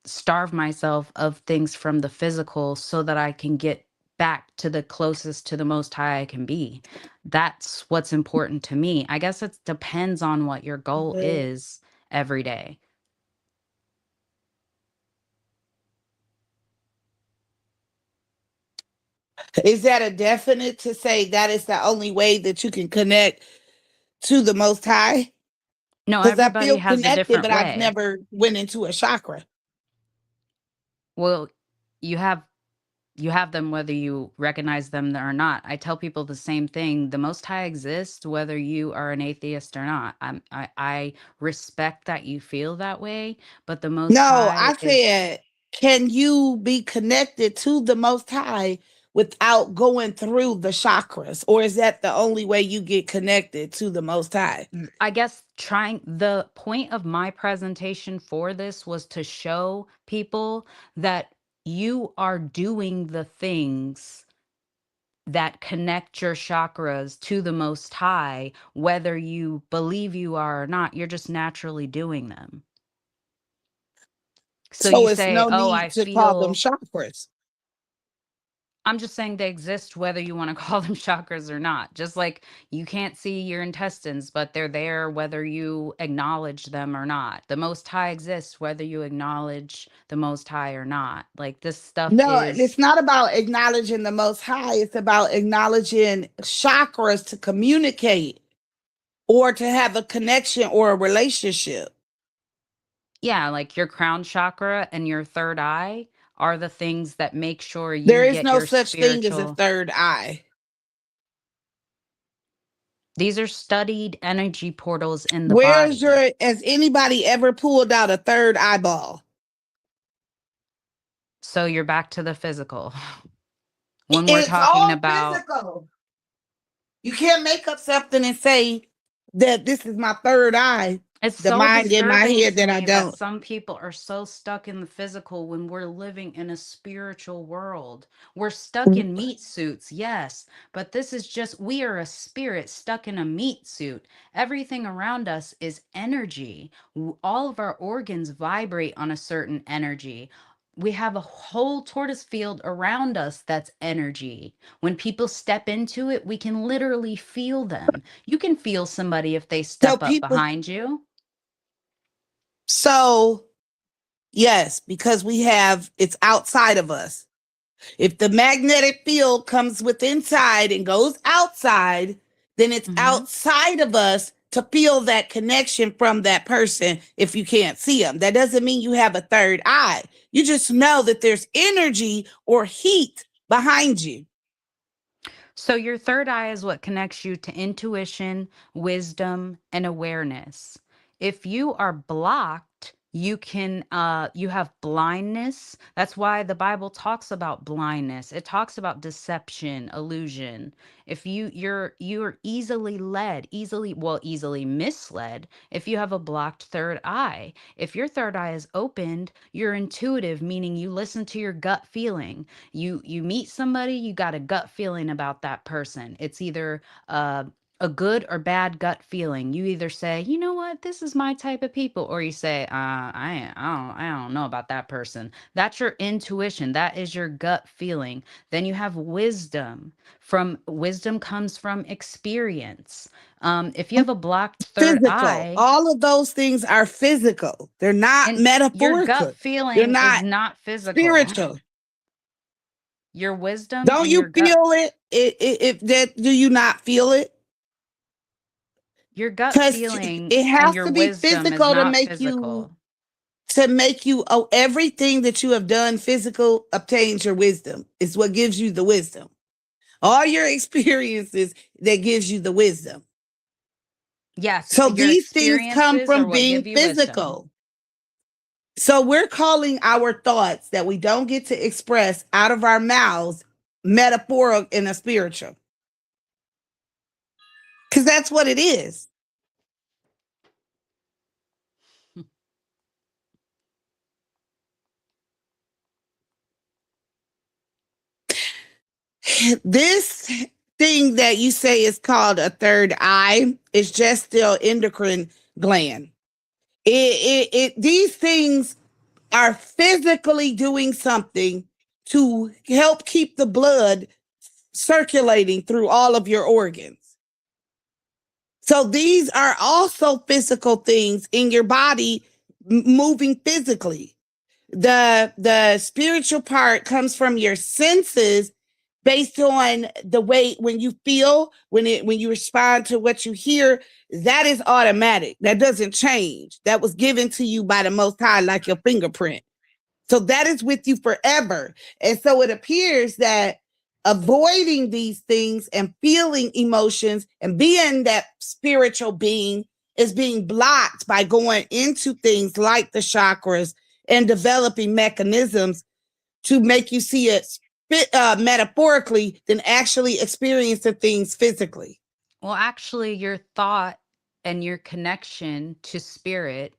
starve myself of things from the physical so that I can get back to the closest to the Most High I can be. That's what's important to me. I guess it depends on what your goal is every day. Is that a definite to say that is the only way that you can connect to the Most High? No, Because I everybody feel has a connected, different but I've way. never went into a chakra. Well, you have them whether you recognize them or not. I tell people the same thing. The Most High exists whether you are an atheist or not. I respect that you feel that way, but the Most No, High I is. said, can you be connected to the Most High without going through the chakras? Or is that the only way you get connected to the Most High? I guess the point of my presentation for this was to show people that you are doing the things that connect your chakras to the Most High, whether you believe you are or not. You're just naturally doing them. So So you it's say, no oh, I need to call them feel. chakras. I'm just saying they exist whether you want to call them chakras or not. Just like you can't see your intestines, but they're there whether you acknowledge them or not. The Most High exists whether you acknowledge the Most High or not. Like this stuff No, is. it's not about acknowledging the Most High. It's about acknowledging chakras to communicate or to have a connection or a relationship. Yeah, like your crown chakra and your third eye are the things that make sure you There is get no your such thing as a spiritual. third eye. These are studied energy portals in the Where's body. has anybody ever pulled out a third eyeball? So you're back to the physical. When we're It's talking all about. physical. You can't make up something and say that this is my third eye. It's The so mind in my disturbing head to that I me that don't. some people are so stuck in the physical when we're living in a spiritual world. We're stuck in meat suits, yes, but this is just, we are a spirit stuck in a meat suit. Everything around us is energy. All of our organs vibrate on a certain energy. We have a whole tortoise field around us that's energy. When people step into it, we can literally feel them. You can feel somebody if they So step up people, behind you. so yes, because it's outside of us. If the magnetic field comes with inside and goes outside, then it's outside of us to feel that connection from that person if you can't see them. That doesn't mean you have a third eye. You just know that there's energy or heat behind you. So your third eye is what connects you to intuition, wisdom, and awareness. If you are blocked, you have blindness. That's why the Bible talks about blindness. It talks about deception, illusion. If you're easily led, easily misled if you have a blocked third eye. If your third eye is opened, you're intuitive, meaning you listen to your gut feeling. You meet somebody, you got a gut feeling about that person. It's either a good or bad gut feeling. You either say, you know what, this is my type of people, or you say, I don't know about that person. That's your intuition. That is your gut feeling. Then you have wisdom. Wisdom comes from experience. If you have a blocked third Physical. eye, All of those things are physical. They're not and your gut metaphorical. They're feeling is not not physical. spiritual. Your wisdom Don't and you your gut. feel it? If that, do you not feel it? Your gut Because feeling it and has your to be wisdom is physical not physical. to make you everything that you have done physical obtains your wisdom. It's what gives you the wisdom. All your experiences that gives you the wisdom. Yes, So your these things come experiences are from what being give you wisdom. physical. So we're calling our thoughts that we don't get to express out of our mouths metaphorical and a spiritual. Because that's what it is. This thing that you say is called a third eye is just still endocrine gland. These things are physically doing something to help keep the blood circulating through all of your organs. So these are also physical things in your body moving physically. The spiritual part comes from your senses based on the way when you feel, when you respond to what you hear, that is automatic. That doesn't change. That was given to you by the Most High, like your fingerprint. So that is with you forever. And so it appears that avoiding these things and feeling emotions and being that spiritual being is being blocked by going into things like the chakras and developing mechanisms to make you see it metaphorically than actually experiencing things physically. Well, actually, your thought and your connection to spirit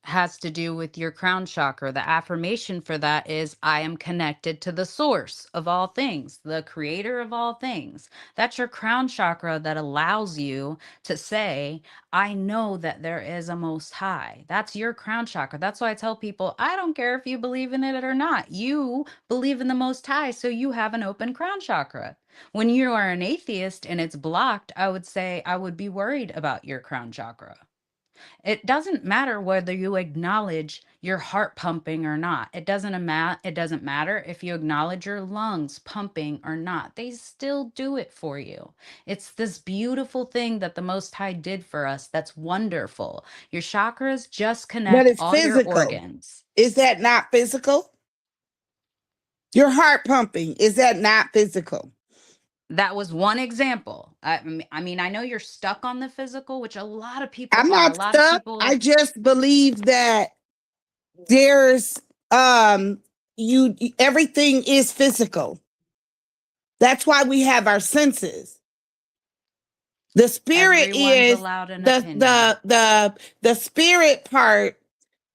has to do with your crown chakra. The affirmation for that is I am connected to the source of all things, the creator of all things. That's your crown chakra that allows you to say, I know that there is a most high. That's your crown chakra. That's why I tell people, I don't care if you believe in it or not. You believe in the most high, so you have an open crown chakra. When you are an atheist and it's blocked, I would say I would be worried about your crown chakra. It doesn't matter whether you acknowledge your heart pumping or not. It doesn't matter if you acknowledge your lungs pumping or not. They still do it for you. It's this beautiful thing that the Most High did for us that's wonderful. Your chakras just But connect it's all your physical. organs. Is that not physical? Your heart pumping, is that not physical? That was one example. I mean, I know you're stuck on the physical, which a lot of people I'm are. A not lot of stuck. people I just believe that there's everything is physical. That's why we have our senses. The spirit Everyone's is allowed an opinion. the spirit part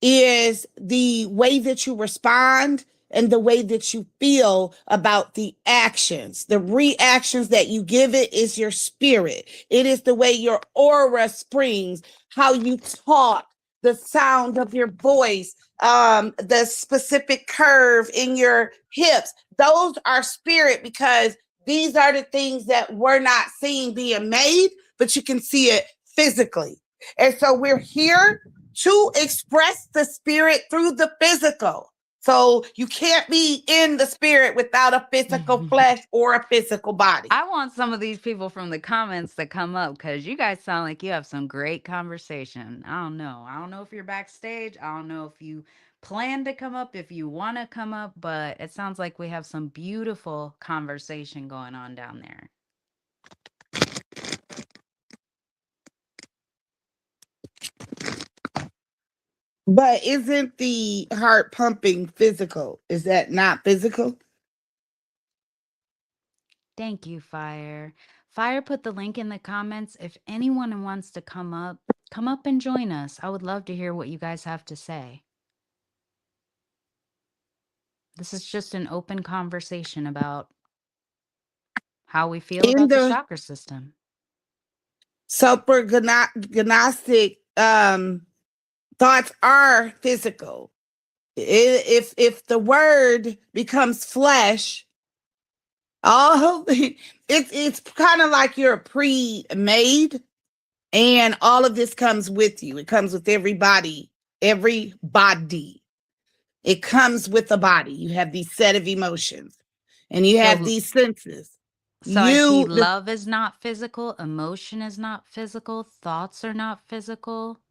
is the way that you respond and the way that you feel about the actions. The reactions that you give it is your spirit. It is the way your aura springs, how you talk, the sound of your voice, the specific curve in your hips. Those are spirit because these are the things that we're not seeing being made, but you can see it physically. And so we're here to express the spirit through the physical. So you can't be in the spirit without a physical flesh or a physical body. I want some of these people from the comments to come up because you guys sound like you have some great conversation. I don't know. I don't know if you're backstage. I don't know if you plan to come up, if you want to come up, but it sounds like we have some beautiful conversation going on down there. But isn't the heart pumping physical? Is that not physical? Thank you, Fire. Fire put the link in the comments. If anyone wants to come up and join us. I would love to hear what you guys have to say. This is just an open conversation about how we feel about the chakra system. So for Gnostic, thoughts are physical. If the word becomes flesh, it's kind of like you're pre-made, and all of this comes with you. It comes with everybody. It comes with the body. You have these set of emotions, and you have these senses. So I see love is not physical, emotion is not physical, thoughts are not physical.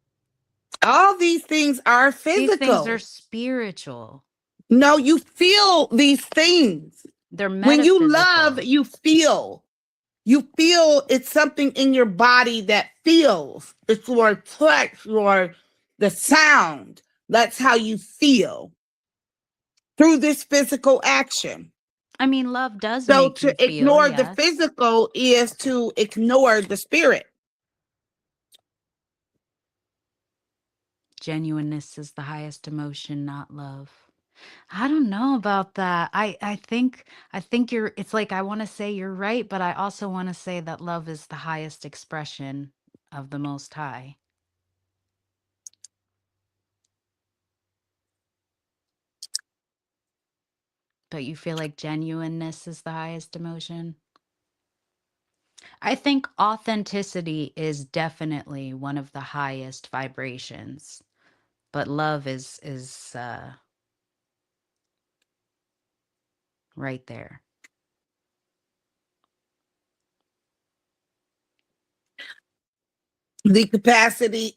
All these things are physical. These things are spiritual. No, you feel these things. They're metaphysical. When you love, you feel. You feel it's something in your body that feels. It's your touch, your the sound. That's how you feel through this physical action. I mean, love does so make you to ignore feel, the yes. physical is to ignore the spirit. Genuineness is the highest emotion, not love. I don't know about that. I think you're, it's like I want to say you're right, but I also want to say that love is the highest expression of the Most High. But you feel like genuineness is the highest emotion? I think authenticity is definitely one of the highest vibrations, but love is right there. The capacity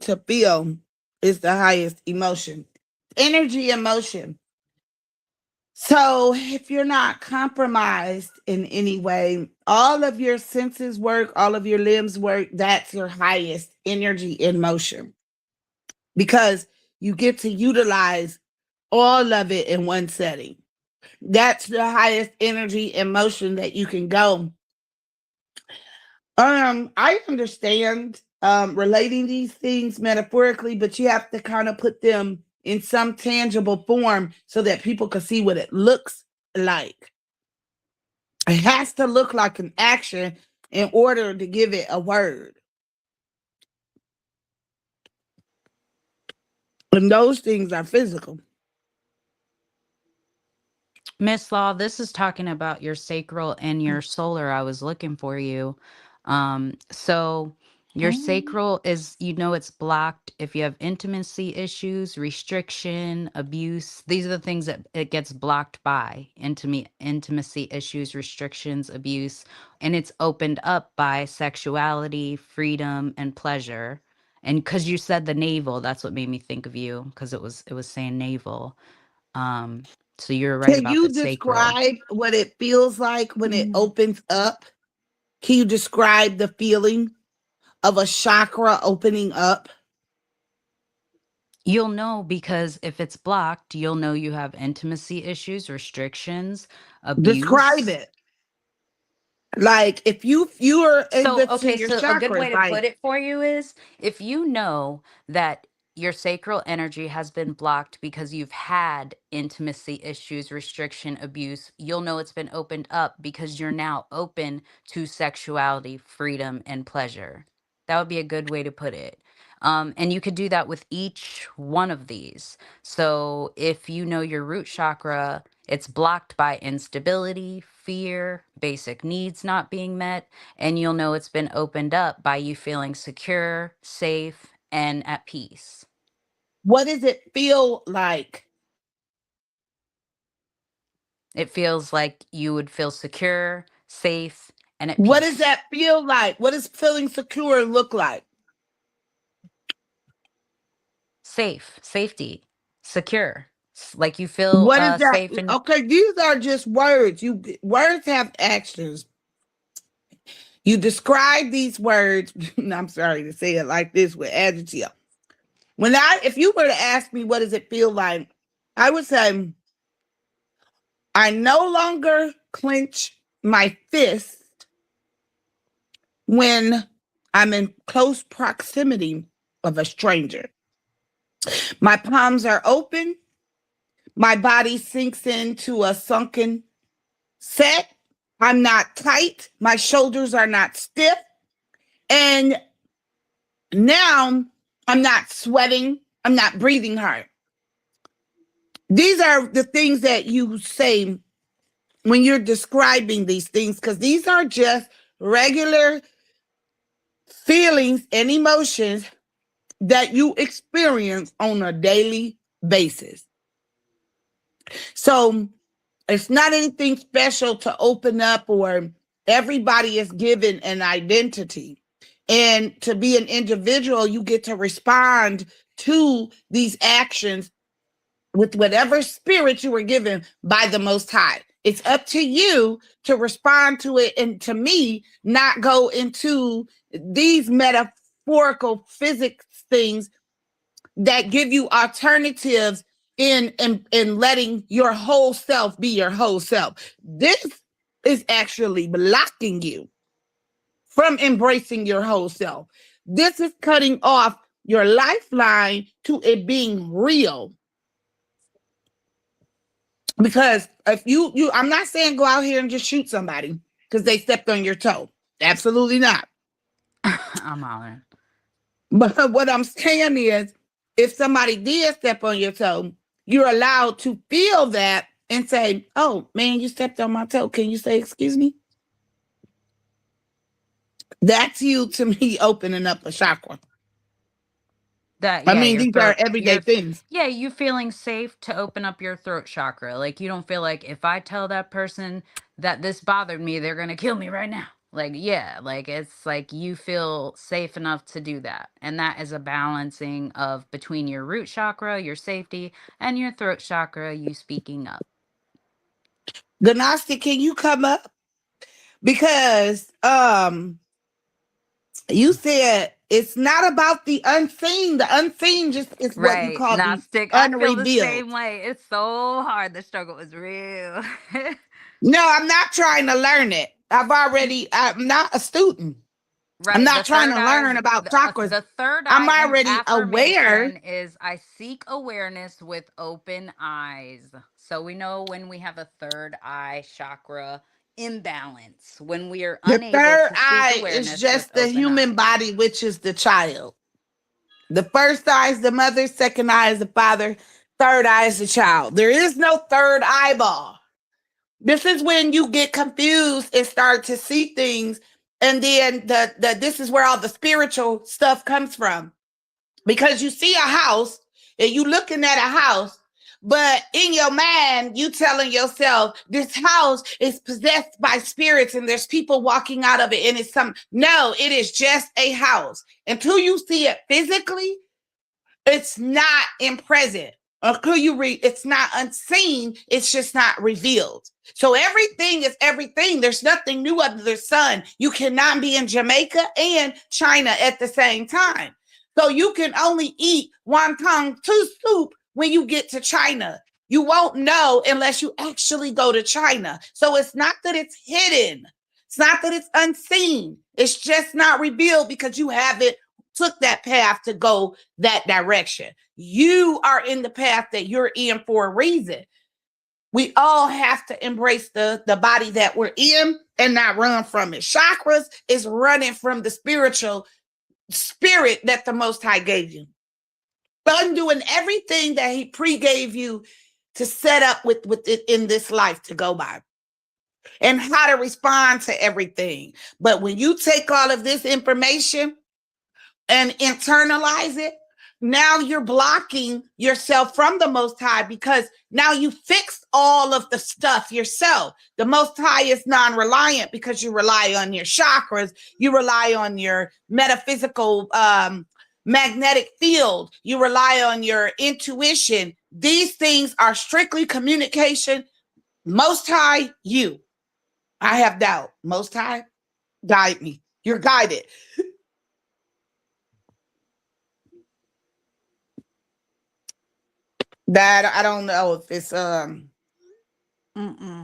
to feel is the highest emotion. Energy, emotion. So if you're not compromised in any way, all of your senses work, all of your limbs work, that's your highest energy in motion. Because you get to utilize all of it in one setting. That's the highest energy and motion that you can go. I understand relating these things metaphorically, but you have to kind of put them in some tangible form so that people can see what it looks like. It has to look like an action in order to give it a word. And those things are physical. Miss Law, this is talking about your sacral and your solar. I was looking for you. So your sacral is, it's blocked if you have intimacy issues, restriction, abuse. These are the things that it gets blocked by: intimacy issues, restrictions, abuse, and it's opened up by sexuality, freedom, and pleasure. And because you said the navel, that's what made me think of you, because it was saying navel. So you're right Can about you the sacral. describe what it feels like when it opens up? Can you describe the feeling of a chakra opening up? You'll know, because if it's blocked, you'll know you have intimacy issues, restrictions, Describe abuse. it. Like if you're So, in your so a good way chakras, to put like it for you is, if you know that your sacral energy has been blocked because you've had intimacy issues, restriction, abuse, you'll know it's been opened up because you're now open to sexuality, freedom, and pleasure. That would be a good way to put it. And you could do that with each one of these. So if you know your root chakra, it's blocked by instability, fear, basic needs not being met, and you'll know it's been opened up by you feeling secure, safe, and at peace. what does it feel like? It feels like you would feel secure, safe, and at What peace. does that feel like? What does feeling secure look like? Safe, safety, secure. Like you feel What is that? safe and Okay, these are just words. Words have actions. You describe these words. I'm sorry to say it like this with adjective. If you were to ask me what does it feel like, I would say I no longer clench my fist when I'm in close proximity of a stranger. My palms are open. My body sinks into a sunken set. I'm not tight. My shoulders are not stiff. And now I'm not sweating. I'm not breathing hard. These are the things that you say when you're describing these things, because these are just regular feelings and emotions that you experience on a daily basis. So it's not anything special to open up, or everybody is given an identity. And to be an individual, you get to respond to these actions with whatever spirit you were given by the Most High. It's up to you to respond to it, and to me, not go into these metaphorical physics things that give you alternatives in letting your whole self be your whole self. This is actually blocking you from embracing your whole self. This is cutting off your lifeline to it being real. Because if you I'm not saying go out here and just shoot somebody because they stepped on your toe. Absolutely not. I'm hollering. But what I'm saying is, if somebody did step on your toe, you're allowed to feel that and say, oh man, you stepped on my toe. Can you say excuse me? That's you, to me, opening up a chakra. I mean, these are everyday things. Yeah, you feeling safe to open up your throat chakra. Like you don't feel like, if I tell that person that this bothered me, they're gonna kill me right now. Like, yeah, like it's like you feel safe enough to do that. And that is a balancing of between your root chakra, your safety, and your throat chakra, you speaking up. Gnostic, can you come up? Because you said it's not about the unseen. The unseen just is what you Right. call the Gnostic. I feel the unrevealed. same way. It's so hard. The struggle is real. No, I'm not trying to learn it. I'm not a student. I'm Right. not trying to learn about chakras. The third I'm eye already aware. affirmation is I seek awareness with open eyes. So we know when we have a third eye chakra imbalance, when we are The unable third to seek eye awareness is with just the open human eyes. body, which is the child. The first eye is the mother, second eye is the father, third eye is the child. There is no third eyeball. This is when you get confused and start to see things. And then this is where all the spiritual stuff comes from. Because you see a house and you looking at a house, but in your mind, you telling yourself this house is possessed by spirits and there's people walking out of it and it's some. No, it is just a house. Until you see it physically, it's not in present. Until you read, it's not unseen, it's just not revealed. So everything is everything. There's nothing new under the sun. You cannot be in Jamaica and China at the same time. So you can only eat wonton soup when you get to China. You won't know unless you actually go to China. So it's not that it's hidden. It's not that it's unseen. It's just not revealed because you haven't took that path to go that direction. You are in the path that you're in for a reason. We all have to embrace the body that we're in and not run from it. Chakras is running from the spiritual spirit that the Most High gave you. Undoing everything that he pre-gave you to set up with it in this life to go by. And how to respond to everything. But when you take all of this information and internalize it, now you're blocking yourself from the Most High because now you fixed all of the stuff yourself. The Most High is non-reliant because you rely on your chakras, you rely on your metaphysical magnetic field, you rely on your intuition. These things are strictly communication. Most High, you. I have doubt. Most High, guide me. You're guided. That I don't know if it's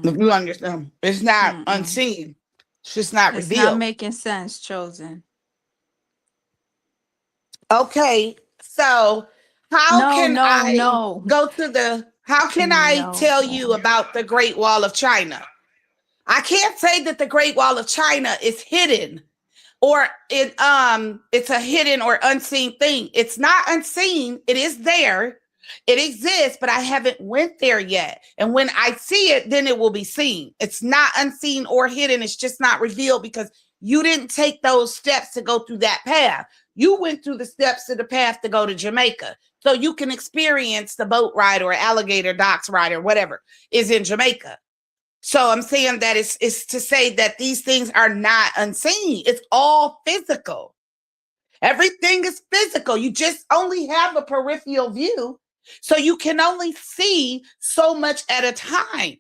if you understand. It's not unseen. It's just not It's revealed. not making sense, Chosen. Okay, so how can I go to how can I tell you about the Great Wall of China? I can't say that the Great Wall of China is hidden or it's a hidden or unseen thing. It's not unseen. It is there. It exists, but I haven't went there yet. And when I see it, then it will be seen. It's not unseen or hidden. It's just not revealed because you didn't take those steps to go through that path. You went through the steps of the path to go to Jamaica. So you can experience the boat ride or alligator docks ride or whatever is in Jamaica. So I'm saying that it's to say that these things are not unseen. It's all physical. Everything is physical. You just only have a peripheral view. So you can only see so much at a time.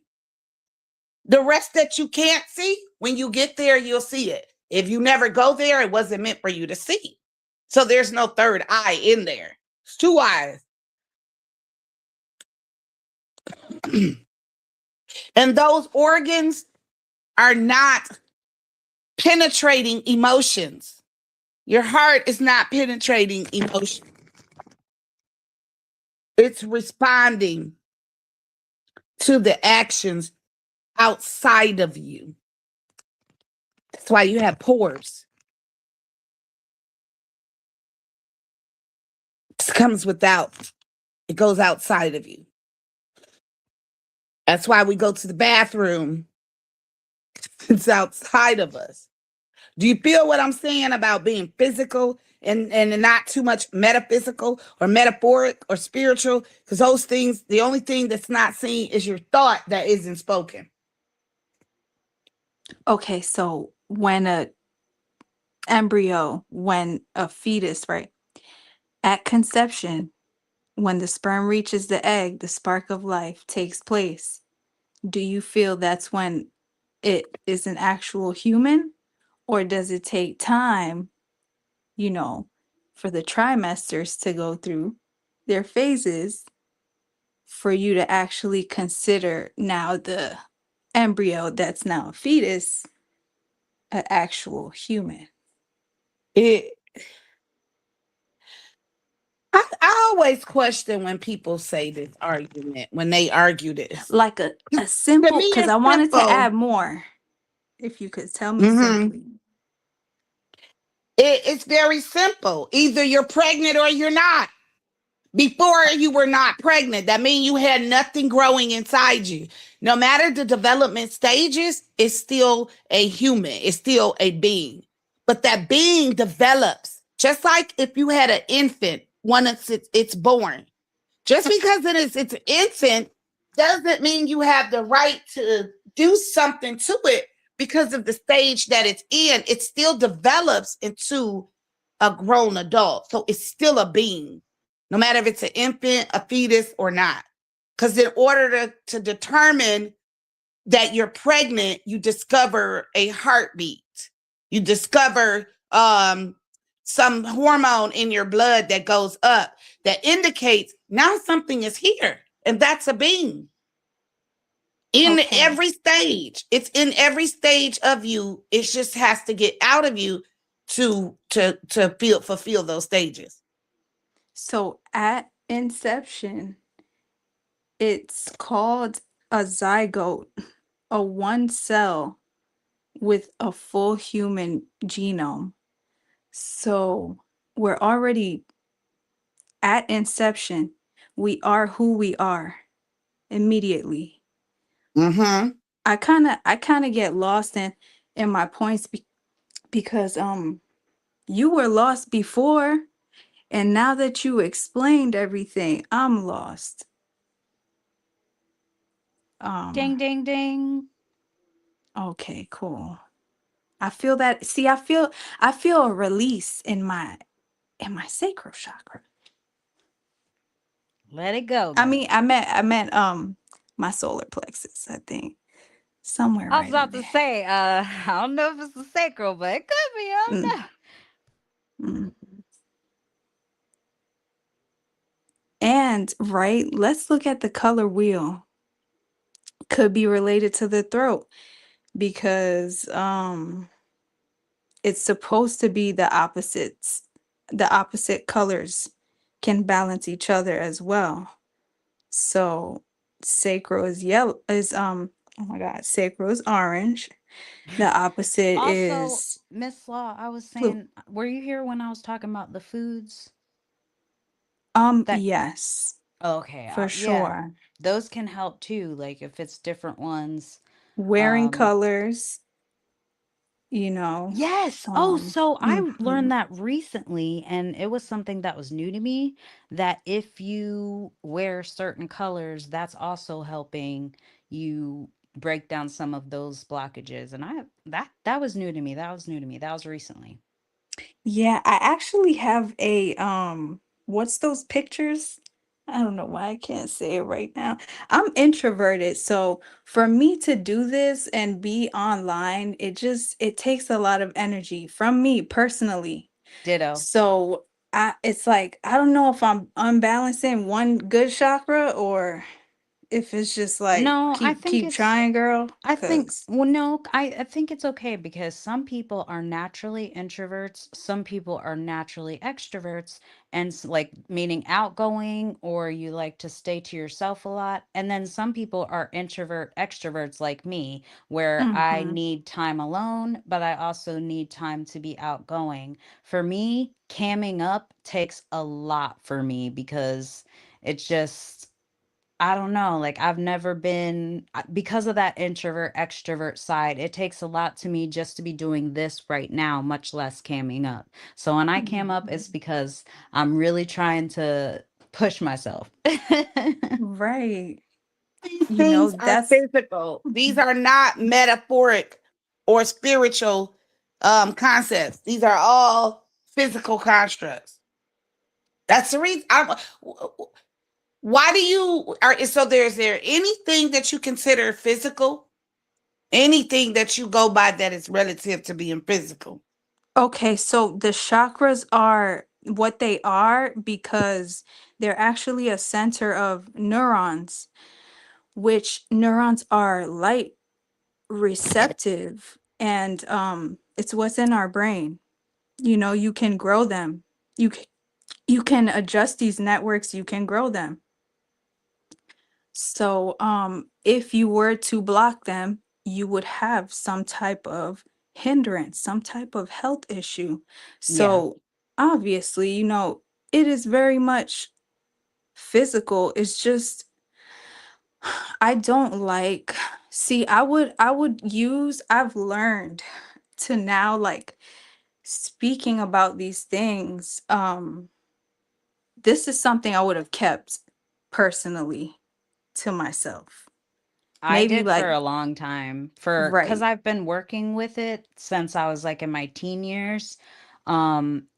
The rest that you can't see, when you get there, you'll see it. If you never go there, it wasn't meant for you to see. So there's no third eye in there. It's two eyes. And those organs are not penetrating emotions. Your heart is not penetrating emotion. It's responding to the actions outside of you. That's why you have pores. It comes without. It goes outside of you. That's why we go to the bathroom. It's outside of us. Do you feel what I'm saying about being physical and not too much metaphysical or metaphoric or spiritual? Because those things, the only thing that's not seen is your thought that isn't spoken. Okay, so when a embryo, when a fetus, right? At conception, when the sperm reaches the egg, the spark of life takes place. Do you feel that's when it is an actual human? Or does it take time, you know, for the trimesters to go through their phases for you to actually consider now the embryo that's now a fetus an actual human? It I always question when people say this argument, when they argue this. Like a To simple, me, because it's I wanted to simple. add more. If you could tell me Mhm. simply. It's very simple. Either you're pregnant or you're not. Before you were not pregnant, that means you had nothing growing inside you. No matter the development stages, it's still a human, it's still a being. But that being develops, just like if you had an infant, once it's born. Just because it's an infant doesn't mean you have the right to do something to it because of the stage that it's in. It still develops into a grown adult. So it's still a being, no matter if it's an infant, a fetus, or not. Because in order to determine that you're pregnant, you discover a heartbeat. You discover some hormone in your blood that goes up that indicates now something is here, and that's a being. In Okay. every stage, it's in every stage of you. It just has to get out of you to fulfill those stages. So at inception, it's called a zygote, a one cell with a full human genome. So we're already at inception. We are who we are immediately. Mm-hmm. I kind of get lost in my points because you were lost before, and now that you explained everything, I'm lost. Ding, ding, ding. Okay, cool. I feel that. See, I feel a release in my sacral chakra. Let it go. I girl. mean, I meant my solar plexus, I think. Somewhere I was right about in to there. say, I don't know if it's the sacral, but it could be. I don't know. Mhm. And right, let's look at the color wheel. Could be related to the throat because it's supposed to be the opposites. The opposite colors can balance each other as well. So sacral is yellow oh my god, sacral is orange. The opposite Also, is Miss Law, I was blue. saying, were you here when I was talking about the foods? That Yes, okay, for yeah, sure. those can help too. Like if it's different ones. Wearing Um, colors, you know. yes. Oh, so I learned Mhm. that recently, and it was something that was new to me. That if you wear certain colors, that's also helping you break down some of those blockages. And that was new to me. That was new to me. That was recently. Yeah, I actually have a what's those pictures? I don't know why I can't say it right now. I'm introverted, so for me to do this and be online, it takes a lot of energy from me personally. Ditto. So it's like I don't know if I'm unbalancing one good chakra or if it's just like No, I think keep it's trying, girl. I think, 'Cause well, no, I think it's okay because some people are naturally introverts, some people are naturally extroverts, and like meaning outgoing, or you like to stay to yourself a lot. And then some people are introvert extroverts like me, where I mhm. need time alone, but I also need time to be outgoing. For me, camming up takes a lot for me because it's just I don't know, like I've never been because of that introvert extrovert side, it takes a lot to me just to be doing this right now, much less camming up. So when I cam up, it's Mhm. because I'm really trying to push myself. Right. These You know, things are that's physical. These are not metaphoric or spiritual concepts. These are all physical constructs. That's the reason. Why do you are so there's there anything that you consider physical? Anything that you go by that is relative to being physical? Okay, so the chakras are what they are because they're actually a center of neurons, which neurons are light receptive, and it's what's in our brain. You know, you can grow them. You can adjust these networks, you can grow them. So if you were to block them, you would have some type of hindrance, some type of health issue. So obviously, you know, it is very much physical. It's just I don't like see, I've learned to now like speaking about these things. This is something I would have kept personally to myself. I Maybe did like for a long time because right. I've been working with it since I was like in my teen years.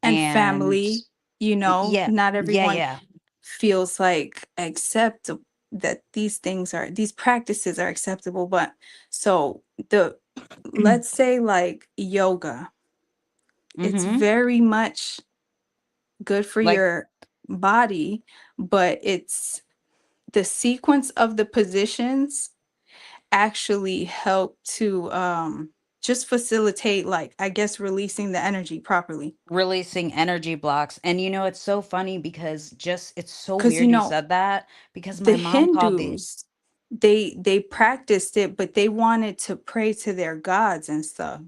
And And family, you know, yeah, not yeah, everyone yeah. feels like accept that these practices are acceptable. But so let's say like yoga, it's Mm-hmm. very much good for Like your body, but it's the sequence of the positions actually help to just facilitate like I guess releasing the energy properly. releasing energy blocks. And you know, it's so funny because it's so Because you weird you know, said that because the my mom called the Hindus, they practiced it, but they wanted to pray to their gods and stuff.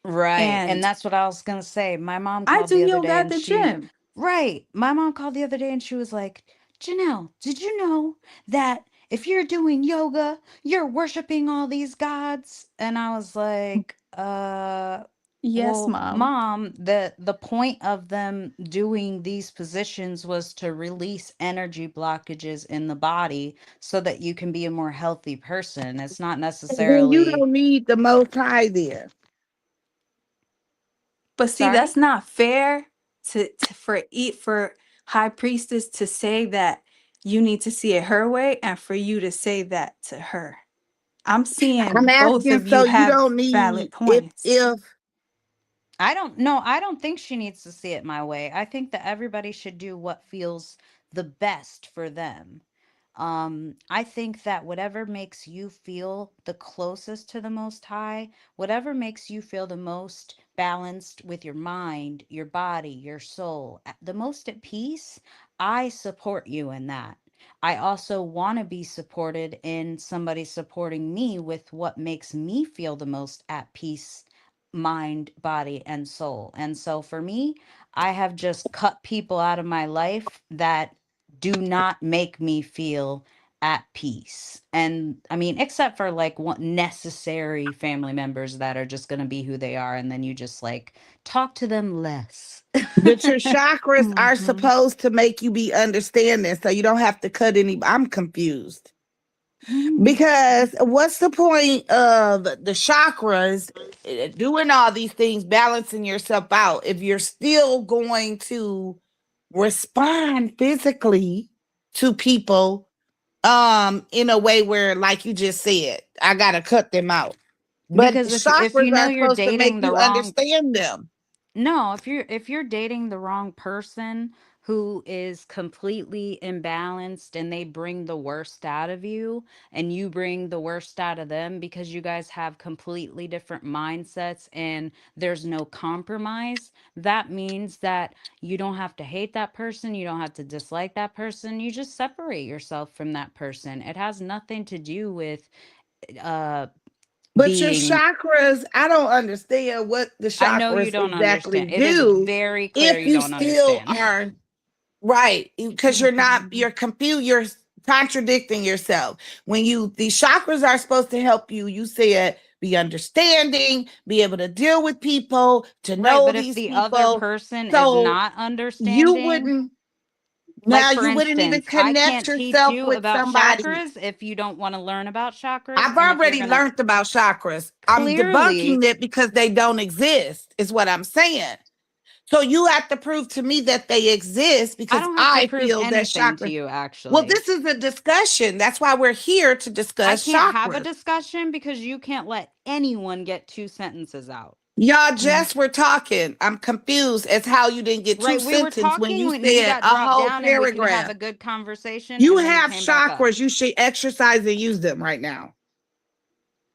right. And And that's what I was gonna say. My mom I called do the other yoga day at and the she gym. right. My mom called the other day and she was like, Janelle, did you know that if you're doing yoga, you're worshiping all these gods? And I was like, Yes, well, mom. mom, the point of them doing these positions was to release energy blockages in the body so that you can be a more healthy person. It's not And then you necessarily don't need the Most High there. But see, sorry. that's not fair for high priestess to say that you need to see it her way and for you to say that to her. I'm I'm seeing both asking of so you you have don't valid need points. I don't know. I don't think she needs to see it my way. I think that everybody should do what feels the best for them. I think that whatever makes you feel the closest to the Most High, whatever makes you feel the most balanced with your mind, your body, your soul, the most at peace, I support you in that. I also want to be supported in somebody supporting me with what makes me feel the most at peace, mind, body, and soul. And so for me, I have just cut people out of my life that do not make me feel at peace. And I mean, except for like one necessary family members that are just going to be who they are. And then you just like talk to them less. But your chakras are Mhm. supposed to make you be understanding, so you don't have to cut any. I'm confused because what's the point of the chakras doing all these things, balancing yourself out, if you're still going to respond physically to people in a way where, like you just said, I gotta cut them out. But Because if you chakras know are you're supposed to make dating the you wrong understand them. no, if you're dating the wrong person who is completely imbalanced and they bring the worst out of you and you bring the worst out of them because you guys have completely different mindsets and there's no compromise, that means that you don't have to hate that person, you don't have to dislike that person, you just separate yourself from that person. It has nothing to do with uh But your being chakras, I don't understand what the I know you chakras don't exactly understand. It is do very clear if you you don't still understand. are right, because you're confused, you're contradicting yourself. When you these chakras are supposed to help you, you said be understanding, be able to deal with people, to Right, know but if these the other people. person is So not you understanding, wouldn't Now For you wouldn't even instance, I connect can't teach yourself you with about somebody. chakras if you don't want to learn about chakras. I've And if you're already going to learned about chakras. I'm clearly, debunking it because they don't exist, is what I'm saying. So you have to prove to me that they exist I because don't have to I prove feel that anything to chakras. you, Well, actually. this is a discussion. That's why we're here to I discuss can't have a chakras. discussion because you can't let anyone get 2 sentences out. Y'all just were talking. I'm confused as how you didn't get two Right, we were sentences when talking you when we said got a dropped whole down and we could have paragraph. a good conversation, You and then you have came back up. chakras. You should exercise and use them right now.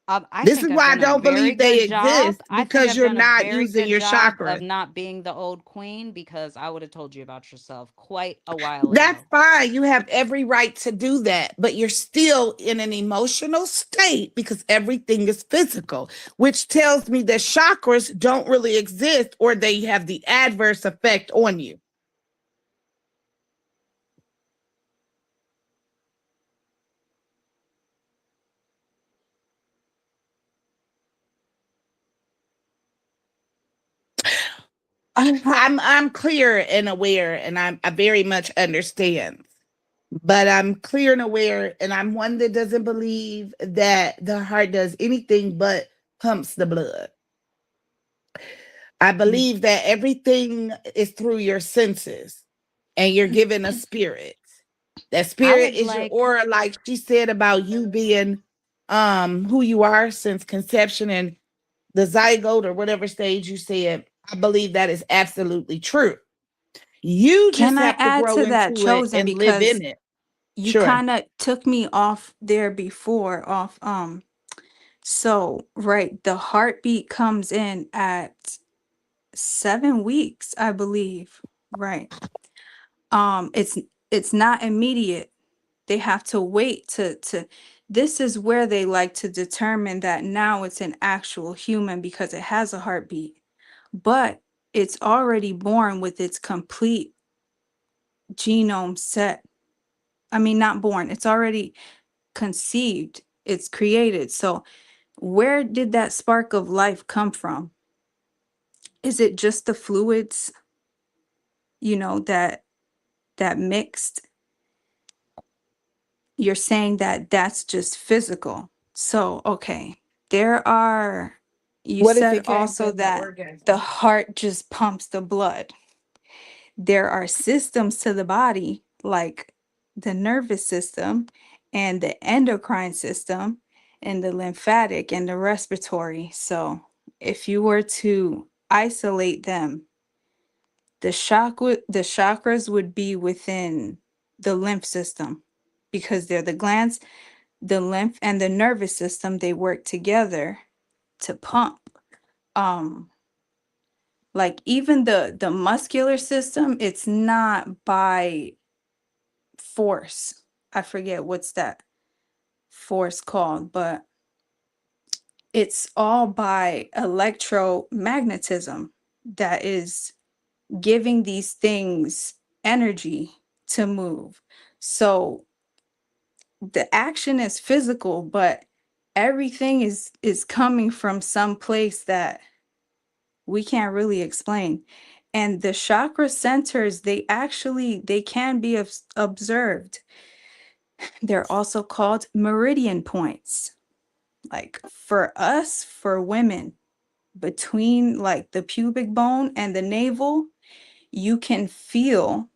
I This think is I've why I done a don't very believe they good job. exist I think because I've you're done a not very using good your job chakras. of not being the old queen, because I would have told you about yourself quite a while That's ago. fine. You have every right to do that, but you're still in an emotional state because everything is physical, which tells me that chakras don't really exist or they have the adverse effect on you. I'm clear and aware, and I very much understand. But I'm clear and aware, and I'm one that doesn't believe that the heart does anything but pumps the blood. I believe that everything is through your senses, and you're given a spirit. That I spirit would is your like, aura, like she said about you being who you are since conception and the zygote or whatever stage you said. I believe that is absolutely true. You just Can I have to add grow to that, into it Chosen? and live Because in it. you Sure. kind of took me off there before, so right, the heartbeat comes in at 7 weeks, I believe. Right. It's not immediate. They have to wait to this is where they like to determine that now it's an actual human because it has a heartbeat. But it's already born with its complete genome set. I mean, not born, it's already conceived, it's created. So where did that spark of life come from? Is it just the fluids, that mixed? You're saying that that's just physical. So, okay, you What if said it came also from the that orgasm? the heart just pumps the blood. There are systems to the body, like the nervous system and the endocrine system and the lymphatic and the respiratory. So, if you were to isolate them, the chakras would be within the lymph system because they're the glands, the lymph and the nervous system, they work together to pump. Um like even the muscular system, it's not by force. I forget what's that force called, but it's all by electromagnetism that is giving these things energy to move. So the action is physical, but everything is coming from some place that we can't really explain. And the chakra centers, they can be observed. They're also called meridian points. Like for us, for women, between like the pubic bone and the navel, you can feel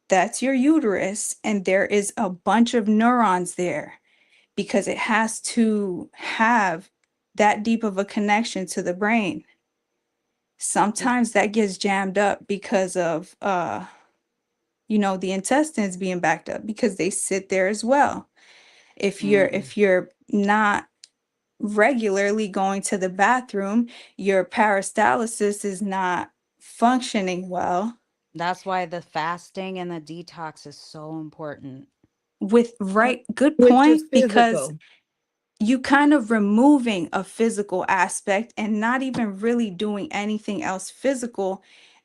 that's your uterus, and there is a bunch of neurons there because it has to have that deep of a connection to the brain. Sometimes that gets jammed up because of the intestines being backed up because they sit there as well. If you're not regularly going to the bathroom, your peristalsis is not functioning well. that's why the fasting and the detox is so important. Good Which is point, because physical. you kind of removing a physical aspect and not even really doing anything else physical,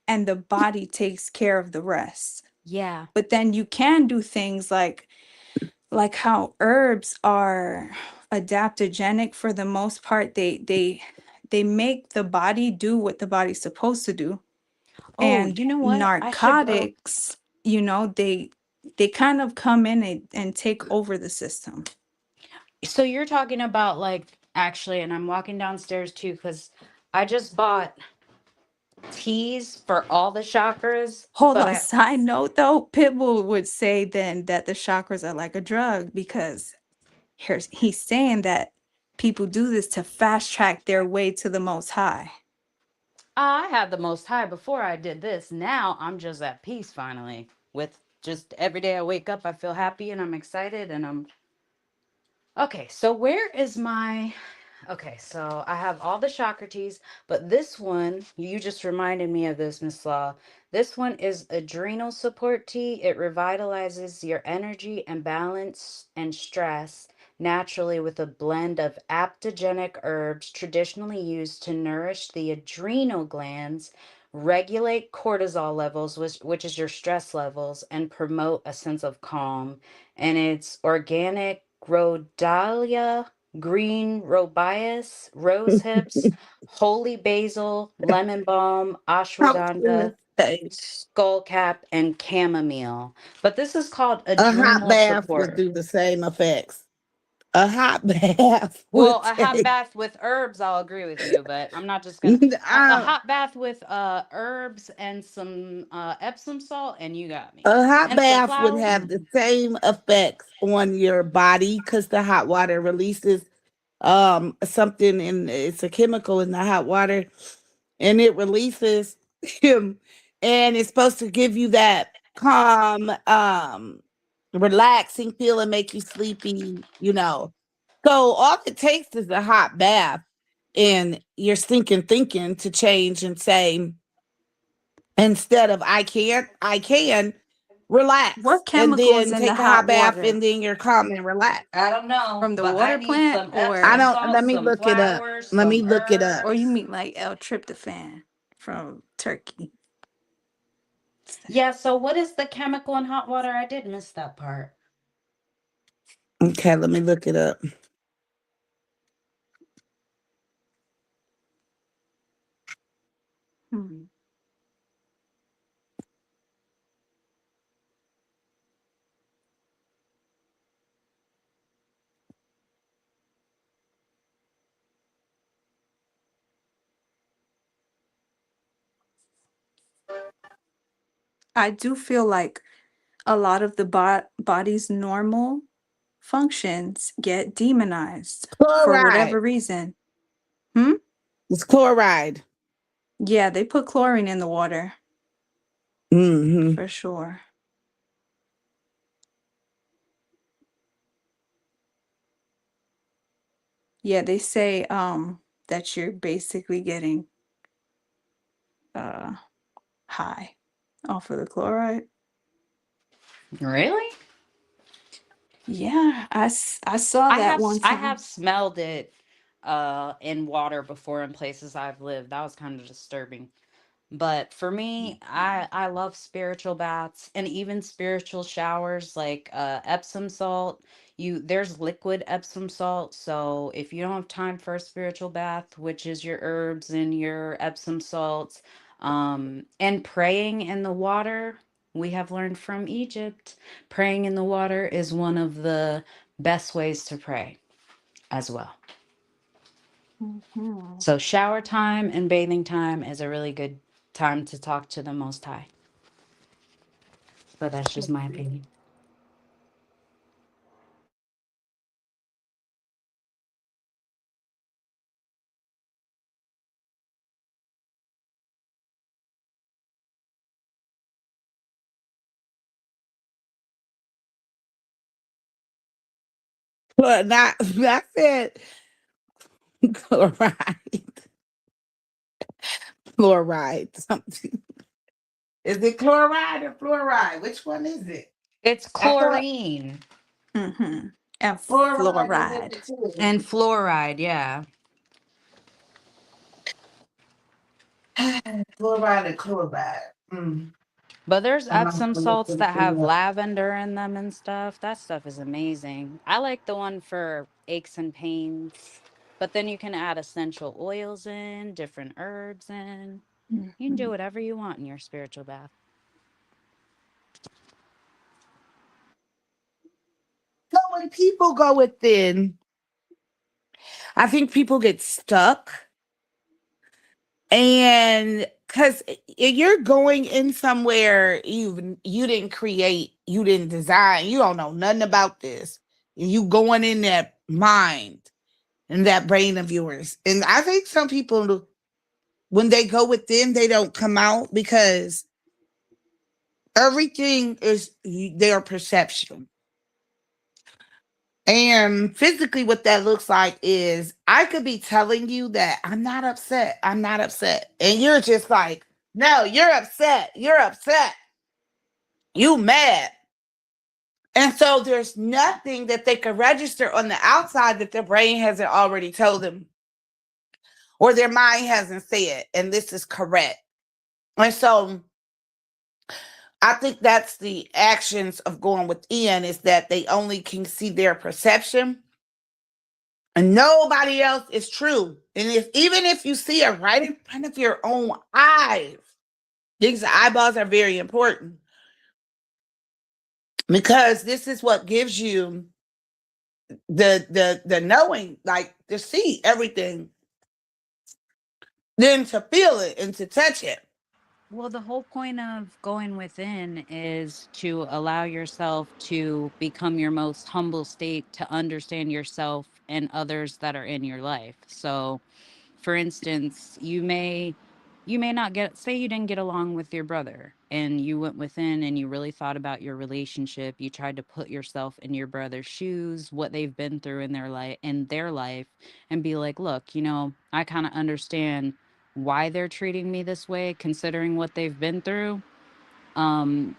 and the body takes care of the rest. Yeah. But then you can do things like how herbs are adaptogenic for the most part. They make the body do what the body's supposed to do. Oh, And you know what? I should go. narcotics, you know, they kind of come in and take over the system. So you're talking about like actually, and I'm walking downstairs too because I just bought teas for all the chakras. Hold but on, side note though, Pitbull would say then that the chakras are like a drug because he's saying that people do this to fast track their way to the most high. I had the most high before I did this. Now I'm just at peace finally. With just every day I wake up, I feel happy and I'm excited and I'm okay. So where is my okay? So I have all the chakra teas, but this one, you just reminded me of this, Miss Law. This one is adrenal support tea. It revitalizes your energy and balance and stress naturally with a blend of aptogenic herbs traditionally used to nourish the adrenal glands, regulate cortisol levels, which is your stress levels, and promote a sense of calm. And it's organic rhodalia, green robias, rose hips, holy basil, lemon balm, I was ashwagandha, gonna say skullcap, and chamomile. But this is called a hot adrenal bath would support. do the same effects. A hot bath Well, would a hot take bath with herbs, I'll agree with you, but I'm not just gonna a uh, hot bath with herbs and some Epsom salt, and you got me. a hot And some bath would flowers. have the same effects on your body because the hot water releases something in it's a chemical in the hot water and it releases him and it's supposed to give you that calm relaxing feel and make you sleepy, you know. So all it takes is a hot bath and you're thinking to change and say instead of I can relax What and chemicals then in the take a hot hot bath water? and then you're calm and relaxed. I don't know, From the but I water need plant some I Epsom or don't salt, let me some look it up. flowers, Let me some look it up. or you herbs. mean like L-tryptophan from Turkey? Yeah, so what is the chemical in hot water? I did miss that part. Okay, let me look it up. Hmm. I do feel like a lot of the body's normal functions get demonized for Chloride. whatever reason. It's chloride. Yeah, they put chlorine in the water Mm-hmm. for sure. Yeah, they say that you're basically getting high off of the chloride. Really? Yeah, I saw that one I time. have smelled it in water before in places I've lived. That was kind of disturbing. But for me, I love spiritual baths and even spiritual showers like Epsom salt. There's liquid Epsom salt. So if you don't have time for a spiritual bath, which is your herbs and your Epsom salts, and praying in the water, we have learned from Egypt, praying in the water is one of the best ways to pray as well. Mhm. So shower time and bathing time is a really good time to talk to the Most High. But that's just my opinion. But not I said chloride. Fluoride. Something. Is it chloride or fluoride? Which one is it? It's I thought chlorine Mm-hmm. And fluoride is in fluoride. it too. and fluoride, yeah. Fluoride and chloride. Mm. But there's I'm not Epsom gonna look salts them that have up. lavender in them and stuff. That stuff is amazing. I like the one for aches and pains. But then you can add essential oils in, different herbs in. You can do Mhm. whatever you want in your spiritual bath. when people go within, I think people get stuck. And because you're going in somewhere you didn't create, you didn't design, you don't know nothing about this. You going in that mind and that brain of yours. And I think some people, when they go within, they don't come out because everything is their perception. And physically, what that looks like is I could be telling you that I'm not upset. I'm not upset. And you're just like, no, you're upset. You're upset. You mad. And so there's nothing that they could register on the outside that their brain hasn't already told them or their mind hasn't said, and this is correct. And so I think that's the actions of going within, is that they only can see their perception and nobody else is true. And even if you see it right in front of your own eyes, these eyeballs are very important because this is what gives you the knowing, like to see everything, then to feel it and to touch it. Well, the whole point of going within is to allow yourself to become your most humble state, to understand yourself and others that are in your life. So, for instance, you may not get, say you didn't get along with your brother and you went within and you really thought about your relationship. You tried to put yourself in your brother's shoes, what they've been through in their life, and be like, look, I kind of understand why they're treating me this way considering what they've been through. Um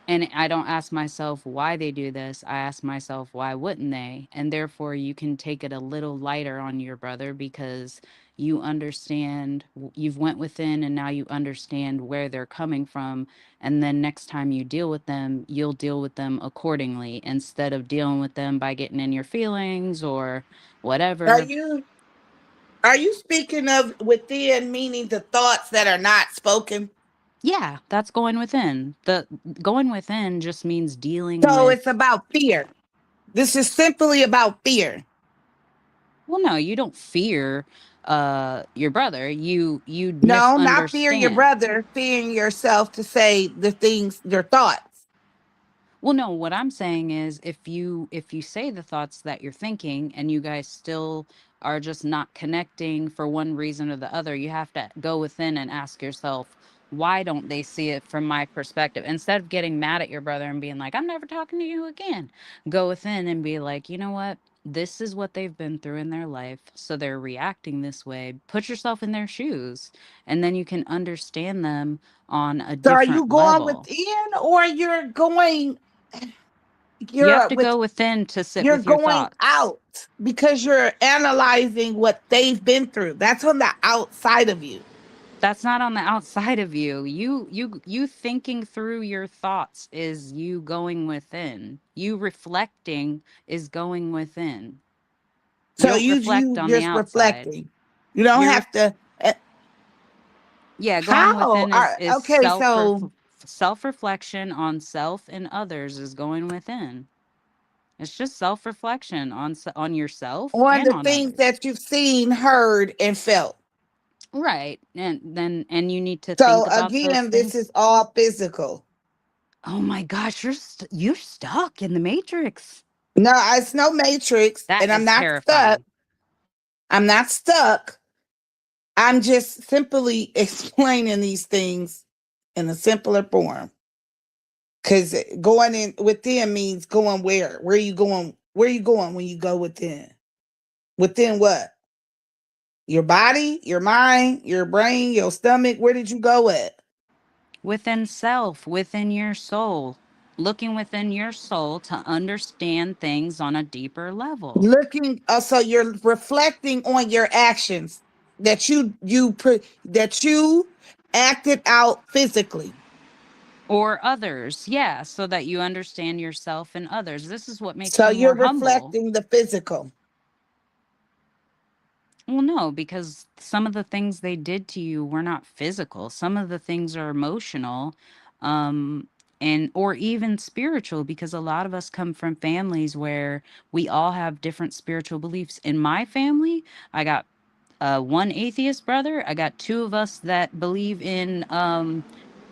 and I don't ask myself why they do this. I ask myself, why wouldn't they? And therefore, you can take it a little lighter on your brother because you understand, you've went within and now you understand where they're coming from. And then next time you deal with them, you'll deal with them accordingly instead of dealing with them by getting in your feelings or Are whatever. you are you speaking of within, meaning the thoughts that are not spoken? Yeah, that's going within. The going within just means dealing So with. it's about fear. This is simply about fear. Well, no, you don't fear your brother. You No, not fearing your misunderstand. brother, fearing yourself to say the things, your thoughts. Well, no, what I'm saying is if you say the thoughts that you're thinking and you guys still are just not connecting for one reason or the other, you have to go within and ask yourself, why don't they see it from my perspective? Instead of getting mad at your brother and being like, I'm never talking to you again, go within and be like, you know what? This is what they've been through in their life. So they're reacting this way. Put yourself in their shoes, and then you can understand them on a So are you different going level. within or You have you're to with go within to sit you're with your going thoughts. out because you're analyzing what they've been through. That's on the outside of you. That's not on the outside of you. You thinking through your thoughts is you going within. You reflecting is going within. You So don't reflect you on the just outside. reflecting. You don't You're have to. Yeah, going How within is are is okay? So self-reflection on self and others is going within. It's just self-reflection on yourself on and the on things others. that you've seen, heard, and felt. Right. And you need to think So about those again, this things. is all physical. Oh my gosh, you're stuck in the matrix. No, it's no matrix, That and I'm is not stuck. terrifying. I'm not stuck. I'm just simply explaining these things in a simpler form. Because going in within means going where? Where are you going? Where are you going when you go within? Within what? Your body, your mind, your brain, your stomach. Where did you go at? Within self, within your soul, looking within your soul to understand things on a deeper level. Looking. So you're reflecting on your actions that that you acted out physically. Or others, yeah, so that you understand yourself and others. This is what makes So you you're more humble. reflecting the physical. Well, no, because some of the things they did to you were not physical. Some of the things are emotional. Um, and or even spiritual, because a lot of us come from families where we all have different spiritual beliefs. In my family, I got one atheist brother. I got two of us that believe in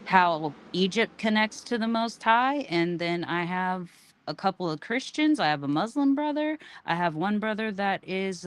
how Egypt connects to the Most High, and then I have a couple of Christians. I have a Muslim brother. I have one brother that is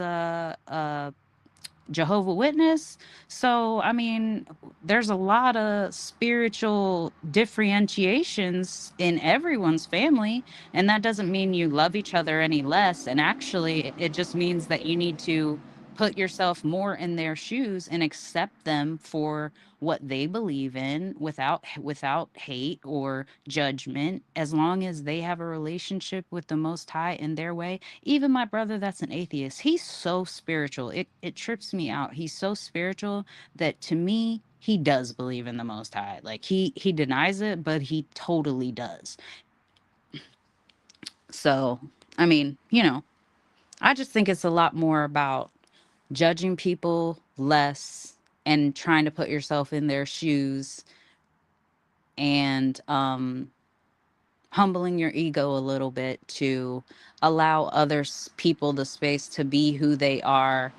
Jehovah Witness. So, I mean, there's a lot of spiritual differentiations in everyone's family, and that doesn't mean you love each other any less. And actually, it just means that you need to put yourself more in their shoes and accept them for what they believe in without hate or judgment, as long as they have a relationship with the Most High in their way. Even my brother that's an atheist, he's so spiritual. It trips me out. He's so spiritual that to me, he does believe in the Most High. Like he denies it, but he totally does. So, I mean, I just think it's a lot more about judging people less and trying to put yourself in their shoes, and humbling your ego a little bit to allow people the space to be who they are.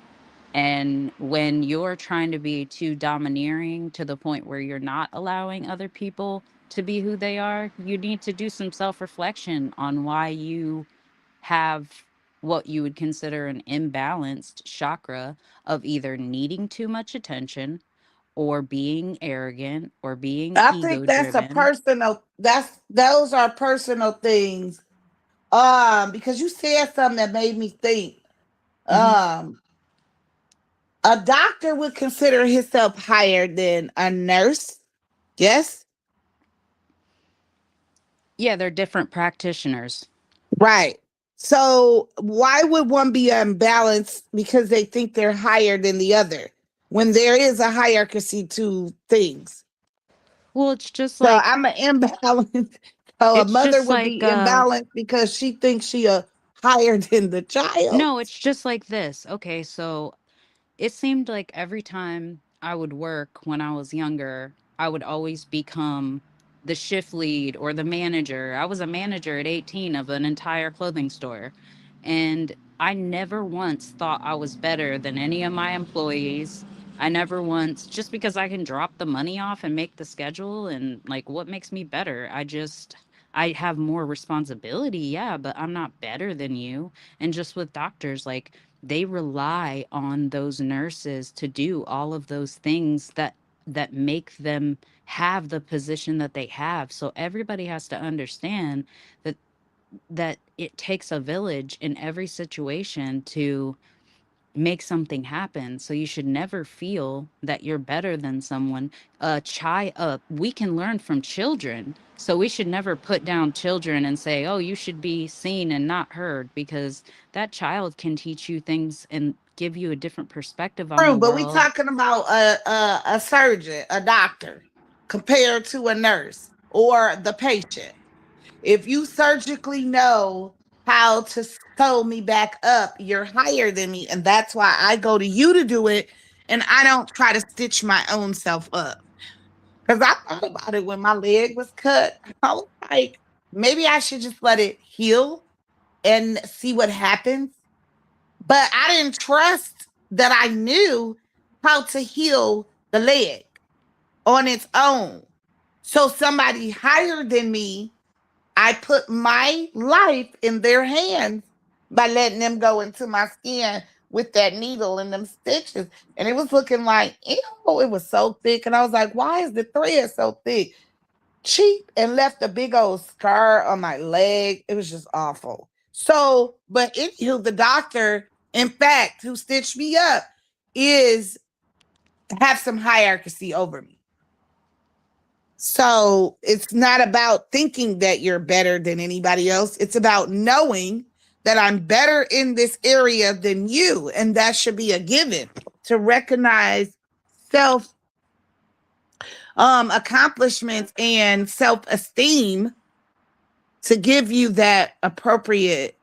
And when you're trying to be too domineering to the point where you're not allowing other people to be who they are, you need to do some self-reflection on why you have what you would consider an imbalanced chakra of either needing too much attention or being arrogant or being I ego think that's a driven. personal. Those are personal things. Because you said something that made me think. A doctor would consider himself higher than a nurse. Yes. Yeah, they're different practitioners. Right. So why would one be unbalanced because they think they're higher than the other when there is a hierarchy to things? Well, it's just So like I'm an imbalance. So a it's mother just would be like imbalanced because she thinks she higher than the child. no, it's just like this. Okay, so it seemed like every time I would work when I was younger, I would always become the shift lead or the manager. I was a manager at 18 of an entire clothing store. And I never once thought I was better than any of my employees. I never once, just because I can drop the money off and make the schedule and like what makes me better? I have more responsibility, yeah, but I'm not better than you. And just with doctors, like they rely on those nurses to do all of those things that make them have the position that they have. So everybody has to understand that it takes a village in every situation to make something happen. So you should never feel that you're better than someone. We can learn from children. So we should never put down children and say, "Oh, you should be seen and not heard," because that child can teach you things and give you a different perspective on the True, but we world. talking about a surgeon, a doctor, compared to a nurse or the patient. If you surgically know how to sew me back up, you're higher than me. And that's why I go to you to do it. And I don't try to stitch my own self up. Because I thought about it when my leg was cut. I was like, maybe I should just let it heal and see what happens. But I didn't trust that I knew how to heal the leg on its own. So somebody higher than me, I put my life in their hands by letting them go into my skin with that needle and them stitches. And it was looking like, ew, it was so thick. And I was like, why is the thread so thick? Cheap, and left a big old scar on my leg. It was just awful. So, but anywho, the doctor, in fact, who stitched me up have some hierarchy over me. So it's not about thinking that you're better than anybody else. It's about knowing that I'm better in this area than you. And that should be a given to recognize self accomplishments and self-esteem to give you that appropriate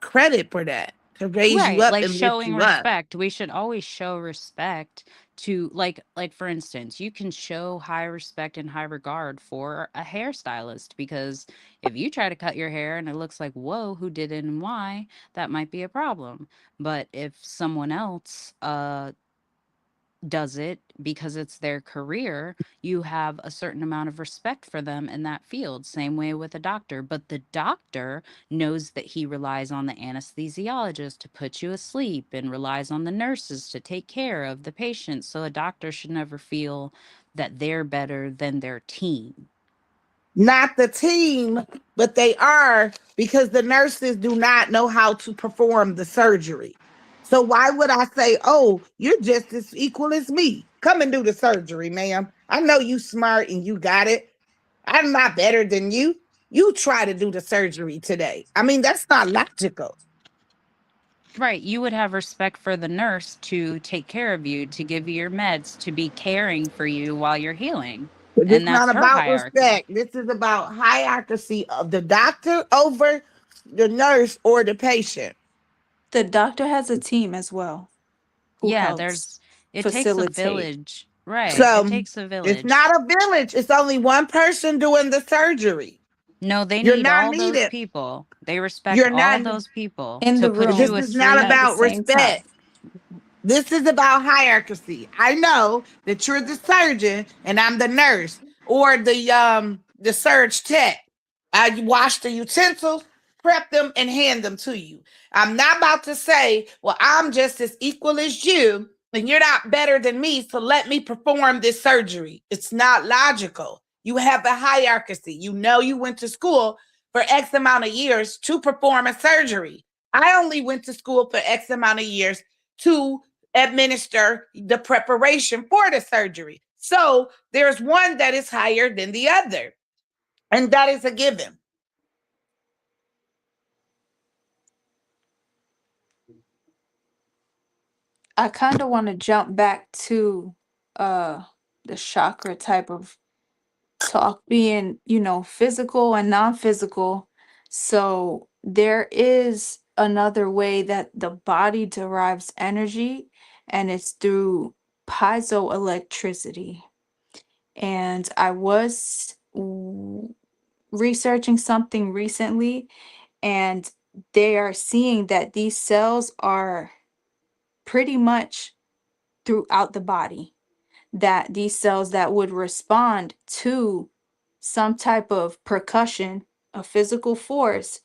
credit for that, to raise you Right, up like and lift showing you up. respect. We should always show respect to like for instance, you can show high respect and high regard for a hairstylist, because if you try to cut your hair and it looks like, whoa, who did it and why, that might be a problem. But if someone else does it because it's their career, you have a certain amount of respect for them in that field. Same way with a doctor. But the doctor knows that he relies on the anesthesiologist to put you asleep and relies on the nurses to take care of the patient. So a doctor should never feel that they're better than their team. Not the team, but they are, because the nurses do not know how to perform the surgery. So why would I say, oh, you're just as equal as me? Come and do the surgery, ma'am. I know you smart and you got it. I'm not better than you. You try to do the surgery today. I mean, that's not logical. Right. You would have respect for the nurse to take care of you, to give you your meds, to be caring for you while you're healing. This And that's not her about hierarchy. respect. This is about hierarchy of the doctor over the nurse or the patient. The doctor has a team as well who Yeah, helps it takes a facilitate. village. Right. So It takes a it's village. not a village. It's only one person doing the surgery. No, they You're need not all those needed. people. They respect You're all not those people in to the put room This you is not asleep. at the about same time. respect. This is about hierarchy. I know that you're the surgeon and I'm the nurse, or the surge tech. I wash the utensils, prep them, and hand them to you. I'm not about to say, well, I'm just as equal as you, and you're not better than me, so let me perform this surgery. It's not logical. You have a hierarchy. You know you went to school for X amount of years to perform a surgery. I only went to school for X amount of years to administer the preparation for the surgery. So there's one that is higher than the other, and that is a given. I kind of want to jump back to the chakra type of talk being, physical and non-physical. So there is another way that the body derives energy, and it's through piezoelectricity. And I was researching something recently, and they are seeing that these cells are pretty much throughout the body, that these cells that would respond to some type of percussion, a physical force,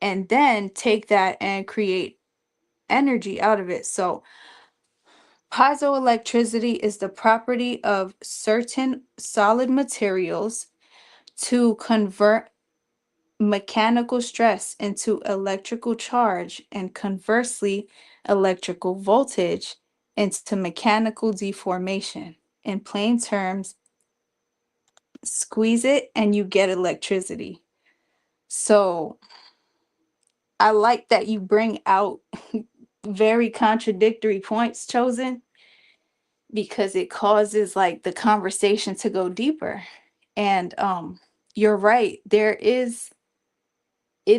and then take that and create energy out of it. So piezoelectricity is the property of certain solid materials to convert mechanical stress into electrical charge, and conversely, electrical voltage into mechanical deformation. In plain terms, squeeze it and you get electricity. So I like that you bring out very contradictory points, Chosen, because it causes like the conversation to go deeper. And you're right, it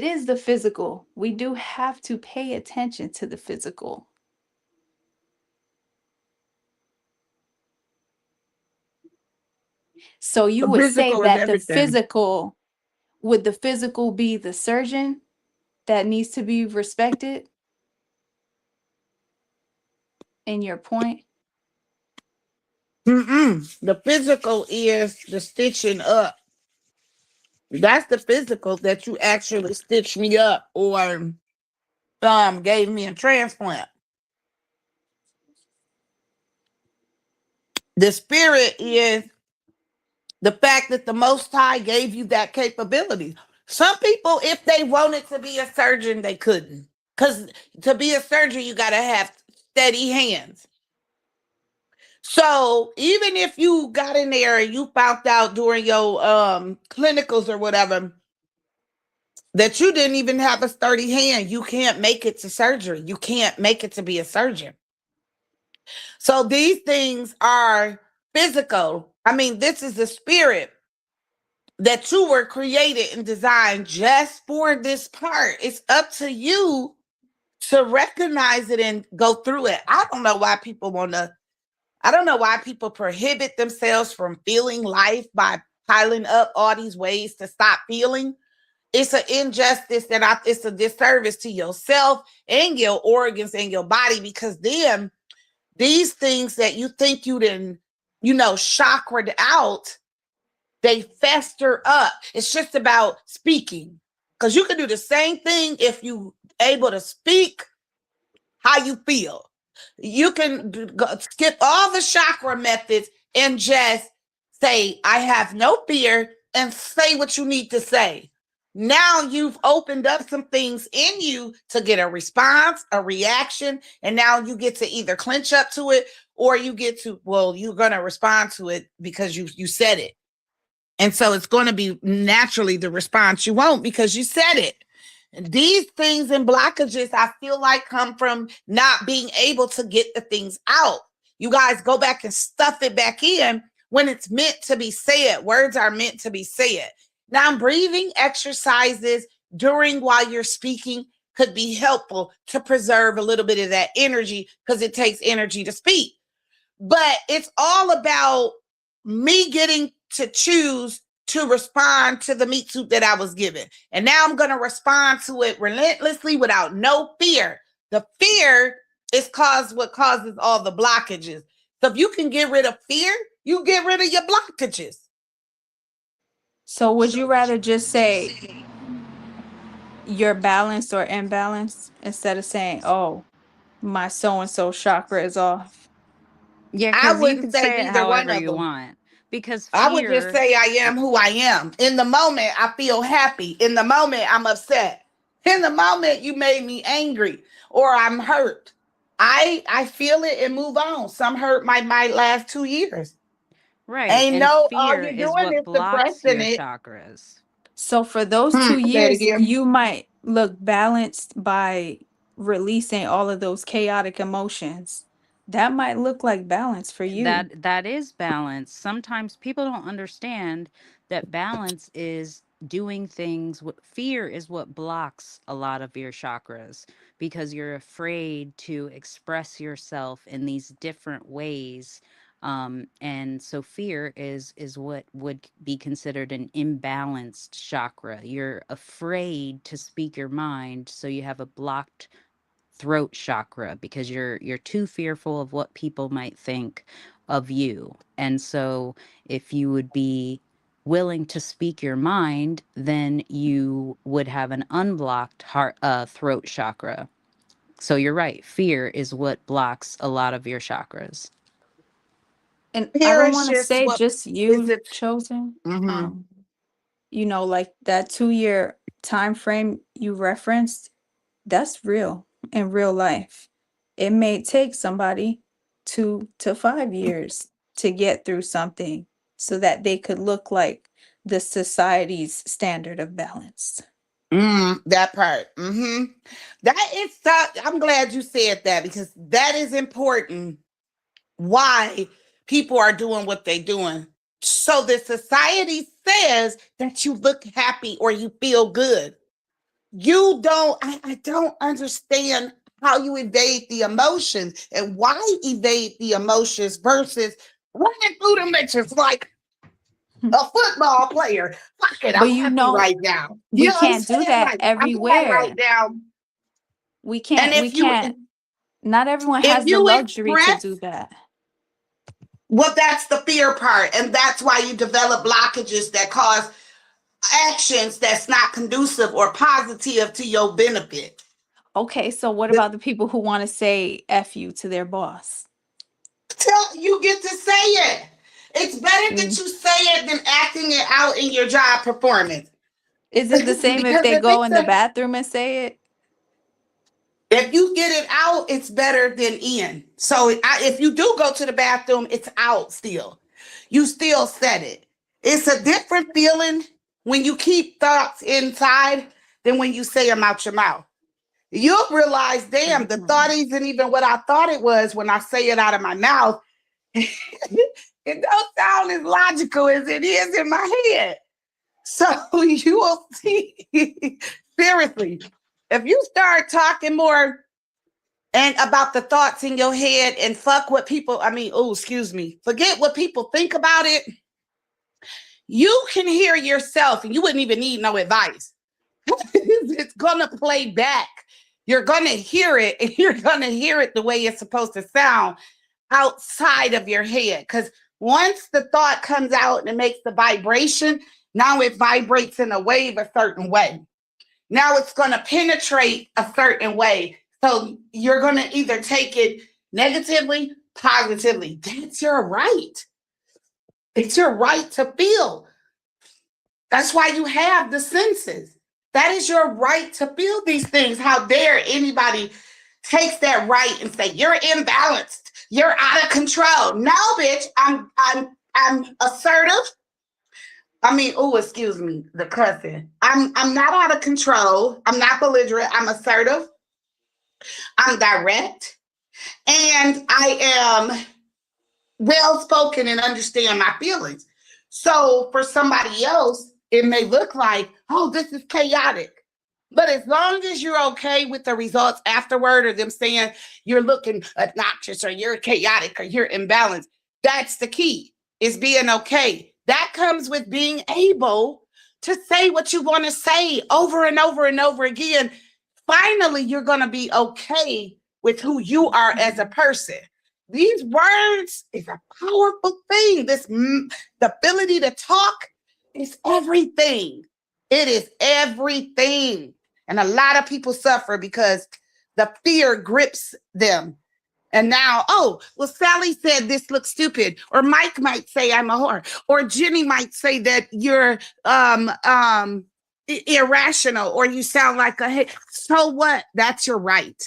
is the physical. We do have to pay attention to the physical. So you The would say physical is that the everything. physical, would the physical be the surgeon that needs to be respected in your point? The physical is the stitching up. That's the physical, that you actually stitched me up or gave me a transplant. The spirit is the fact that the Most High gave you that capability. Some people, if they wanted to be a surgeon, they couldn't. Because to be a surgeon, you got to have steady hands. So even if you got in there and you found out during your clinicals or whatever that you didn't even have a sturdy hand, you can't make it to surgery. You can't make it to be a surgeon. So these things are physical. I mean, this is the spirit that you were created and designed just for this part. It's up to you to recognize it and go through it. I don't know why people want to I don't know why people prohibit themselves from feeling life by piling up all these ways to stop feeling. It's an injustice it's a disservice to yourself and your organs and your body, because then these things that you think you didn't, chakra'd out, they fester up. It's just about speaking, because you can do the same thing if you able to speak how you feel. You can skip all the chakra methods and just say, I have no fear, and say what you need to say. Now you've opened up some things in you to get a response, a reaction, and now you get to either clinch up to it, or you get to, well, you're going to respond to it because you said it. And so it's going to be naturally the response you want because you said it. These things and blockages, I feel like, come from not being able to get the things out. You guys go back and stuff it back in when it's meant to be said. Words are meant to be said. Now, breathing exercises while you're speaking could be helpful to preserve a little bit of that energy, because it takes energy to speak. But it's all about me getting to choose to respond to the meat soup that I was given. And now I'm going to respond to it relentlessly without no fear. The fear is what causes all the blockages. So if you can get rid of fear, you get rid of your blockages. So would you rather just say you're balanced or imbalanced instead of saying, oh, my so-and-so chakra is off? Yeah, I because you wouldn't can say say it neither one however of you them. want. Because I would just fear, say I am who I am. In the moment, I feel happy. In the moment, I'm upset. In the moment, you made me angry or I'm hurt. I feel it and move on. Some hurt might last 2 years. right? And All fear you're is doing what is blocks suppressing your it. chakras. So for those 2 Say it years, again. you might look balanced by releasing all of those chaotic emotions. That might look like balance for you. That is balance. Sometimes people don't understand that balance is doing things. Fear is what blocks a lot of your chakras, because you're afraid to express yourself in these different ways. And so fear is what would be considered an imbalanced chakra. You're afraid to speak your mind, so you have a blocked throat chakra because you're too fearful of what people might think of you. And so if you would be willing to speak your mind, then you would have an unblocked throat chakra. So you're right, fear is what blocks a lot of your chakras. And I Here don't is want to just say what just is you, it. Chosen. Mhm. Like that 2-year time frame you referenced, that's real in real life. It may take somebody 2 to 5 years to get through something so that they could look like the society's standard of balance. That part. That is I'm glad you said that, because that is important. Why people are doing what they're doing. So the society says that you look happy or you feel good. You don't, I don't understand how you evade the emotions, and why evade the emotions versus running through the mentions like a football player. Fuck it, But I'm happy right now. You we know what I'm can't do saying? that Like, I'm happy right everywhere. now. We And can't. Not everyone if has the you luxury to express, do that. well, that's the fear part. And that's why you develop blockages that cause actions that's not conducive or positive to your benefit. Okay, so what about the people who want to say F you to their boss? You get to say it. It's better that you say it than acting it out in your job performance. Is it the same if Because they go in the bathroom and say it? if you get it out, it's better than in. So if you do go to the bathroom, it's out still. You still said it. It's a different feeling when you keep thoughts inside than when you say them out your mouth. You'll realize, damn, the thought isn't even what I thought it was when I say it out of my mouth. It don't sound as logical as it is in my head. So you will see, seriously, if you start talking more and about the thoughts in your head and fuck what people, forget what people think about it. You can hear yourself and you wouldn't even need no advice. It's gonna play back. You're gonna hear it, and you're gonna hear it the way it's supposed to sound outside of your head. Because once the thought comes out and it makes the vibration, now it vibrates in a wave a certain way. Now it's gonna penetrate a certain way. So you're gonna either take it negatively, positively. That's your right. It's your right to feel. That's why you have the senses. That is your right to feel these things. How dare anybody takes that right and say you're imbalanced, you're out of control? No, bitch, I'm assertive. Excuse me, the cussing. I'm not out of control. I'm not belligerent. I'm assertive. I'm direct, and I am well spoken and understand my feelings. So for somebody else, it may look like, oh, this is chaotic. But as long as you're okay with the results afterward, or them saying you're looking obnoxious or you're chaotic or you're imbalanced, that's the key, is being okay. That comes with being able to say what you want to say over and over and over again. Finally, you're going to be okay with who you are as a person. These words is a powerful thing. The ability to talk is everything. It is everything. And a lot of people suffer because the fear grips them. And now, Sally said this looks stupid, or Mike might say I'm a whore, or Jenny might say that you're irrational, or you sound like a hate. So what? That's your right.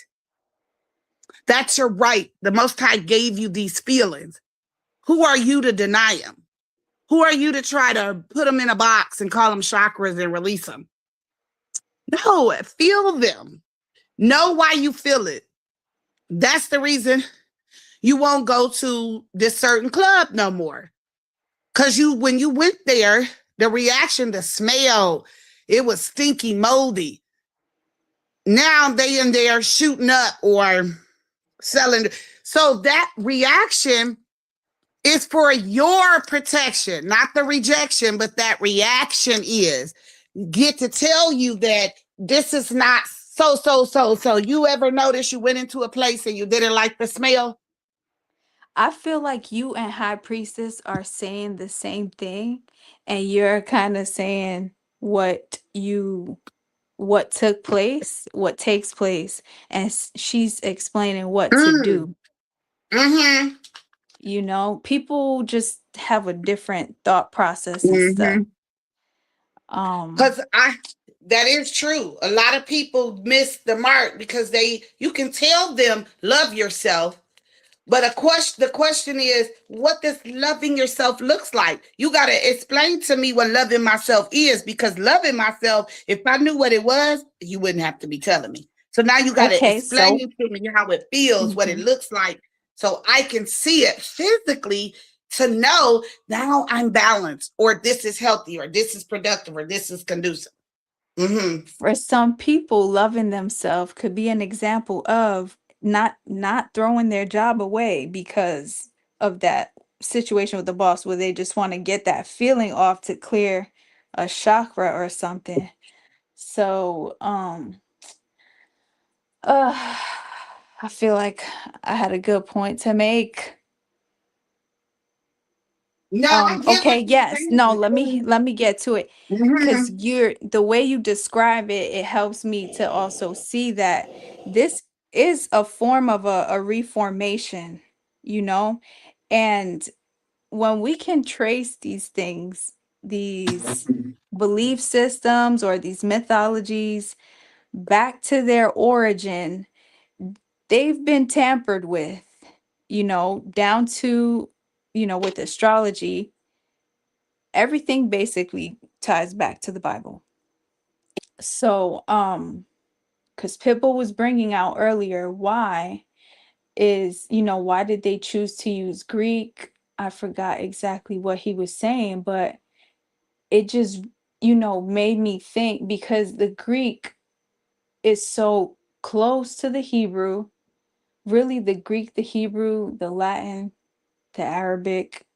That's your right. The Most High gave you these feelings. Who are you to deny them? Who are you to try to put them in a box and call them chakras and release them? No, feel them. Know why you feel it. That's the reason you won't go to this certain club no more. Because when you went there, the reaction, the smell, it was stinky, moldy. Now they in there shooting up or selling. So that reaction is for your protection, not the rejection, but that reaction is get to tell you that this is not so. You ever notice you went into a place and you didn't like the smell? I feel like you and High Priestess are saying the same thing, and you're kind of saying what took place, what takes place, and she's explaining what to do. Mm-hmm. You know, people just have a different thought process and stuff. Because that is true. A lot of people miss the mark because you can tell them love yourself, but the question is, what does loving yourself looks like? You got to explain to me what loving myself is, because loving myself, if I knew what it was, you wouldn't have to be telling me. So now you got to explain to me how it feels, what it looks like, so I can see it physically to know now I'm balanced, or this is healthy, or this is productive, or this is conducive. Mm-hmm. For some people, loving themselves could be an example of not throwing their job away because of that situation with the boss, where they just want to get that feeling off to clear a chakra or something. So I feel like I had a good point to make. No, okay, yes. No, let me get to it. Because the way you describe it, it helps me to also see that this is a form of a reformation, you know? And when we can trace these things, these belief systems or these mythologies back to their origin, they've been tampered with, down to, with astrology. Everything basically ties back to the Bible. So, because Pitbull was bringing out earlier, why did they choose to use Greek? I forgot exactly what he was saying, but it just, made me think, because the Greek is so close to the Hebrew, really the Greek, the Hebrew, the Latin, the Arabic,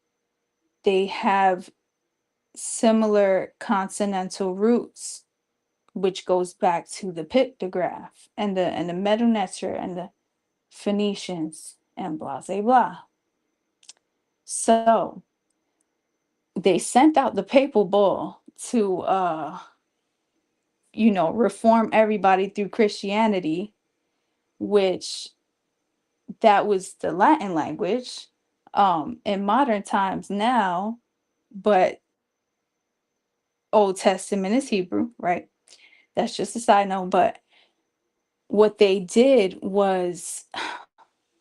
they have similar consonantal roots, which goes back to the pictograph and the Medu Neter and the Phoenicians and blah blah blah. So they sent out the papal bull to reform everybody through Christianity, which that was the Latin language in modern times now, but Old Testament is Hebrew, right? That's just a side note. But what they did was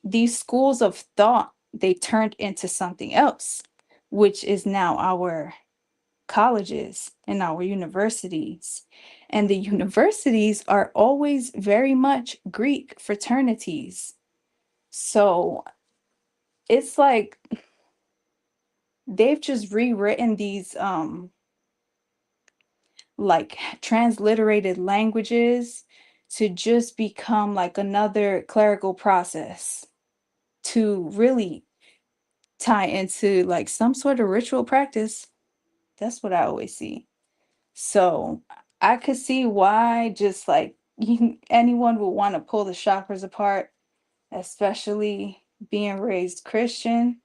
these schools of thought, they turned into something else, which is now our colleges and our universities. And the universities are always very much Greek fraternities. So it's like they've just rewritten these like transliterated languages to just become like another clerical process to really tie into like some sort of ritual practice. That's what I always see. So I could see why just like anyone would want to pull the chakras apart, especially being raised Christian.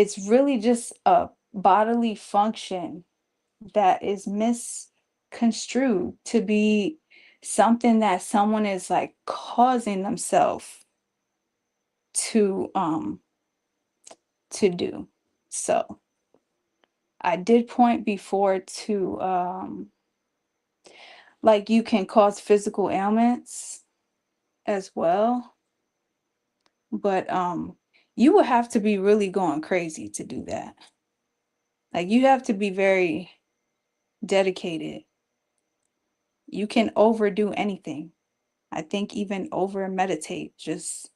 It's really just a bodily function that is misconstrued to be something that someone is like causing themselves to do. So I did point before to like you can cause physical ailments as well, but you would have to be really going crazy to do that. Like you have to be very dedicated. You can overdo anything. I think even over meditate, just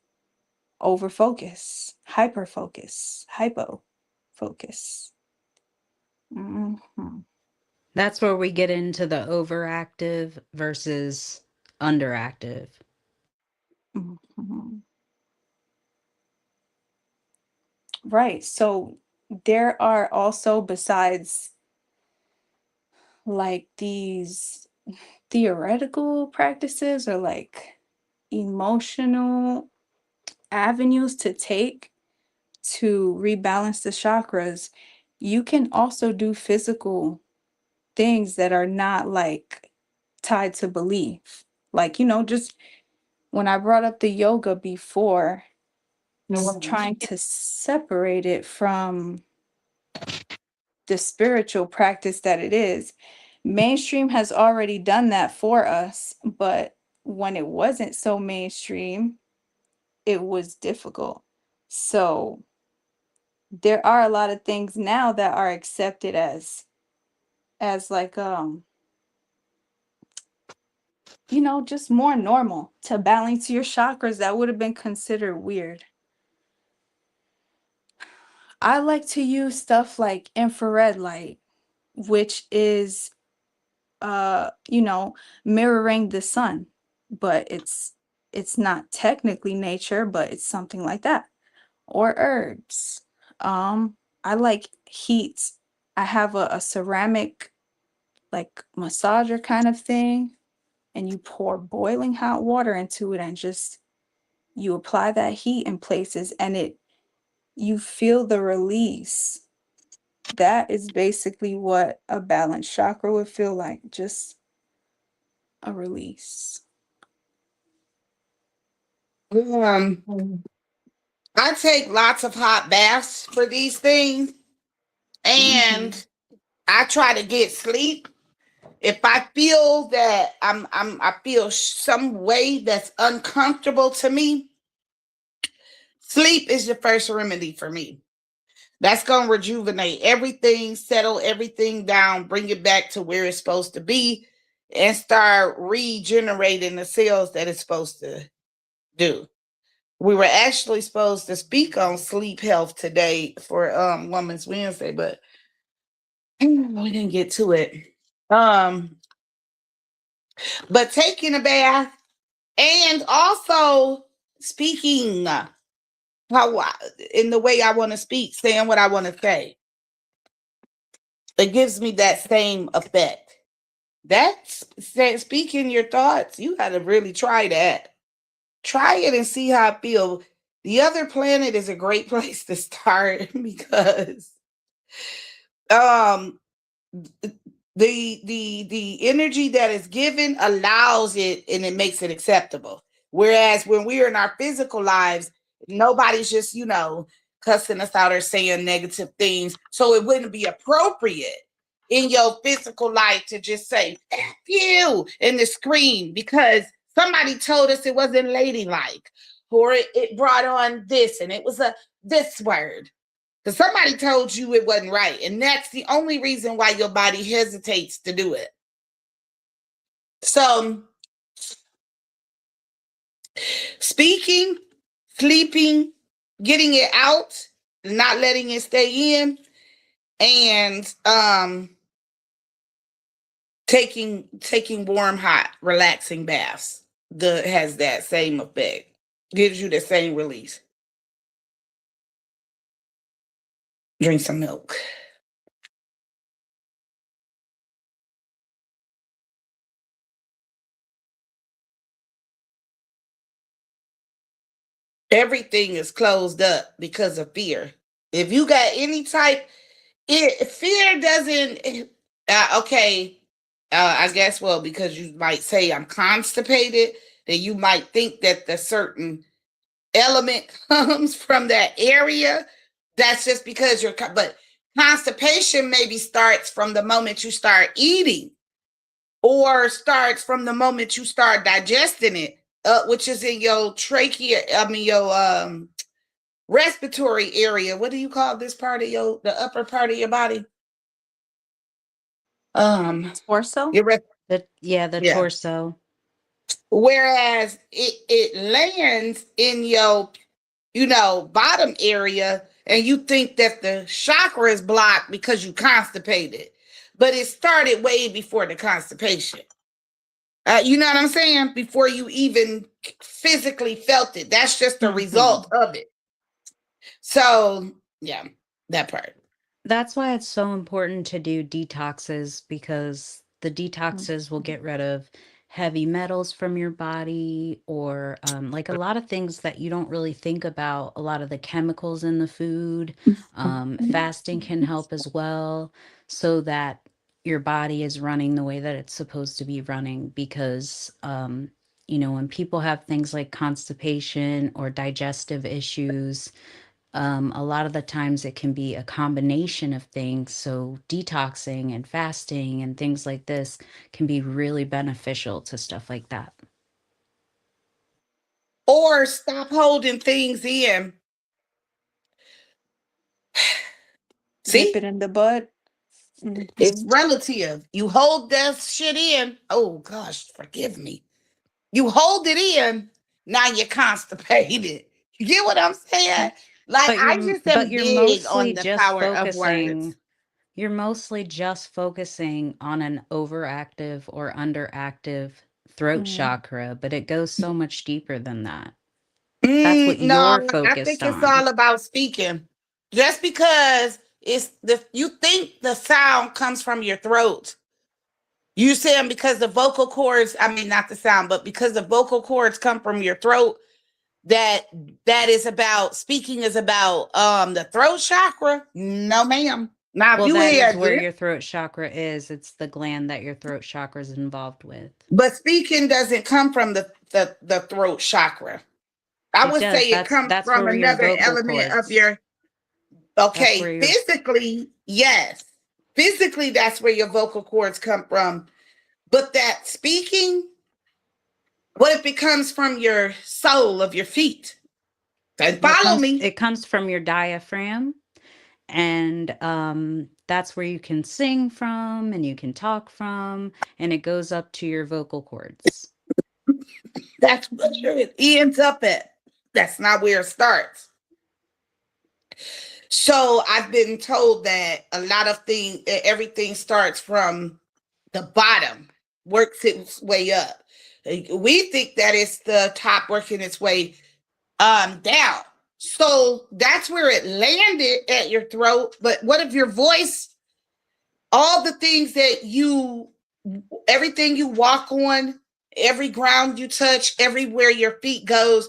over focus, hyper focus, hypo focus. That's where we get into the overactive versus underactive. Right. So there are also, besides like these theoretical practices or like emotional avenues to take to rebalance the chakras, you can also do physical things that are not like tied to belief. Like, just when I brought up the yoga before, trying to separate it from the spiritual practice that it is. Mainstream has already done that for us, but when it wasn't so mainstream, it was difficult. So there are a lot of things now that are accepted as like just more normal to balance your chakras that would have been considered weird. I like to use stuff like infrared light, which is mirroring the sun, but it's not technically nature, but it's something like that. Or herbs. I like heat. I have a ceramic like massager kind of thing, and you pour boiling hot water into it and just you apply that heat in places and you feel the release. That is basically what a balanced chakra would feel like, just a release. I take lots of hot baths for these things, and I try to get sleep. If I feel that I feel some way that's uncomfortable to me, sleep is the first remedy for me. That's going to rejuvenate everything, settle everything down, bring it back to where it's supposed to be, and start regenerating the cells that it's supposed to do. We were actually supposed to speak on sleep health today for Women's Wednesday, but we didn't get to it. But taking a bath and also speaking in the way I want to speak, saying what I want to say, it gives me that same effect. That's speaking your thoughts. You got to really try that. Try it and see how I feel. The Other Planet is a great place to start because um the energy that is given allows it and it makes it acceptable. Whereas when we're in our physical lives, nobody's just, cussing us out or saying negative things. So it wouldn't be appropriate in your physical life to just say F you in the screen because somebody told us it wasn't ladylike, or it brought on this and it was this word. Because somebody told you it wasn't right. And that's the only reason why your body hesitates to do it. So, speaking, sleeping, getting it out, not letting it stay in, and taking warm, hot, relaxing baths has that same effect. Gives you the same release. Drink some milk. Everything is closed up because of fear. If you got any type, fear doesn't, I guess, well, because you might say I'm constipated, then you might think that the certain element comes from that area. That's just because but constipation maybe starts from the moment you start eating or starts from the moment you start digesting it, which is in your trachea, your respiratory area. What do you call this part of the upper part of your body? Torso? The torso. Whereas it lands in your, bottom area, and you think that the chakra is blocked because you constipated, but it started way before the constipation. You know what I'm saying? Before you even physically felt it. That's just the result of it. So, yeah, that part. That's why it's so important to do detoxes, because the detoxes will get rid of heavy metals from your body, or like a lot of things that you don't really think about, a lot of the chemicals in the food. Fasting can help as well, so that your body is running the way that it's supposed to be running, because when people have things like constipation or digestive issues, a lot of the times it can be a combination of things. So detoxing and fasting and things like this can be really beneficial to stuff like that. Or stop holding things in. Nip it in the bud. It's relative. You hold that shit in. Oh gosh, forgive me. You hold it in. Now you're constipated. You get what I'm saying? Like, I just am you're big mostly on the just power of focusing. words. You're mostly just focusing on an overactive or underactive throat chakra, but it goes so much deeper than that. That's what No, you're I focused think it's on. all about speaking. Just because you think the sound comes from your throat. You saying because the vocal cords, I mean not the sound, but because the vocal cords come from your throat, that is about speaking is about the throat chakra. No, ma'am. Now Well, if you that hear is where this, your throat chakra is. It's the gland that your throat chakra is involved with. but speaking doesn't come from the throat chakra. I It would does. say it comes That's from where your another vocal element of cords. your. That's where Okay, your physically, yes. Physically, that's where your vocal cords come from. But that speaking, what if it comes from your sole of your feet? Follow me. it comes from your diaphragm, and that's where you can sing from and you can talk from, and it goes up to your vocal cords. That's where it ends up at. That's not where it starts. So I've been told that a lot of everything starts from the bottom. works its way up. We think that it's the top working its way down. So that's where it landed at your throat. But what if your voice, all the things that everything you walk on, every ground you touch, everywhere your feet goes,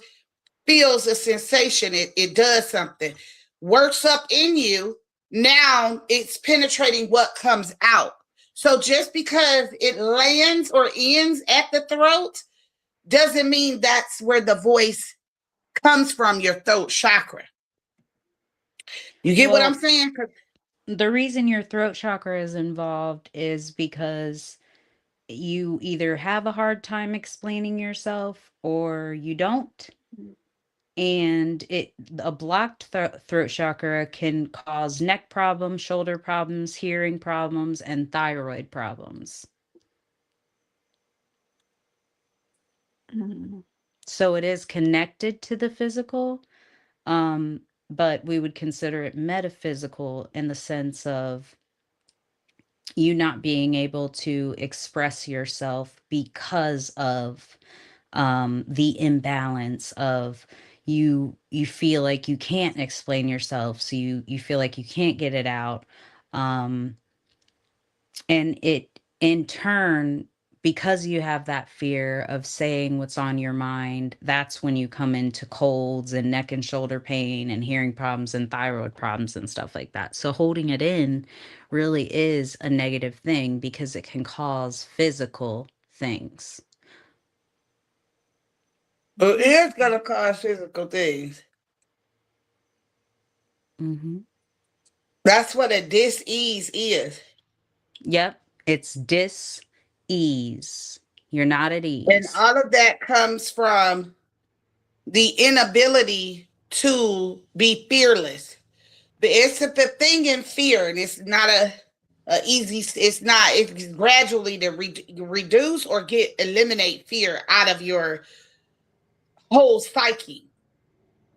feels a sensation. It does something, works up in you. Now it's penetrating what comes out. So just because it lands or ends at the throat doesn't mean that's where the voice comes from, your throat chakra. You get what I'm Well, saying? the reason your throat chakra is involved is because you either have a hard time explaining yourself or you don't. And a blocked throat chakra can cause neck problems, shoulder problems, hearing problems, and thyroid problems. Mm. So it is connected to the physical, but we would consider it metaphysical in the sense of you not being able to express yourself because of the imbalance of you feel like you can't explain yourself, so you feel like you can't get it out, um and it in turn, because you have that fear of saying what's on your mind, that's when you come into colds and neck and shoulder pain and hearing problems and thyroid problems and stuff like that. So holding it in really is a negative thing because it can cause physical things. But it's gonna cause physical things. Mm-hmm. That's what a dis-ease is. Yep, it's dis-ease. You're not at And ease. all of that comes from the inability to be fearless. But it's a thing in fear, and it's not a easy. It's gradually to reduce or eliminate fear out of your whole psyche.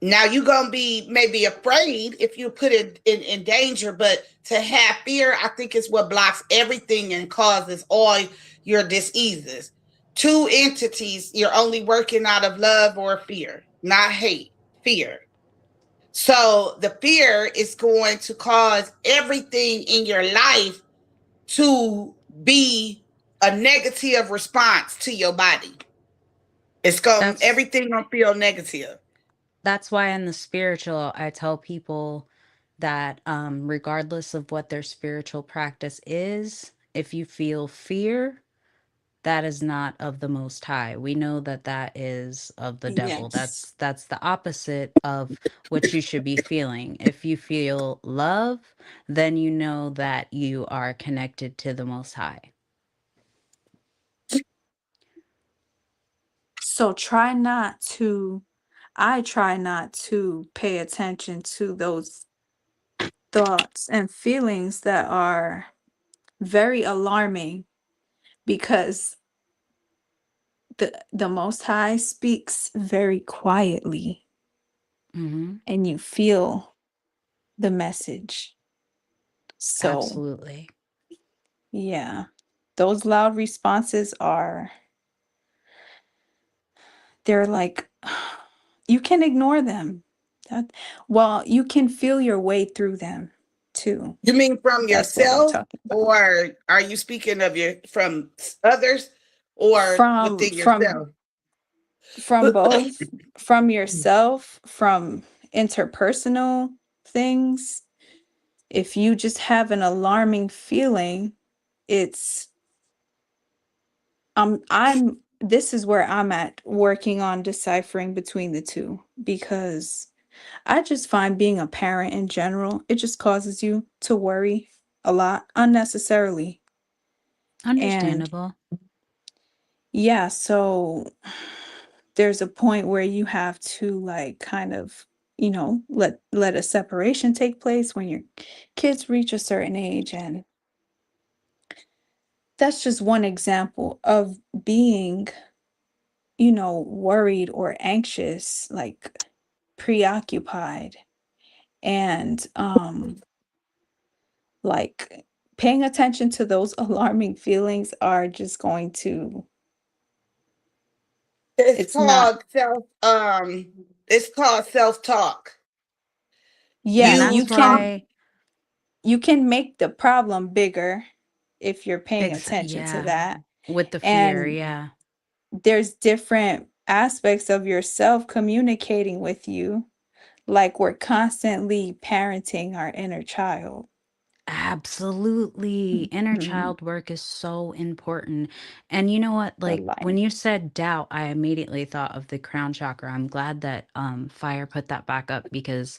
Now you're gonna be maybe afraid if you put it in danger, but to have fear, I think, is what blocks everything and causes all your diseases. Two entities, you're only working out of love or fear, not hate, fear. So the fear is going to cause everything in your life to be a negative response to your body. Everything gonna feel negative. That's why in the spiritual, I tell people that regardless of what their spiritual practice is, if you feel fear, that is not of the Most High. We know that that is of the devil. Yes. That's the opposite of what you should be feeling. If you feel love, then you know that you are connected to the Most High. So I try not to pay attention to those thoughts and feelings that are very alarming, because the Most High speaks very quietly, Mm-hmm. and you feel the message. So Absolutely. yeah, those loud responses they're like, you can ignore them. Well, you can feel your way through them too. You mean from That's what I'm yourself, talking about. or are you speaking of from others, or From within from yourself? from both, from yourself, from interpersonal things. If you just have an alarming feeling, it's I'm this is where I'm at, working on deciphering between the two, because I just find being a parent in general, it just causes you to worry a lot unnecessarily. And Understandable. yeah, so there's a point where you have to, like, kind of, let a separation take place when your kids reach a certain age. And that's just one example of being, worried or anxious, like preoccupied, and like paying attention to those alarming feelings are just going to, It's it's not, called self-talk. yeah, And You that's why, you can make the problem bigger if you're paying attention to yeah, that. with the fear, And yeah. there's different aspects of yourself communicating with you, like we're constantly parenting our inner child. Absolutely. Inner Mhm. child work is so important. And you know what? For Like when life. you said doubt, I immediately thought of the crown chakra. I'm glad that Fire put that back up, because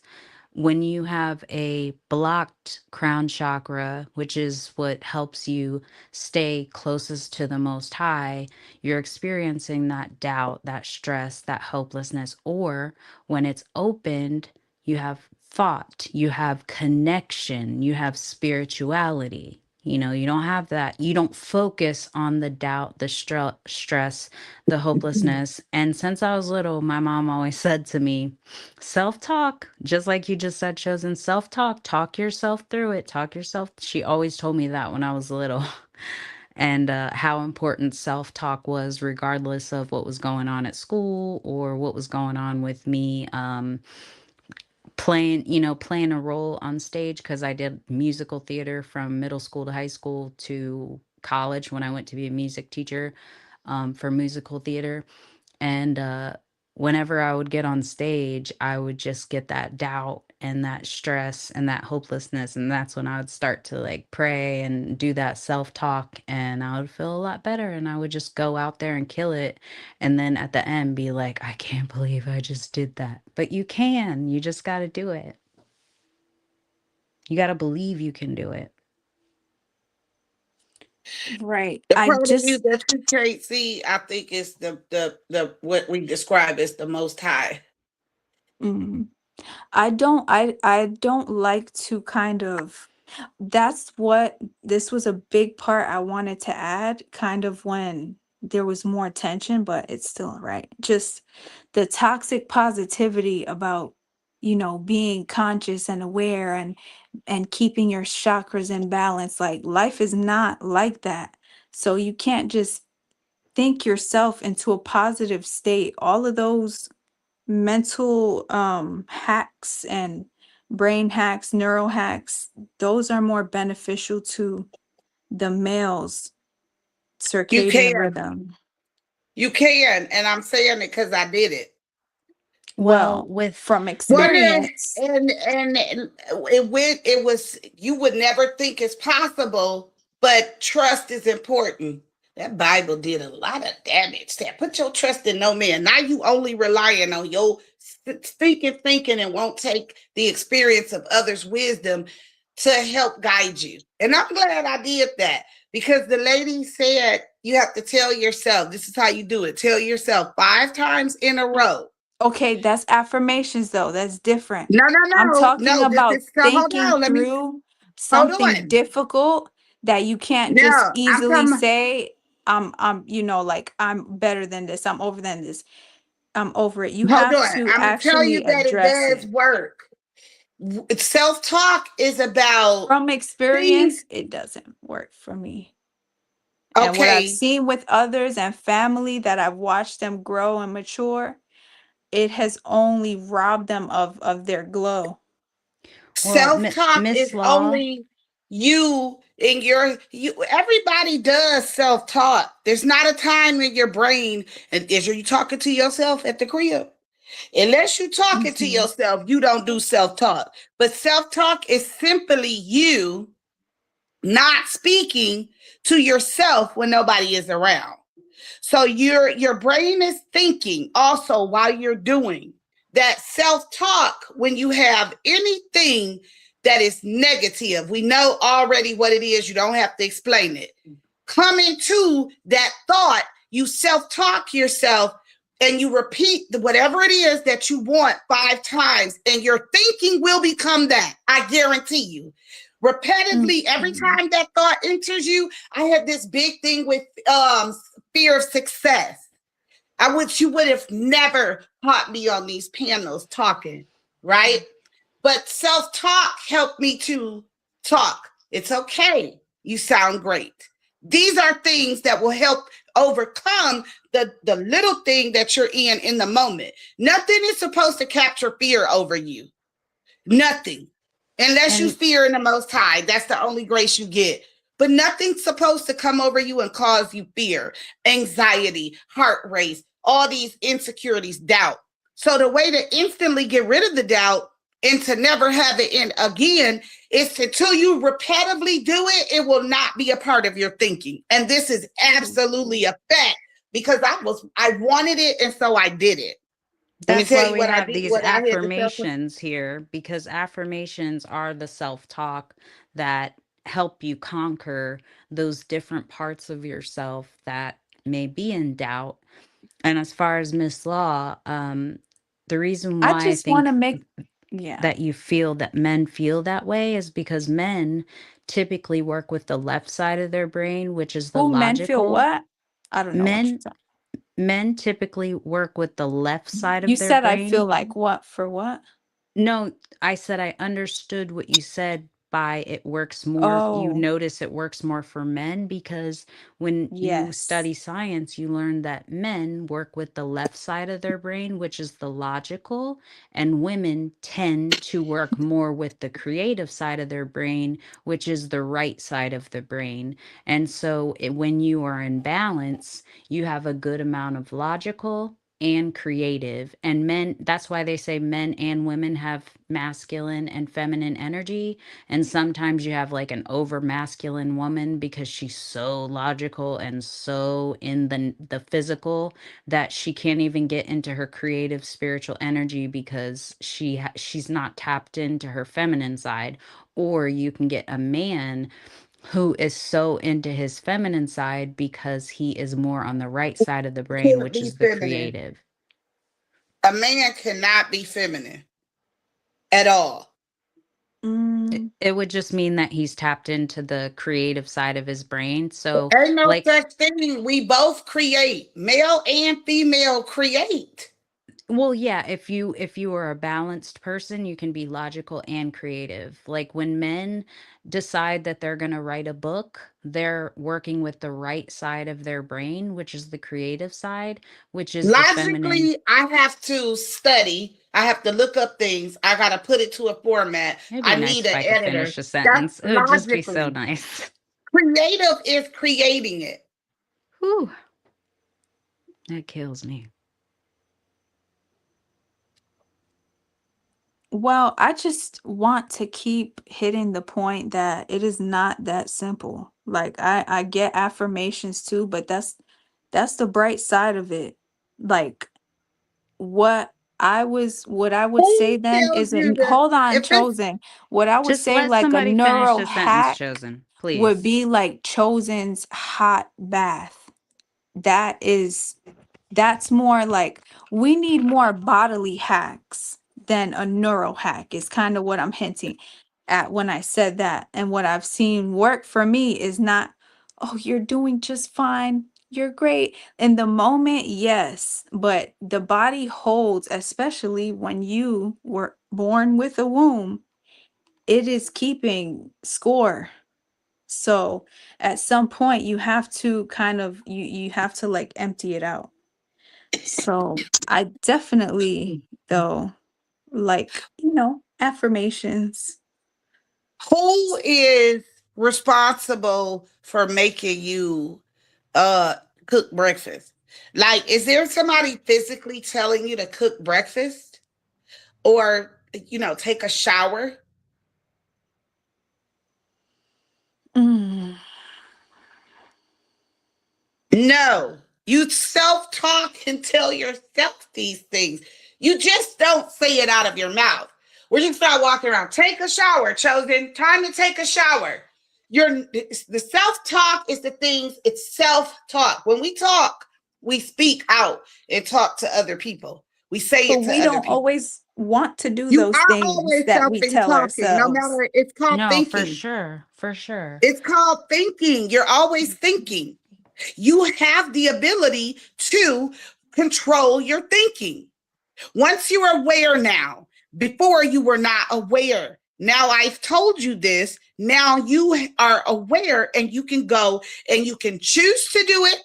when you have a blocked crown chakra, which is what helps you stay closest to the most high, you're experiencing that doubt, that stress, that hopelessness. Or when it's opened, you have thought, you have connection, you have spirituality. You know, you don't have that. You don't focus on the doubt, the stress, the hopelessness. And since I was little, my mom always said to me, self-talk, just like you just said, Chosen, self-talk, talk yourself through it, talk yourself. She always told me that when I was little. And how important self-talk was, regardless of what was going on at school or what was going on with me. Playing a role on stage, because I did musical theater from middle school to high school to college when I went to be a music teacher for musical theater. And whenever I would get on stage, I would just get that doubt and that stress and that hopelessness. And that's when I would start to like pray and do that self talk. And I would feel a lot better. And I would just go out there and kill it. And then at the end, be like, I can't believe I just did that. But you can. You just got to do it. You got to believe you can do it. Right. The I part of you just, that you can't see, I think, is the what we describe as the Most High. mm, I don't like to kind of, that's what, this was a big part I wanted to add, kind of when there was more tension, but it's still right. Just the toxic positivity about, being conscious and aware and keeping your chakras in balance. Like life is not like that. So you can't just think yourself into a positive state. All of those mental hacks and brain hacks, neural hacks, those are more beneficial to the male's You circadian can, rhythm. and I'm saying it because I did it. Well, Well, with from Well, then, experience. and it was, you would never think it's possible, but trust is important. That Bible did a lot of damage there. Put your trust in no man. Now you only relying on your thinking and won't take the experience of others' wisdom to help guide you. And I'm glad I did that, because the lady said you have to tell yourself, this is how you do it. Tell yourself 5 times in a row. Okay, that's affirmations though. That's different. No, I'm talking no. This about is, so hold thinking on. Let me, through hold something on. difficult that you can't just No, I'm easily talking. say, like I'm better than this. I'm over than this. I'm over it. You Hold have on. to I'm gonna tell you actually that it address does it. work. Self-talk is about From things. experience, it doesn't work for me. And what I've Okay, seen with others and family that I've watched them grow and mature, it has only robbed them of their glow. well, self-talk Miss is Law. only you in you. Everybody does self-talk. There's not a time in your brain, and is you talking to yourself at the crib? Unless you're talking to Mhm. yourself, you don't do self-talk. But self-talk is simply you not speaking to yourself when nobody is around. So your brain is thinking also while you're doing that self-talk. When you have anything that is negative, we know already what it is. You don't have to explain it. Come into that thought, you self-talk yourself, and you repeat whatever it is that you want 5 times, and your thinking will become that. I guarantee you. Repetitively, every time that thought enters you. I had this big thing with fear of success. I wish you would have never caught me on these panels talking, right? But self-talk helped me to talk. It's okay. you sound great. These are things that will help overcome the little thing that you're in the moment. Nothing is supposed to capture fear over you. Nothing. Unless you And fear in the Most High. That's the only grace you get. But nothing's supposed to come over you and cause you fear, anxiety, heart race, all these insecurities, doubt. So the way to instantly get rid of the doubt and to never have it in again is until you repetitively do it, it will not be a part of your thinking. And this is absolutely a fact because I wanted it, and so I did it. Let me that's tell why you we what I have did, these what I had to tell. affirmations here, because affirmations are the self-talk that help you conquer those different parts of yourself that may be in doubt. And as far as Miss Law, the reason I why I just want to think make, yeah. that you feel that men feel that way is because men typically work with the left side of their brain, which is the Who men feel logical. what? I don't know what you're Men saying. men typically work with the left side You of their said I feel brain. like what for what? No, I said I understood what you said by it works more. You Oh, notice it works more for men because when you yes. study science, you learn that men work with the left side of their brain, which is the logical, and women tend to work more with the creative side of their brain, which is the right side of the brain. And so when you are in balance, you have a good amount of logical and creative. And men, that's why they say men and women have masculine and feminine energy. And sometimes you have like an over masculine woman because she's so logical and so in the physical that she can't even get into her creative spiritual energy because she's not tapped into her feminine side. Or you can get a man who is so into his feminine side because he is more on the right side of the brain, Can't which be is the feminine. creative. A man cannot be feminine at all. Mm, It would just mean that he's tapped into the creative side of his brain. So, Ain't no like, such thing. We both create. Male and female create. well, yeah, if you are a balanced person, you can be logical and creative. Like when men decide that they're going to write a book, they're working with the right side of their brain, which is the creative side, which is the feminine. Logically, I have to study. I have to look up things. I got to put it to a format. It'd be I nice need if an I could editor. finish a That's sentence. It would just be so logically. nice. Creative is creating it. Whew, that kills me. well, I just want to keep hitting the point that it is not that simple. Like I get affirmations too, but that's the bright side of it. Like what what I would say Who then tells is you that hold on, if it's chosen. What I would Just say let like a somebody finish neuro the sentence, hack Chosen, would please. be like chosen's hot bath. That is that's more like we need more bodily hacks than a neural hack is kind of what I'm hinting at when I said that. And what I've seen work for me is not, oh, you're doing just fine. You're great. In the moment, yes, but the body holds, especially when you were born with a womb, it is keeping score. So at some point you have to kind of you have to like empty it out. So I definitely though like, affirmations. who is responsible for making you cook breakfast? Like, is there somebody physically telling you to cook breakfast or take a shower? Mm. No, you self-talk and tell yourself these things. You just don't say it out of your mouth. Where you start walking around, take a shower, chosen, time to take a shower. The self-talk is the things, it's self-talk. When we talk, we speak out and talk to other people. We say But it to we other don't people. always want to do You those are things always that we tell talking, no ourselves. matter, it's called No, for thinking. sure. For sure. It's called thinking. You're always thinking. You have the ability to control your thinking. Once you're aware now, before you were not aware, Now I've told you this. Now you are aware and you can go and you can choose to do it,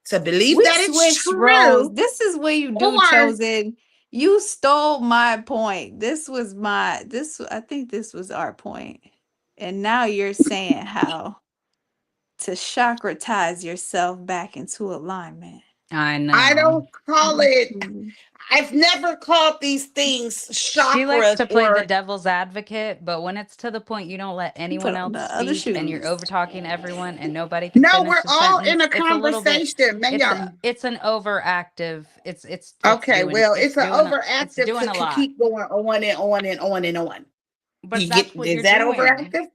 to believe We that it's switched roles. true, This is what you do, or Chosen. You stole my point. I think this was our point. And now you're saying how to chakratize yourself back into alignment. I know. I don't call it, Mhm. I've never called these things She likes chakras to play the or devil's advocate, but when it's to the point you don't let You put anyone on else the other speak and you're shoes. over talking everyone and nobody can no, finish we're a all in sentence, a it's a little bit. conversation, man. It's an overactive. It's Okay, doing well, it's it's an doing it's overactive doing a to lot. keep going on and on and on and on. But that's what Is you're that doing. overactive?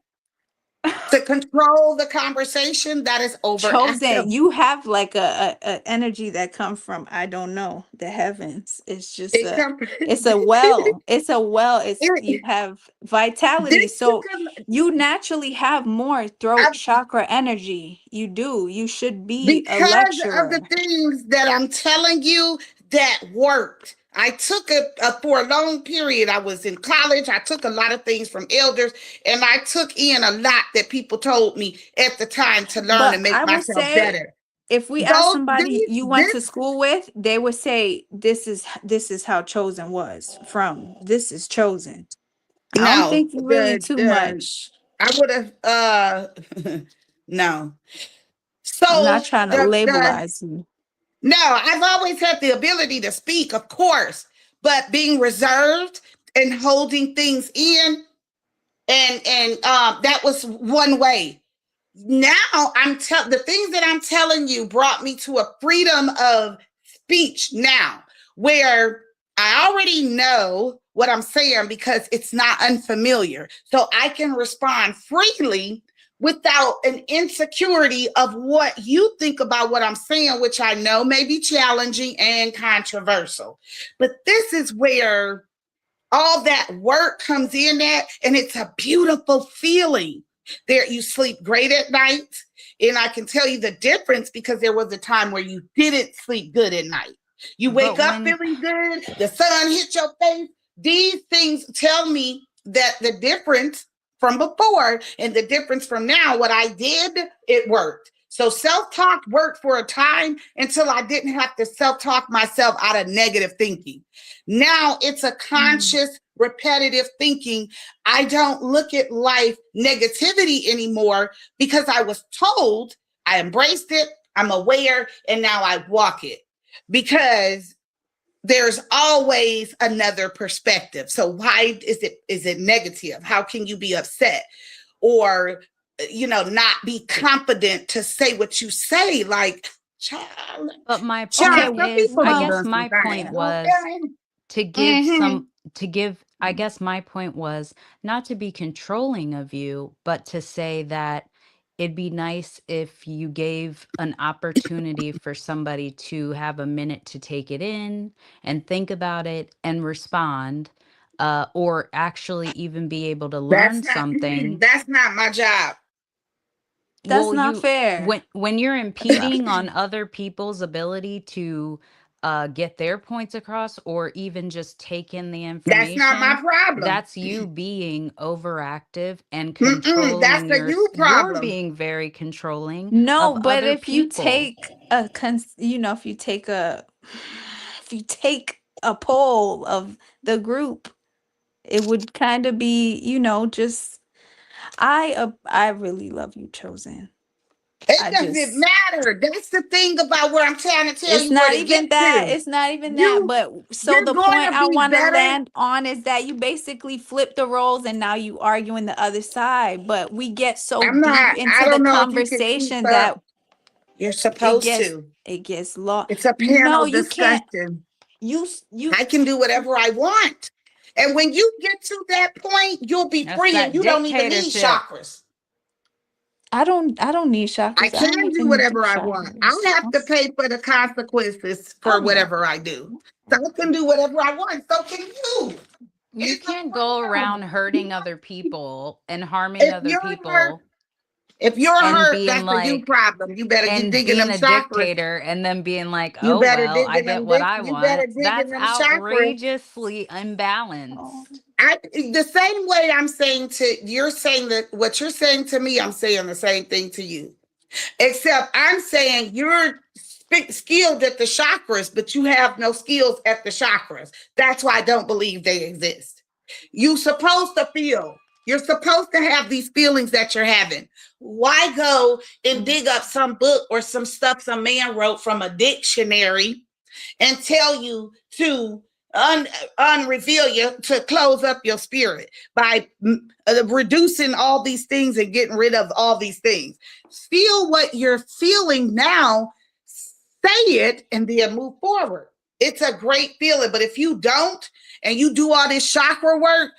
To control the conversation, that is overactive. Chosen, you have like a energy that comes from I don't know the heavens. It's just It comes. it's a well. It's a well. It's It- you have vitality. this So is you naturally have more throat I'm- chakra energy. You do. You should be a because lecturer. of the things that I'm telling you that worked. I took it for a long period. I was in college. I took a lot of things from elders, and I took in a lot that people told me at the time to learn But and make I will myself say, better. if we ask Those somebody you went to this school with, they would say this is how Chosen was from. This is Chosen. I don't no, think really too much. I would have no. I'm not So trying to labelize you. no, I've always had the ability to speak, of course, but being reserved and holding things in, and that was one way. Now the things that I'm telling you brought me to a freedom of speech now, where I already know what I'm saying because it's not unfamiliar. So I can respond freely without an insecurity of what you think about what I'm saying, which I know may be challenging and controversial. But this is where all that work comes in at, and it's a beautiful feeling. There, you sleep great at night. And I can tell you the difference because there was a time where you didn't sleep good at night. You wake But up feeling good, the sun hits your face. These things tell me that the difference from before and the difference from now, what I did, it worked. So self-talk worked for a time until I didn't have to self-talk myself out of negative thinking. Now it's a conscious, repetitive thinking. I don't look at life negativity anymore because I was told, I embraced it, I'm aware, and now I walk it. Because there's always another perspective. So why is it negative? How can you be upset or not be confident to say what you say? Like, child. But my Child, point some is, people I done guess done some my point things, was okay? to give Mhm. I guess my point was not to be controlling of you, but to say that it'd be nice if you gave an opportunity for somebody to have a minute to take it in and think about it and respond, or actually even be able to learn something. That's not my job. That's Well, not fair. when you're impeding on other people's ability to get their points across or even just take in the That's not my information, problem. that's you being overactive and That's controlling the you you're problem. being very controlling No, of but other if you people. take if you take a poll of the group, it would kind of be, just I really love you, Chosen. It doesn't matter. That's the thing about where I'm trying to tell It's you where not to even get that. to. It's not even that. But so You're the going point to I be want to better. land on is that you basically flip the roles and now you arguing the other side. But we get so I'm deep not. into I the don't know if you can keep conversation up. that You're supposed to. it gets lost. It's a No, panel you can't. discussion. You I can do whatever I want. And when you get to that point, you'll be That's free that and you don't even need dictatorship. chakras. I don't need chakras. I can don't do even whatever do I want. I chakras. don't have to pay for the consequences for I'm not. whatever I do. So I can do whatever I want. So can you. You It's a can't go freedom. around hurting other people and harming If other you're hurt, people. If you're and hurt, being that's a you like problem. You better get and digging them being a chakras. dictator and then being like, You oh better well, dig I in get them. what I You better want. dig in That's them chakras. outrageously imbalanced. The same way I'm saying to you're saying that what you're saying to me, I'm saying the same thing to you. Except I'm saying you're skilled at the chakras, but you have no skills at the chakras. That's why I don't believe they exist. You're supposed to feel. You're supposed to have these feelings that you're having. Why go and dig up some book or some stuff some man wrote from a dictionary and tell you to unreveal you, to close up your spirit by reducing all these things and getting rid of all these things? Feel what you're feeling now, say it, and then move forward. It's a great feeling, but if you don't and you do all this chakra work,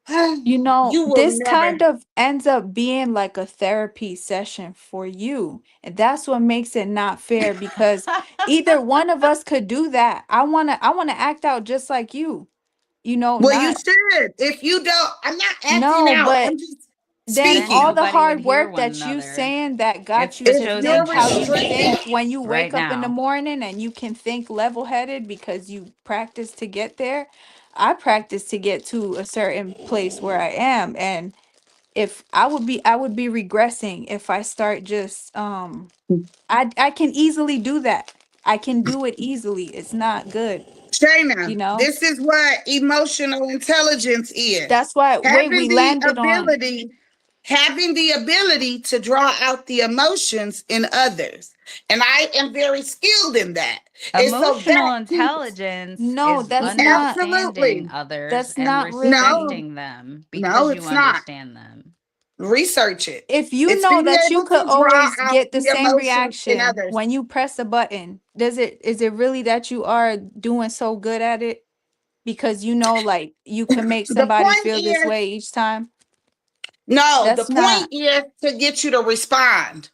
You know, you will this never. kind of ends up being like a therapy session for you. And that's what makes it not fair because either one of us could do that. I wanna act out just like you. You know, Well, you not should. If you don't, I'm not acting no, out. but I'm just then Then all speaking. the nobody would hard hear work one that you another. saying that It's got you the If to chosen you're think how you show restricted, think when you right wake up in the now. morning and you can think level-headed because you practice to get there. I practice to get to a certain place where I am, and if I would be regressing if I start just I can easily do that. I can do it easily. It's not good, you Shayna, know? this is what emotional intelligence is. That's why wait, Having we the landed on ability, having the ability to draw out the emotions in others. And I am very skilled in that. And so Emotional that keeps, intelligence no, is that's not understanding absolutely. others that's and not really No, respecting them no, because you it's not. understand them. Research it. if you It's know being that you able could to draw always out get the the same emotions in reaction others. when you press a button, is it really that you are doing so good at it because you know like you can make The somebody point feel this is, way each time? no, the That's point not is to get you to respond.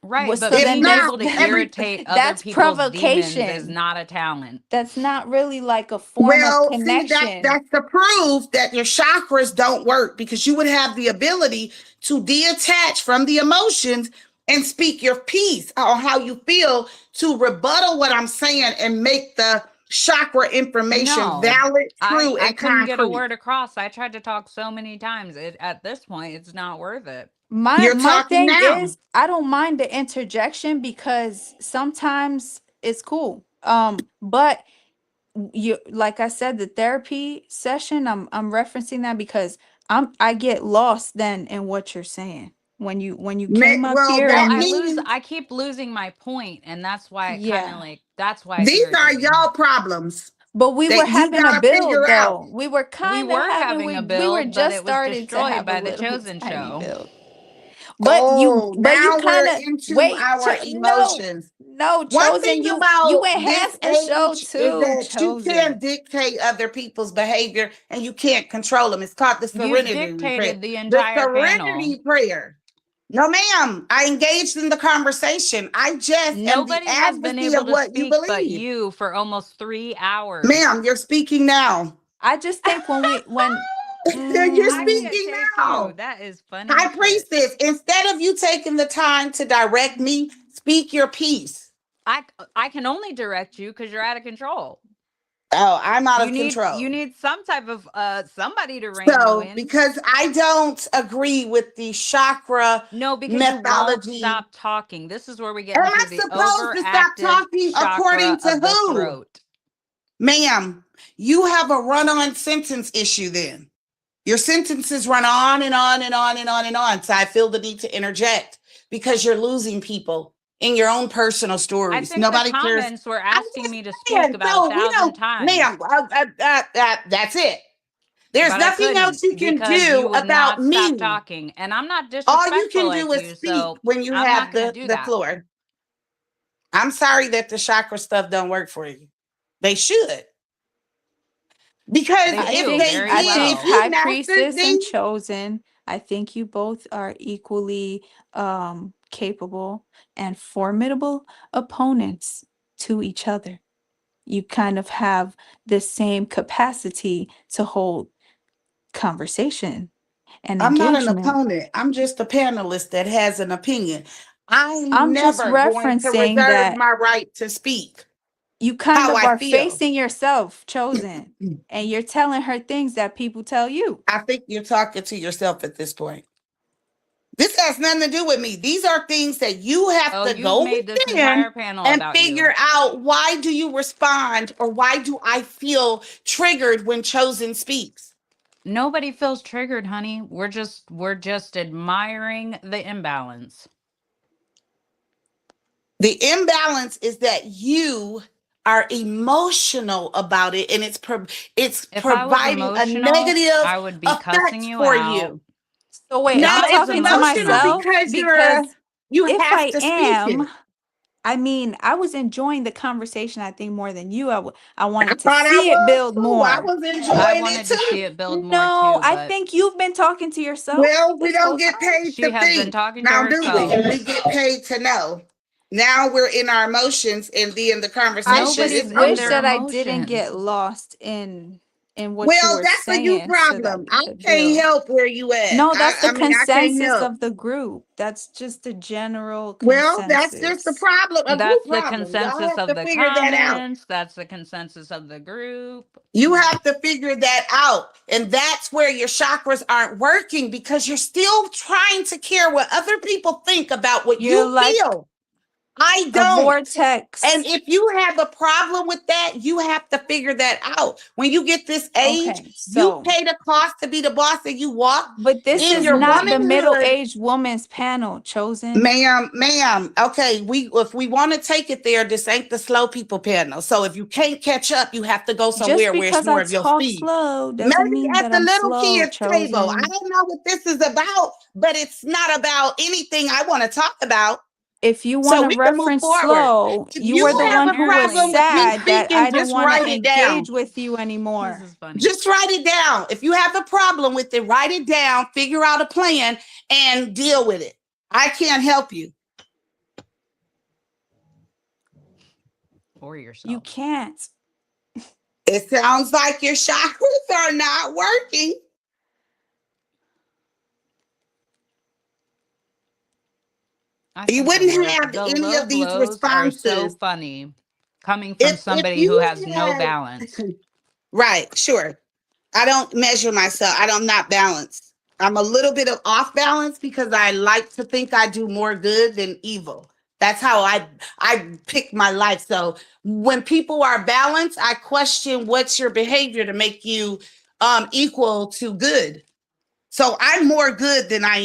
Right, but so If then being there's not, able to every irritate other that's people's demons is provocation. not a talent. That's not really like a form of well, see connection. that's to prove that your chakras don't work because you would have the ability to detach from the emotions and speak your piece on how you feel to rebuttal what I'm saying and make the chakra information No, valid, true, I and couldn't get a concrete. word across. I tried to talk so many times. At this point, it's not worth it. You're My talking thing now. is I don't mind the interjection because sometimes it's cool. But you like I said, the therapy session, I'm referencing that because I get lost then in what you're saying. When you came up Well, here Well, that and you means I keep losing my point, and that's why it kind of yeah. like that's why it's these are irritating. y'all problems But we were that you having a gotta build figure out. though. We were We kind of were having having a we were build, but just it was starting to destroyed have a by the little chosen tiny show. build. Oh, But you now kind we're of into wait, our no, emotions. One thing chosen you about this enhanced the show age is too, that you chosen. can't dictate other people's behavior and you can't control them. It's called the You've serenity prayer. dictated the The entire panel. serenity prayer. No, ma'am. I engaged in the conversation. I just am the Nobody has been advocacy able of to what you speak but believe. you for almost 3 hours. Ma'am, you're speaking now. I just think when You're I can't speaking take you. now. That is funny High as shit. priestess, instead of you taking the time to direct me, speak your piece. I can only direct you because you're out of control. Oh, I'm out of control. You need some type of somebody to rein you So, in. because I don't agree with the chakra No, because you won't methodology. stop talking. This is where we get Am into I the supposed to stop overactive talking according chakra to of the who? throat. Ma'am, you have a run-on sentence issue then. Your sentences run on and on and on and on and on. So I feel the need to interject because you're losing people in your own personal I stories. think Nobody the cares. comments were I'm asking just me to speak saying. about So, 1,000 times. ma'am, that's it. There's But I nothing else couldn't you can because do you would about not stop me. talking. And I'm not All you disrespectful can do like is you, speak so when you I'm have not going to do the that. floor. I'm sorry that the chakra stuff don't work for you. They should. Because They if do they very I did, think if well. you High mastered Priestess and things, Chosen, I think you both are equally capable and formidable opponents to each other. You kind of have the same capacity to hold conversation. and I'm not an engagement. opponent. I'm just a panelist that has an opinion. I'm I'm just never going to referencing reserve that my right to speak you kind how of I are feel. facing yourself, Chosen, and you're telling her things that people tell you. I think you're talking to yourself at this point. This has nothing to do with me. These are things that you have Oh, to you've go made this within entire panel and about you. figure out, why do you respond, or why do I feel triggered when Chosen speaks? Nobody feels triggered, honey. We're just admiring the imbalance. The imbalance is that you are emotional about it, and it's If I was providing a emotional, negative I would be cussing effect you for out. you. So wait, No, If I'm I was it's talking to emotional emotional, myself because because you if have I to speak it. am, I mean, I was enjoying the conversation, I think, more than you. I I wanted to thought I see it was build too. I more. was I enjoying it wanted to see too. it build more No, too, I but think you've been talking to yourself Well, we this whole don't get time. paid she to has been think. talking to Now, do we? herself. We get paid to know. Now we're in our emotions and then the conversation I is Nobody's just in wish their over. that I didn't emotions. get lost in what you Well, were that's a you saying so that problem. we I could can't build. help where you at. No, that's the I mean, I can't consensus help. of the group. That's just the general Well, that's just the consensus. problem, a That's group the problem. Y'all consensus have of to the figure that out. comments. That's the consensus of the group. You have to figure that out. And that's where your chakras aren't working, because you're still trying to care what other people think about what You're you like feel. I a don't. vortex. And if you have a problem with that, you have to figure that out. When you get this age, Okay, you so pay the cost to be the boss and you walk but this in is your not the womanhood. middle-aged woman's panel, Chosen. Ma'am. Okay, if we want to take it there, this ain't the slow people panel. So if you can't catch up, you have to go Just somewhere where it's because I more of your talk speed. slow doesn't Maybe mean at that the I'm little slow, kids table. I Chosen. don't know what this is about, but it's not about anything I want to talk about. If you So want to we can move reference forward. slow, If you you were the have one a who was problem with me sad that speaking, I didn't just want to write it down. engage with you This anymore. is funny. Just write it down. If you have a problem with it, write it down, figure out a plan, and deal with it. I can't help you. For You yourself. can't. It sounds like your chakras are not working. I You think wouldn't have the any low of these blows are so responses funny coming from if somebody who you has no had. balance. Right, sure. I don't measure myself. I'm not balanced. I'm a little bit of off balance because I like to think I do more good than evil. That's how I pick my life. So when people are balanced, I question what's your behavior to make you equal to good. So I'm more good than I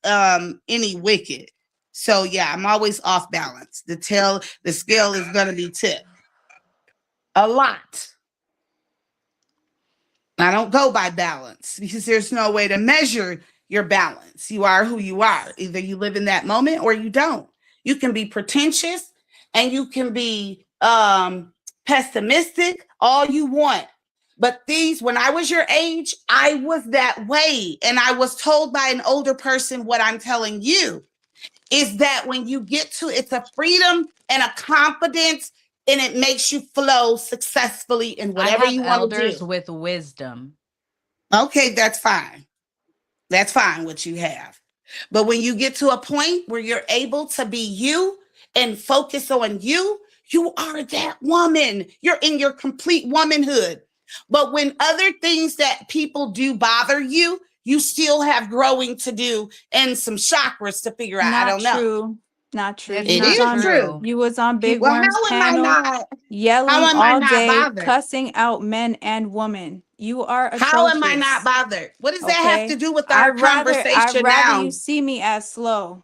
am any wicked. So yeah, I'm always off balance. The scale is gonna be tipped a lot. I don't go by balance because there's no way to measure your balance. You are who you are. Either you live in that moment or you don't. You can be pretentious and you can be pessimistic all you want. But when I was your age, I was that way. And I was told by an older person what I'm telling you is that when you get to, it's a freedom and a confidence, and it makes you flow successfully in I whatever have you want to elders do. with wisdom. Okay, that's fine. That's fine what you have. But when you get to a point where you're able to be you and focus on you, you are that woman. You're in your complete womanhood. But when other things that people do bother you, you still have growing to do and some chakras to figure out. I Not don't know. true. Not true. It's You It was not is on true. you was on Big Well, Worm's how am I panel not? yelling How am I all not day, bothered? cussing out men and women. You are How am I not atrocious. bothered? What does that have to Okay. do with our I'd rather conversation now? you see me as slow.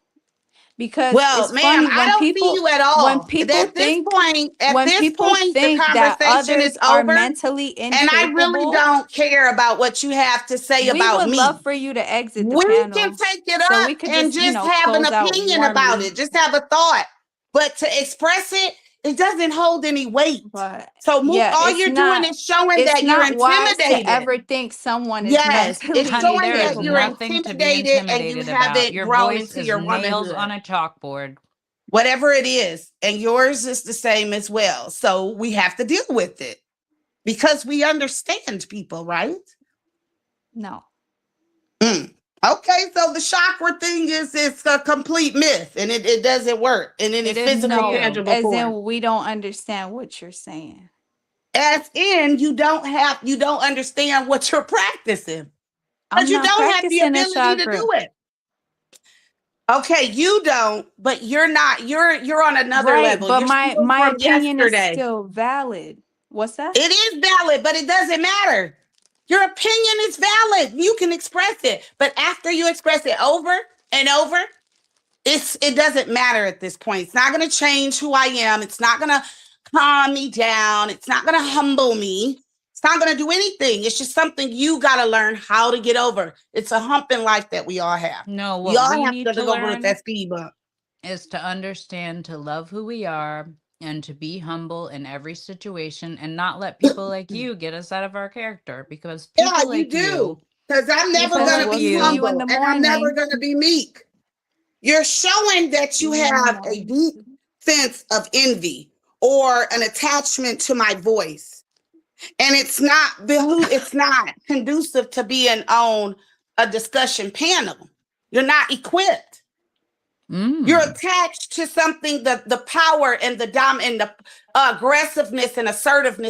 Because Well, it's ma'am, funny I don't see you at all. when people At this think point, the that conversation is others are over, mentally and I really incapable, don't care about what you have to say we about would me. love for you to exit the We can panel take it so up we could and just, have an close out opinion about warmly. it. Just have a thought. But to express it, it doesn't hold any weight. But So yeah, all it's you're not doing is showing it's that you're not wise to intimidated. ever think someone is Yes, it's mentally Honey, showing there is that you're incapable. nothing to be intimidated and you intimidated about. haven't Your grown voice into is your nails on womanhood. a chalkboard. Whatever it is, and yours is the same as well. So we have to deal with it because we understand people, right? No. Okay, so the chakra thing it's a complete myth and it doesn't work in any It is physical, for you. tangible As form. in, we don't understand what you're saying. As in, you don't understand what you're practicing. I'm Because you not don't have the practicing a ability to chakra. do it. Okay, you don't, but you're on another Right, level. but You're my still from opinion is yesterday. still valid. What's that? It is valid, but it doesn't matter. Your opinion is valid. You can express it. But after you express it over and over, it doesn't matter at this point. It's not going to change who I am. It's not going to calm me down. It's not going to humble me. It's not going to do anything. It's just something you got to learn how to get over. It's a hump in life that we all have. No, We what all we have need to to go over with learn that speed bump. is to understand, to love who we are, and to be humble in every situation, and not let people like you get us out of our character, because people Yeah, you like do. you, Because I'm never People going like to be you- See you in humble the and I'm never morning. going to be meek. You're showing that you have a deep sense of envy or an attachment to my voice. And it's not conducive to being on a discussion panel. You're not equipped. You're attached to something, the power and the aggressiveness and assertiveness